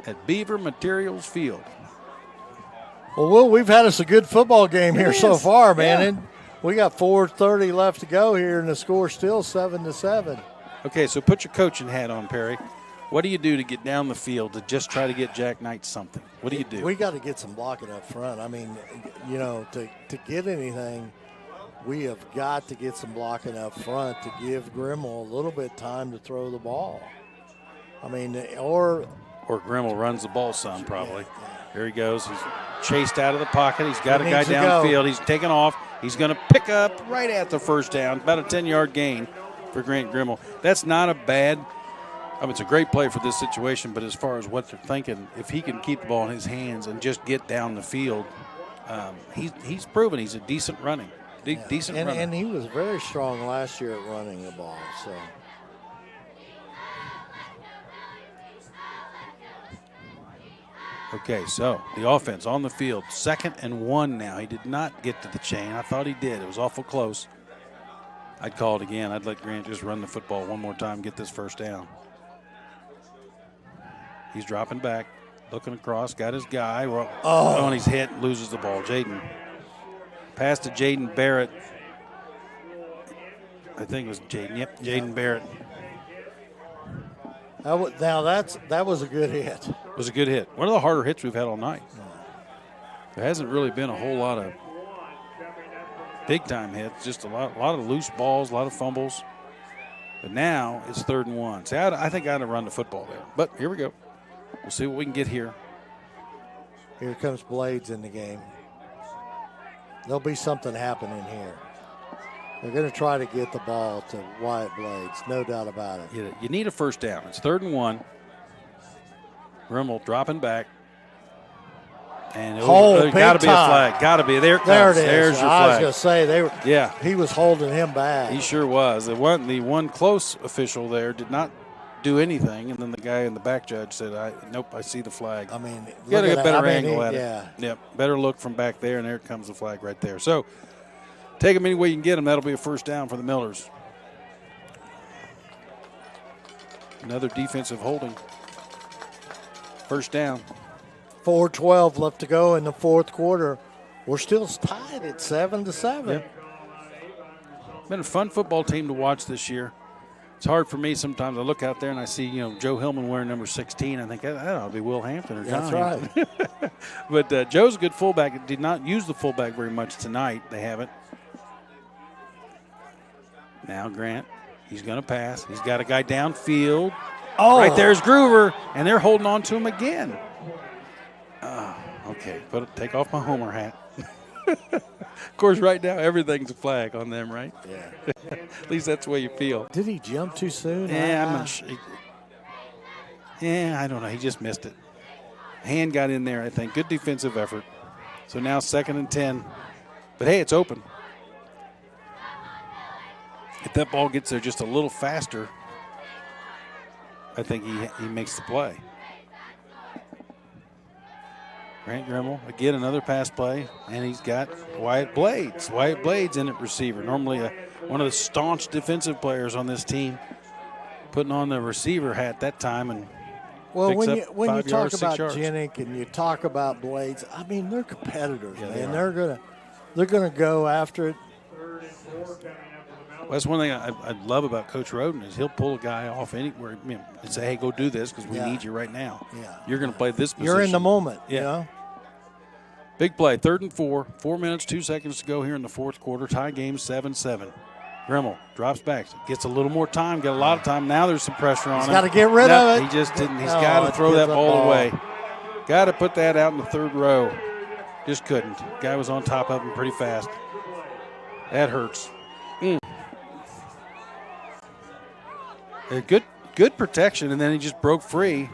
At Beaver Materials Field. Well, we've had us a good football game here so far, man. Yeah. And we got 4:30 left to go here, and the score's still 7-7. Okay, so put your coaching hat on, Perry. What do you do to get down the field to just try to get Jack Knight something? What do you do? We got to get some blocking up front. I mean, to get anything, we have got to get some blocking up front to give Grimmel a little bit time to throw the ball. I mean, or Grimmel runs the ball some, probably. Yeah. Here he goes. He's chased out of the pocket. He's got a guy downfield. He's taken off. He's going to pick up right at the first down, about a 10-yard gain for Grant Grimmel. That's not a bad – I mean, it's a great play for this situation, but as far as what they're thinking, if he can keep the ball in his hands and just get down the field, he's proven he's a decent running, decent runner. And he was very strong last year at running the ball, so – Okay, so the offense on the field, 2nd and 1 now. He did not get to the chain. I thought he did. It was awful close. I'd call it again. I'd let Grant just run the football one more time, get this first down. He's dropping back, looking across, got his guy. And he's hit, loses the ball. Jaden. Pass to Jaden Barrett. I think it was Jaden. Yep, Jaden Barrett. Now that was a good hit. It was a good hit. One of the harder hits we've had all night. There hasn't really been a whole lot of big-time hits, just a lot of loose balls, a lot of fumbles. But now it's 3rd and 1. See, I think I ought to run the football there. But here we go. We'll see what we can get here. Here comes Blades in the game. There'll be something happening here. They're going to try to get the ball to Wyatt Blades, no doubt about it. You need a first down. It's 3rd and 1. Rimmel dropping back. And got to be a flag. Got to be. There it is. There's your I was flag. going to say, he was holding him back. He sure was. The one close official there did not do anything, and then the guy in the back judge said, nope, I see the flag. I mean, you got to get a better angle at it. Yep, better look from back there, and there comes the flag right there. So take them any way you can get them. That'll be a first down for the Millers. Another defensive holding. First down. 4:12 left to go in the fourth quarter. We're still tied at 7-7. Yep. Been a fun football team to watch this year. It's hard for me sometimes. I look out there and I see, Joe Hillman wearing number 16. I think that ought to be Will Hampton or John. That's right. But Joe's a good fullback. Did not use the fullback very much tonight. They haven't. Now Grant, he's going to pass. He's got a guy downfield. Oh. Right there's Groover, and they're holding on to him again. Okay, take off my Homer hat. Of course, right now, everything's a flag on them, right? Yeah. At least that's the way you feel. Did he jump too soon? Yeah, I'm not sure. I don't know. He just missed it. Hand got in there, I think. Good defensive effort. So now 2nd and 10. But, hey, it's open. If that ball gets there just a little faster, I think he makes the play. Grant Grimmel, again, another pass play, and he's got Wyatt Blades. Wyatt Blades in at receiver. Normally one of the staunch defensive players on this team, putting on the receiver hat that time. And well, when you talk 6 about yards. Jenick and you talk about Blades, I mean, they're competitors, Yeah, man. They're gonna go after it. Well, that's one thing I love about Coach Roden is he'll pull a guy off anywhere and say, hey, go do this because we need you right now. Yeah. You're going to play this position. You're in the moment, Yeah. Big play, 3rd and 4, 4 minutes, 2 seconds to go here in the fourth quarter. Tie game 7-7. Grimmel drops back, gets a little more time, get a lot of time. Now there's some pressure on him. He's got to get rid of it. He just didn't. He's got to throw that ball away. Got to put that out in the 3rd row. Just couldn't. Guy was on top of him pretty fast. That hurts. Good protection, and then he just broke free.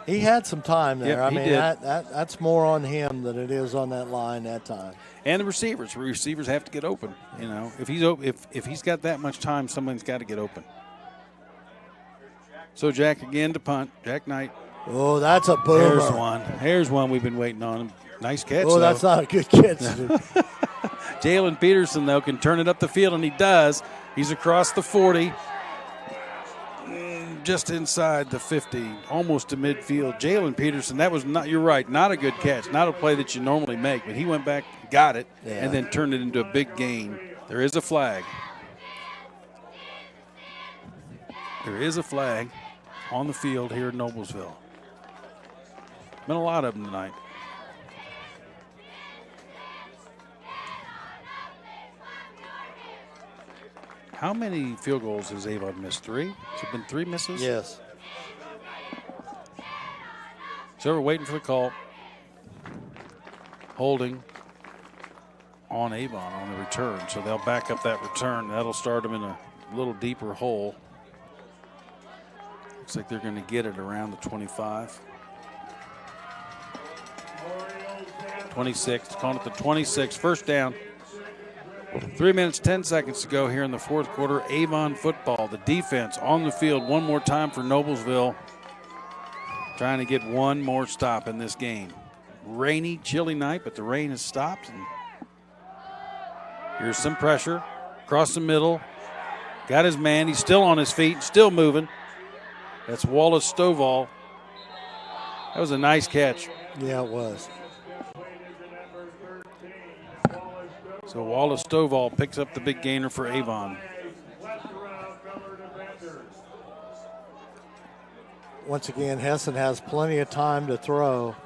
He had some time there. Yep, I mean, did. that's more on him than it is on that line that time. And the receivers. Receivers have to get open. If he's got that much time, someone's got to get open. So Jack again to punt. Jack Knight. Oh, that's a boomer. There's one we've been waiting on. Nice catch. Oh, that's not a good catch. Jalen Peterson, though, can turn it up the field, and he does. He's across the 40. Just inside the 50, almost to midfield. Jalen Peterson, that was not, you're right, not a good catch, not a play that you normally make, but he went back, got it, and then turned it into a big gain. There is a flag. There is a flag on the field here in Noblesville. Been a lot of them tonight. How many field goals has Avon missed? 3? Has it been 3 misses? Yes. So we're waiting for the call. Holding on Avon on the return. So they'll back up that return. That'll start them in a little deeper hole. Looks like they're going to get it around the 25. 26, calling it the 26. First down. 3 minutes, 10 seconds to go here in the fourth quarter. Avon football, the defense on the field one more time for Noblesville. Trying to get one more stop in this game. Rainy, chilly night, but the rain has stopped. And here's some pressure. Across the middle. Got his man. He's still on his feet, still moving. That's Wallace Stovall. That was a nice catch. Yeah, it was. So Wallace Stovall picks up the big gainer for Avon. Once again, Hessen has plenty of time to throw.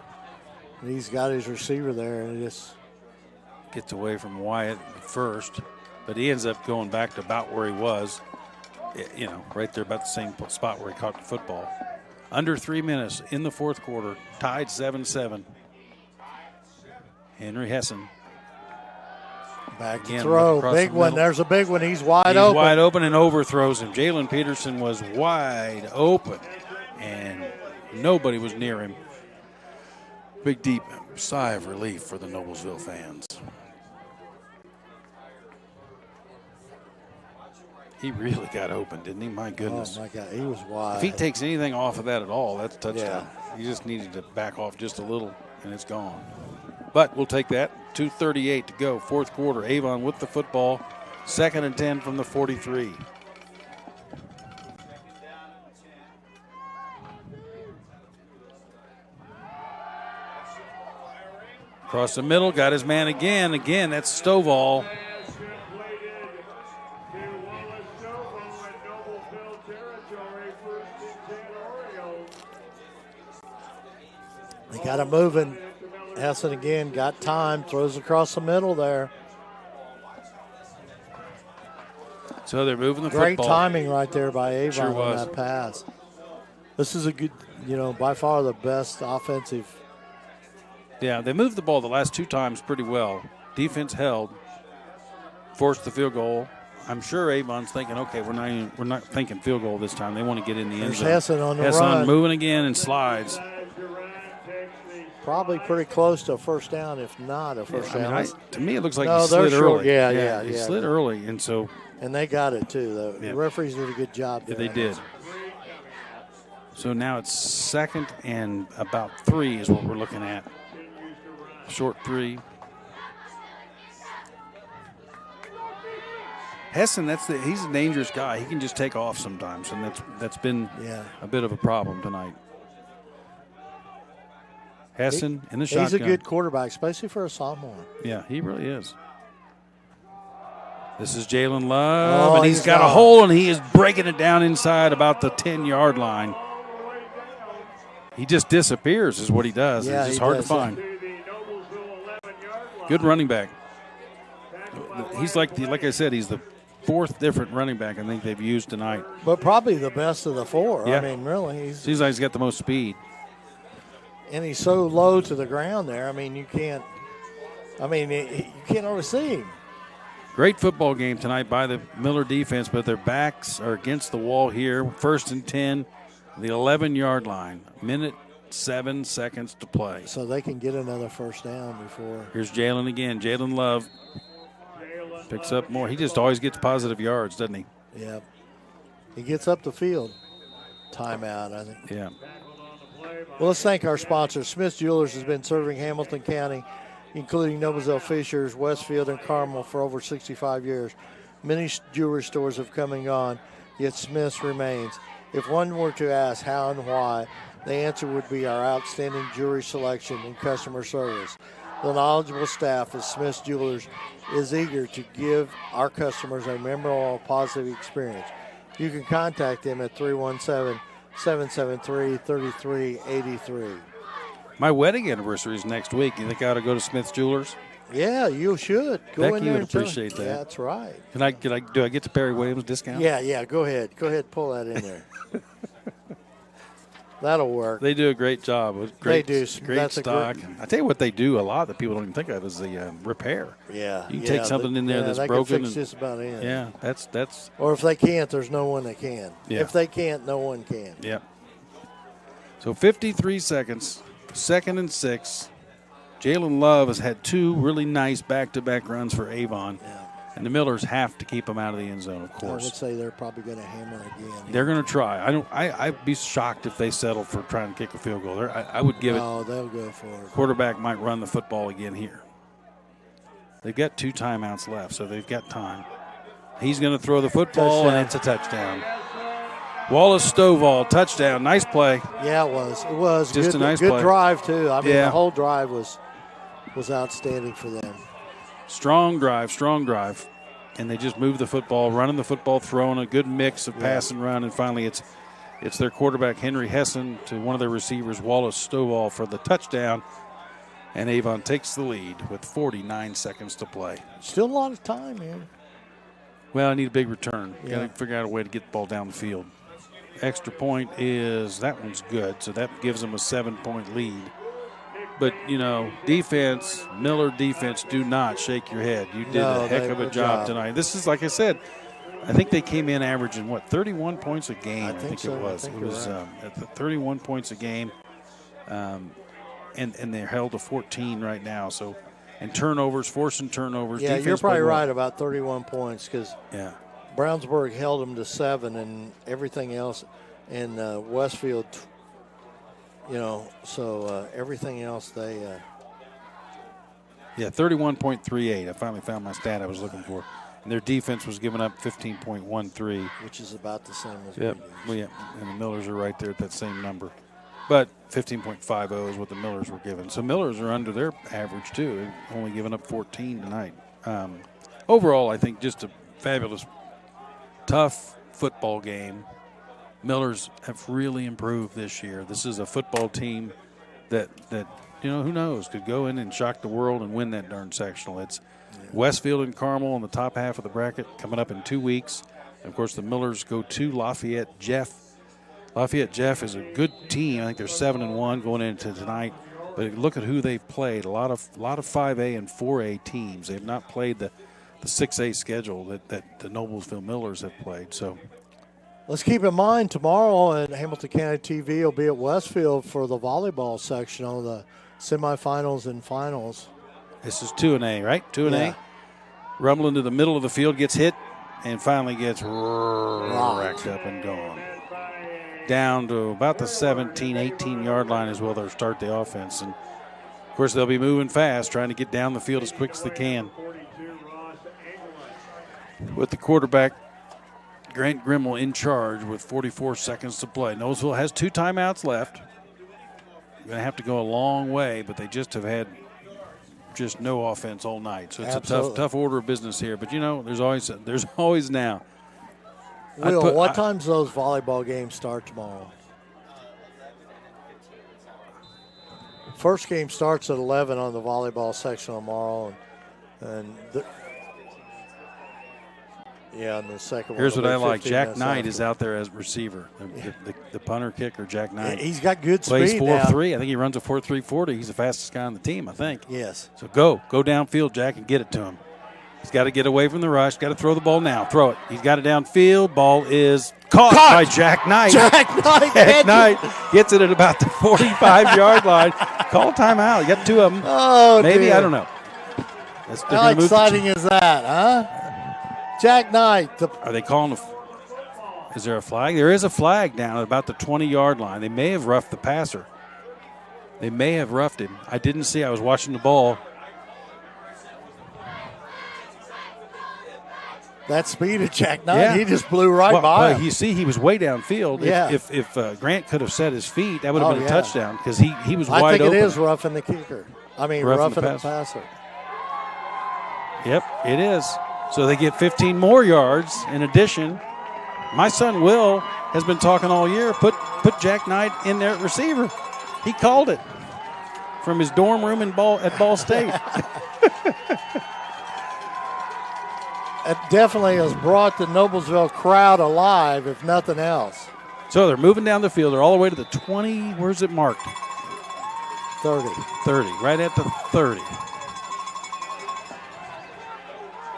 He's got his receiver there, and it just gets away from Wyatt first, but he ends up going back to about where he was, right there about the same spot where he caught the football. Under 3 minutes in the fourth quarter, tied 7-7. Henry Hessen. Back to Again, throw. across Big the one. middle. There's a big one. He's wide He's open. wide open and overthrows him. Jalen Peterson was wide open, and nobody was near him. Big, deep sigh of relief for the Noblesville fans. He really got open, didn't he? My goodness. Oh, my God. He was wide. If he takes anything off of that at all, that's a touchdown. He just needed to back off just a little, and it's gone. But we'll take that. 2:38 to go, fourth quarter. Avon with the football. 2nd and 10 from the 43. Across the middle, got his man again. Again, that's Stovall. They got him moving. Hessen again got time, throws across the middle there. So they're moving the Great football. timing right there by Avon Sure on was. that pass. This is a good, by far the best offensive. Yeah, they moved the ball the last 2 times pretty well. Defense held, forced the field goal. I'm sure Avon's thinking, okay, we're not thinking field goal this time. They want to get in the end There's zone. Hessen on the Hessen run. moving again and slides. Probably pretty close to a first down, if not a first down. To me, it looks like No, he they're slid short. early. Yeah. He slid early, and so. And they got it too. The Yeah. referees did a good job. Yeah, doing they did. it. So now it's 2nd and about 3 is what we're looking at. Short 3. Hessen, he's a dangerous guy. He can just take off sometimes, and that's been a bit of a problem tonight. Hessen in the shotgun. He's a good quarterback, especially for a sophomore. Yeah, he really is. This is Jalen Love, Oh, and he's got a hole, and he is breaking it down inside about the 10-yard line. He just disappears is what he does. Yeah, It's just he hard does, to find. Good running back. He's like I said, he's the 4th different running back I think they've used tonight. But probably the best of the 4. Yeah. I mean, really. Seems like he's got the most speed. And he's so low to the ground there. I mean, you can't always see him. Great football game tonight by the Miller defense, but their backs are against the wall here. 1st and 10, the 11-yard line. 1:07 to play. So they can get another first down before. Here's Jalen again. Jalen Love picks up more. He just always gets positive yards, doesn't he? Yeah. He gets up the field. Timeout, I think. Yeah. Well, let's thank our sponsors. Smith Jewelers has been serving Hamilton County, including Noblesville, Fishers, Westfield, and Carmel for over 65 years. Many jewelry stores have come and gone, yet Smith's remains. If one were to ask how and why, the answer would be our outstanding jewelry selection and customer service. The knowledgeable staff at Smith's Jewelers is eager to give our customers a memorable, positive experience. You can contact them at 317-773-3383. My wedding anniversary is next week. You think I ought to go to Smith's Jewelers? Yeah, you should. Go in Becky there would and tell appreciate them. that. Yeah, that's right. Do I get the Perry Williams discount? Yeah, go ahead. Go ahead, pull that in there. That'll work. They do a great job. With great, They do. Great That's a stock. I tell you what they do a lot that people don't even think of is the repair. Yeah. You can take something in there that's they broken. Can fix just about anything. Yeah, that's. Or if they can't, there's no one that can. Yeah. If they can't, no one can. Yep. So 53 seconds, 2nd and 6. Jalen Love has had 2 really nice back-to-back runs for Avon. Yeah. And the Millers have to keep him out of the end zone, of I course. would say they're probably going to hammer again. They're going to try. I'd be shocked if they settle for trying to kick a field goal. I would give it. Oh, they'll go for it. Quarterback might run the football again here. They've got 2 timeouts left, so they've got time. He's going to throw the football, Touchdown. and it's a touchdown. Wallace Stovall, touchdown. Nice play. Yeah, it was. It was. Just good, a nice good play. drive, too. I mean, Yeah. the whole drive was outstanding for them. Strong drive. And they just move the football, running the football, throwing a good mix of pass and run. And finally, it's their quarterback, Henry Hessen, to one of their receivers, Wallace Stovall, for the touchdown. And Avon takes the lead with 49 seconds to play. Still a lot of time, man. Well, I need a big return. Yeah. Got to figure out a way to get the ball down the field. extra point is, that one's good, so that gives them a 7-point lead. But, defense, Miller defense, do not shake your head. You did a heck of a job tonight. This is, like I said, I think they came in averaging, 31 points a game, I think it was. It was at 31 points a game, and they're held to 14 right now. So, and turnovers, forcing turnovers. Yeah, you're probably right about 31 points because Brownsburg held them to 7 and everything else, and Westfield, so everything else they. 31.38. I finally found my stat I was looking for. And their defense was giving up 15.13. Which is about the same as and the Millers are right there at that same number. But 15.50 is what the Millers were given. So Millers are under their average, too, only giving up 14 tonight. Overall, I think just a fabulous, tough football game. Millers have really improved this year. This is a football team that who knows, could go in and shock the world and win that darn sectional. It's Westfield and Carmel in the top half of the bracket coming up in 2 weeks. And of course, the Millers go to Lafayette Jeff. Lafayette Jeff is a good team. I think they're 7-1 going into tonight. But look at who they've played. A lot of 5A and 4A teams. They've not played the 6A schedule that the Noblesville Millers have played. So let's keep in mind tomorrow at Hamilton County TV will be at Westfield for the volleyball sectional, the semifinals and finals. This is 2A, right? 2A. Rumbling to the middle of the field, gets hit, and finally gets racked up and gone. Down to about the 17, 18-yard line is where they'll start the offense. And, of course, they'll be moving fast, trying to get down the field as quick as they can. With the quarterback, Grant Grimmel, in charge with 44 seconds to play. Noblesville has 2 timeouts left. You're going to have to go a long way, but they just have had just no offense all night. So it's a tough order of business here. But, there's always now. Will, what time's those volleyball games start tomorrow? First game starts at 11 on the volleyball section tomorrow. And the second one. Here's what I like. Jack Knight is out there as receiver. The punter kicker, Jack Knight. He's got good plays speed 4.3. I think he runs a 4.340. He's the fastest guy on the team, I think. Yes. So go downfield, Jack, and get it to him. He's got to get away from the rush. Got to throw the ball now. Throw it. He's got it downfield. Ball is caught by Jack Knight. Jack Knight gets it at about the 45-yard line. Call timeout. You got 2 of them. Oh, maybe, dear. I don't know. How exciting is that, huh? Jack Knight. Are they calling is there a flag? There is a flag down at about the 20-yard line. They may have roughed the passer. They may have roughed him. I didn't see. I was watching the ball. That speed of Jack Knight, he just blew by him. You see, he was way downfield. Yeah. If Grant could have set his feet, that would have been a touchdown because he was wide open. I think it is roughing the kicker. Roughing the passer. Yep, it is. So they get 15 more yards in addition. My son Will has been talking all year, put Jack Knight in there at receiver. He called it from his dorm room at Ball State. It definitely has brought the Noblesville crowd alive, if nothing else. So they're moving down the field. They're all the way to the 20. Where's it marked? 30. 30, right at the 30.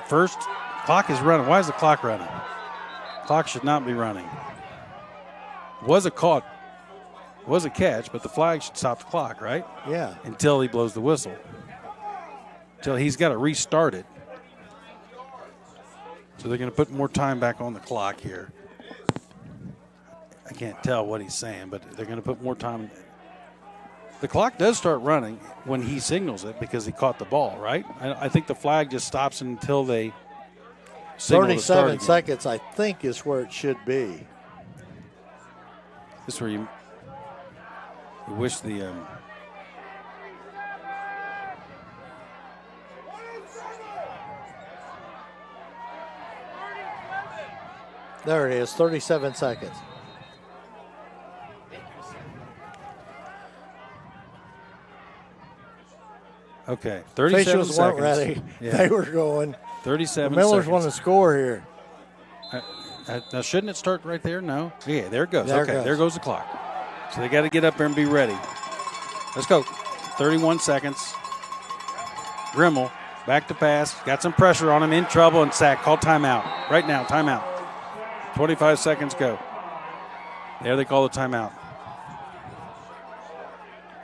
First, clock is running. Why is the clock running? Clock should not be running. Was a catch, but the flag should stop the clock, right? Yeah. Until he blows the whistle. Until he's got to restart it. So they're going to put more time back on the clock here. I can't tell what he's saying, but they're going to put more time. The clock does start running when he signals it because he caught the ball, right? I think the flag just stops until they signal 37 seconds, I think, is where it should be. This is where you wish the there it is, 37 seconds. Okay, 37 Officials seconds. weren't ready. Yeah. They were going. 37 the Millers seconds. want to score here. Now, shouldn't it start right there? No. Yeah, there it goes. There it okay, goes. there goes the clock. So they got to get up there and be ready. Let's go. 31 seconds. Grimmel, back to pass. Got some pressure on him, in trouble, and sack. Call timeout. Right now, timeout. 25 seconds go. There they call the timeout.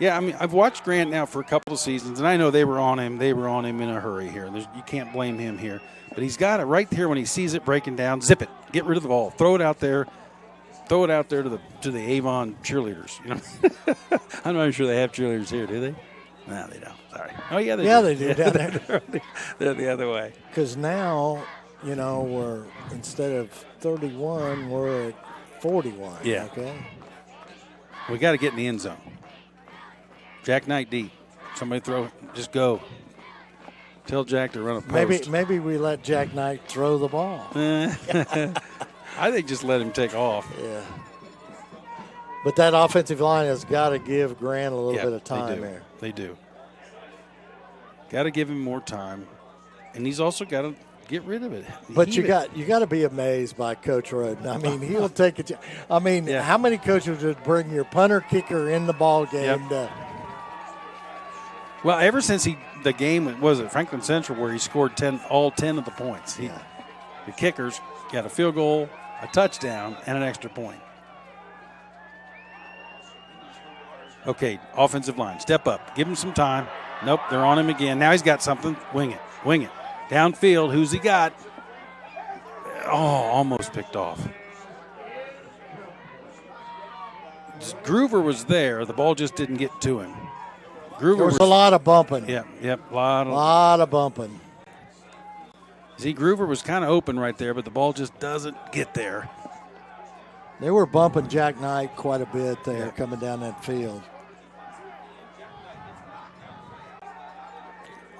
Yeah, I mean, I've watched Grant now for a couple of seasons, and I know they were on him. They were on him in a hurry here. You can't blame him here. But he's got it right here when he sees it breaking down. Zip it. Get rid of the ball. Throw it out there. Throw it out there to the Avon cheerleaders. You know, I'm not sure they have cheerleaders here, do they? No, they don't. Sorry. Oh yeah, they do. Down there. They're the other way. Because now, you know, we're instead of 31, we're at 41. Yeah. Okay. We got to get in the end zone. Jack Knight deep. Somebody throw. Just go. Tell Jack to run a post. Maybe we let Jack Knight throw the ball. I think just let him take off. Yeah. But that offensive line has got to give Grant a little bit of time there. They do. Got to give him more time, and he's also got to get rid of it. But you got to be amazed by Coach Roden. I mean, he'll take it. I mean, how many coaches would bring your punter kicker in the ball game? Well, ever since the game was at Franklin Central where he scored all 10 of the points. The kickers got a field goal, a touchdown, and an extra point. Okay, offensive line, step up. Give him some time. Nope, they're on him again. Now he's got something. Wing it. Wing it. Downfield, who's he got? Oh, almost picked off. Groover was there. The ball just didn't get to him. Groover there was a lot of bumping. Yep, a lot of bumping. See, Groover was kind of open right there, but the ball just doesn't get there. They were bumping Jack Knight quite a bit there coming down that field.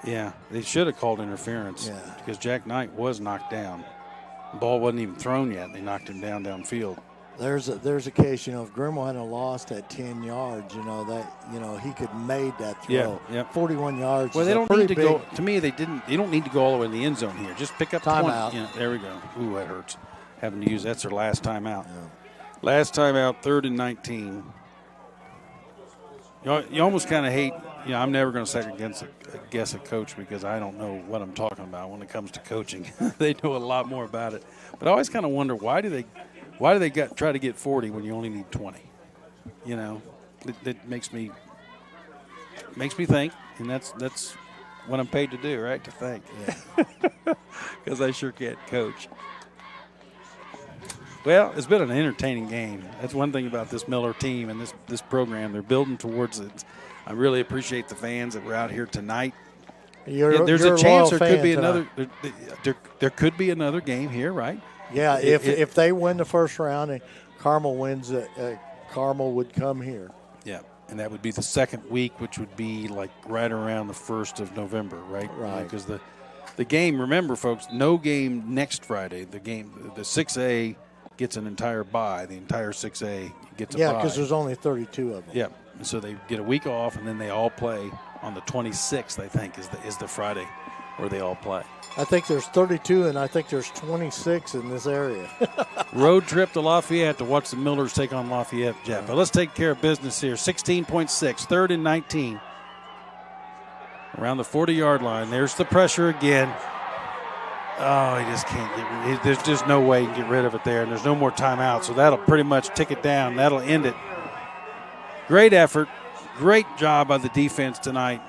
Yeah, they should have called interference because Jack Knight was knocked down. The ball wasn't even thrown yet. They knocked him downfield. There's a case, you know, if Grimmel hadn't lost that 10 yards, you know, he could have made that throw. Yeah. 41 yards. Well, they don't need to go. To me, they don't need to go all the way in the end zone here. Just pick up timeout. There we go. Ooh, that hurts. Having to use that's their last timeout. Yeah. Last timeout, 3rd and 19. You almost kind of hate. You know, I'm never going to second guess a coach because I don't know what I'm talking about when it comes to coaching. They know a lot more about it. But I always kind of wonder why do they try to get 40 when you only need 20? You know, it makes me think, and that's what I'm paid to do, right? To think, because I sure can't coach. Well, it's been an entertaining game. That's one thing about this Miller team and this program. They're building towards it. I really appreciate the fans that were out here tonight. There's a chance there could be another. There could be another game here, right? Yeah, if they win the first round and Carmel wins, Carmel would come here. Yeah, and that would be the second week, which would be like right around the 1st of November, right? Right. Because the game, remember, folks, no game next Friday. The 6A gets an entire bye. The entire 6A gets a bye. Yeah, because there's only 32 of them. Yeah, and so they get a week off, and then they all play on the 26th, I think, is the Friday where they all play. I think there's 32, and I think there's 26 in this area. Road trip to Lafayette to watch the Millers take on Lafayette, Jeff. But let's take care of business here. 16.6, 3rd and 19. Around the 40-yard line. There's the pressure again. Oh, he just can't get rid of it. There's just no way he can get rid of it there, and there's no more timeout, so that'll pretty much tick it down. That'll end it. Great effort. Great job by the defense tonight.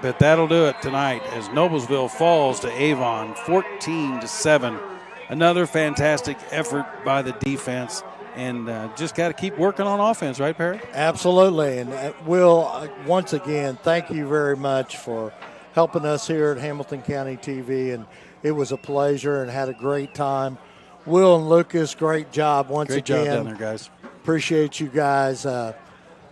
But that'll do it tonight as Noblesville falls to Avon 14-7. Another fantastic effort by the defense, and just got to keep working on offense, right, Perry? Absolutely. And Will, once again, thank you very much for helping us here at Hamilton County TV, and it was a pleasure and had a great time. Will and Lucas, great job once again. Great job down there, guys. Appreciate you guys.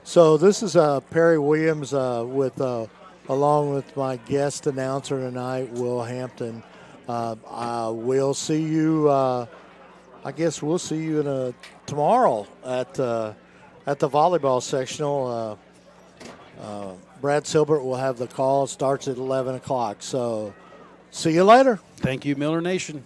So this is Perry Williams along with my guest announcer tonight, Will Hampton. We'll see you. I guess we'll see you tomorrow at the volleyball sectional. Brad Silbert will have the call. It starts at 11 o'clock. So see you later. Thank you, Miller Nation.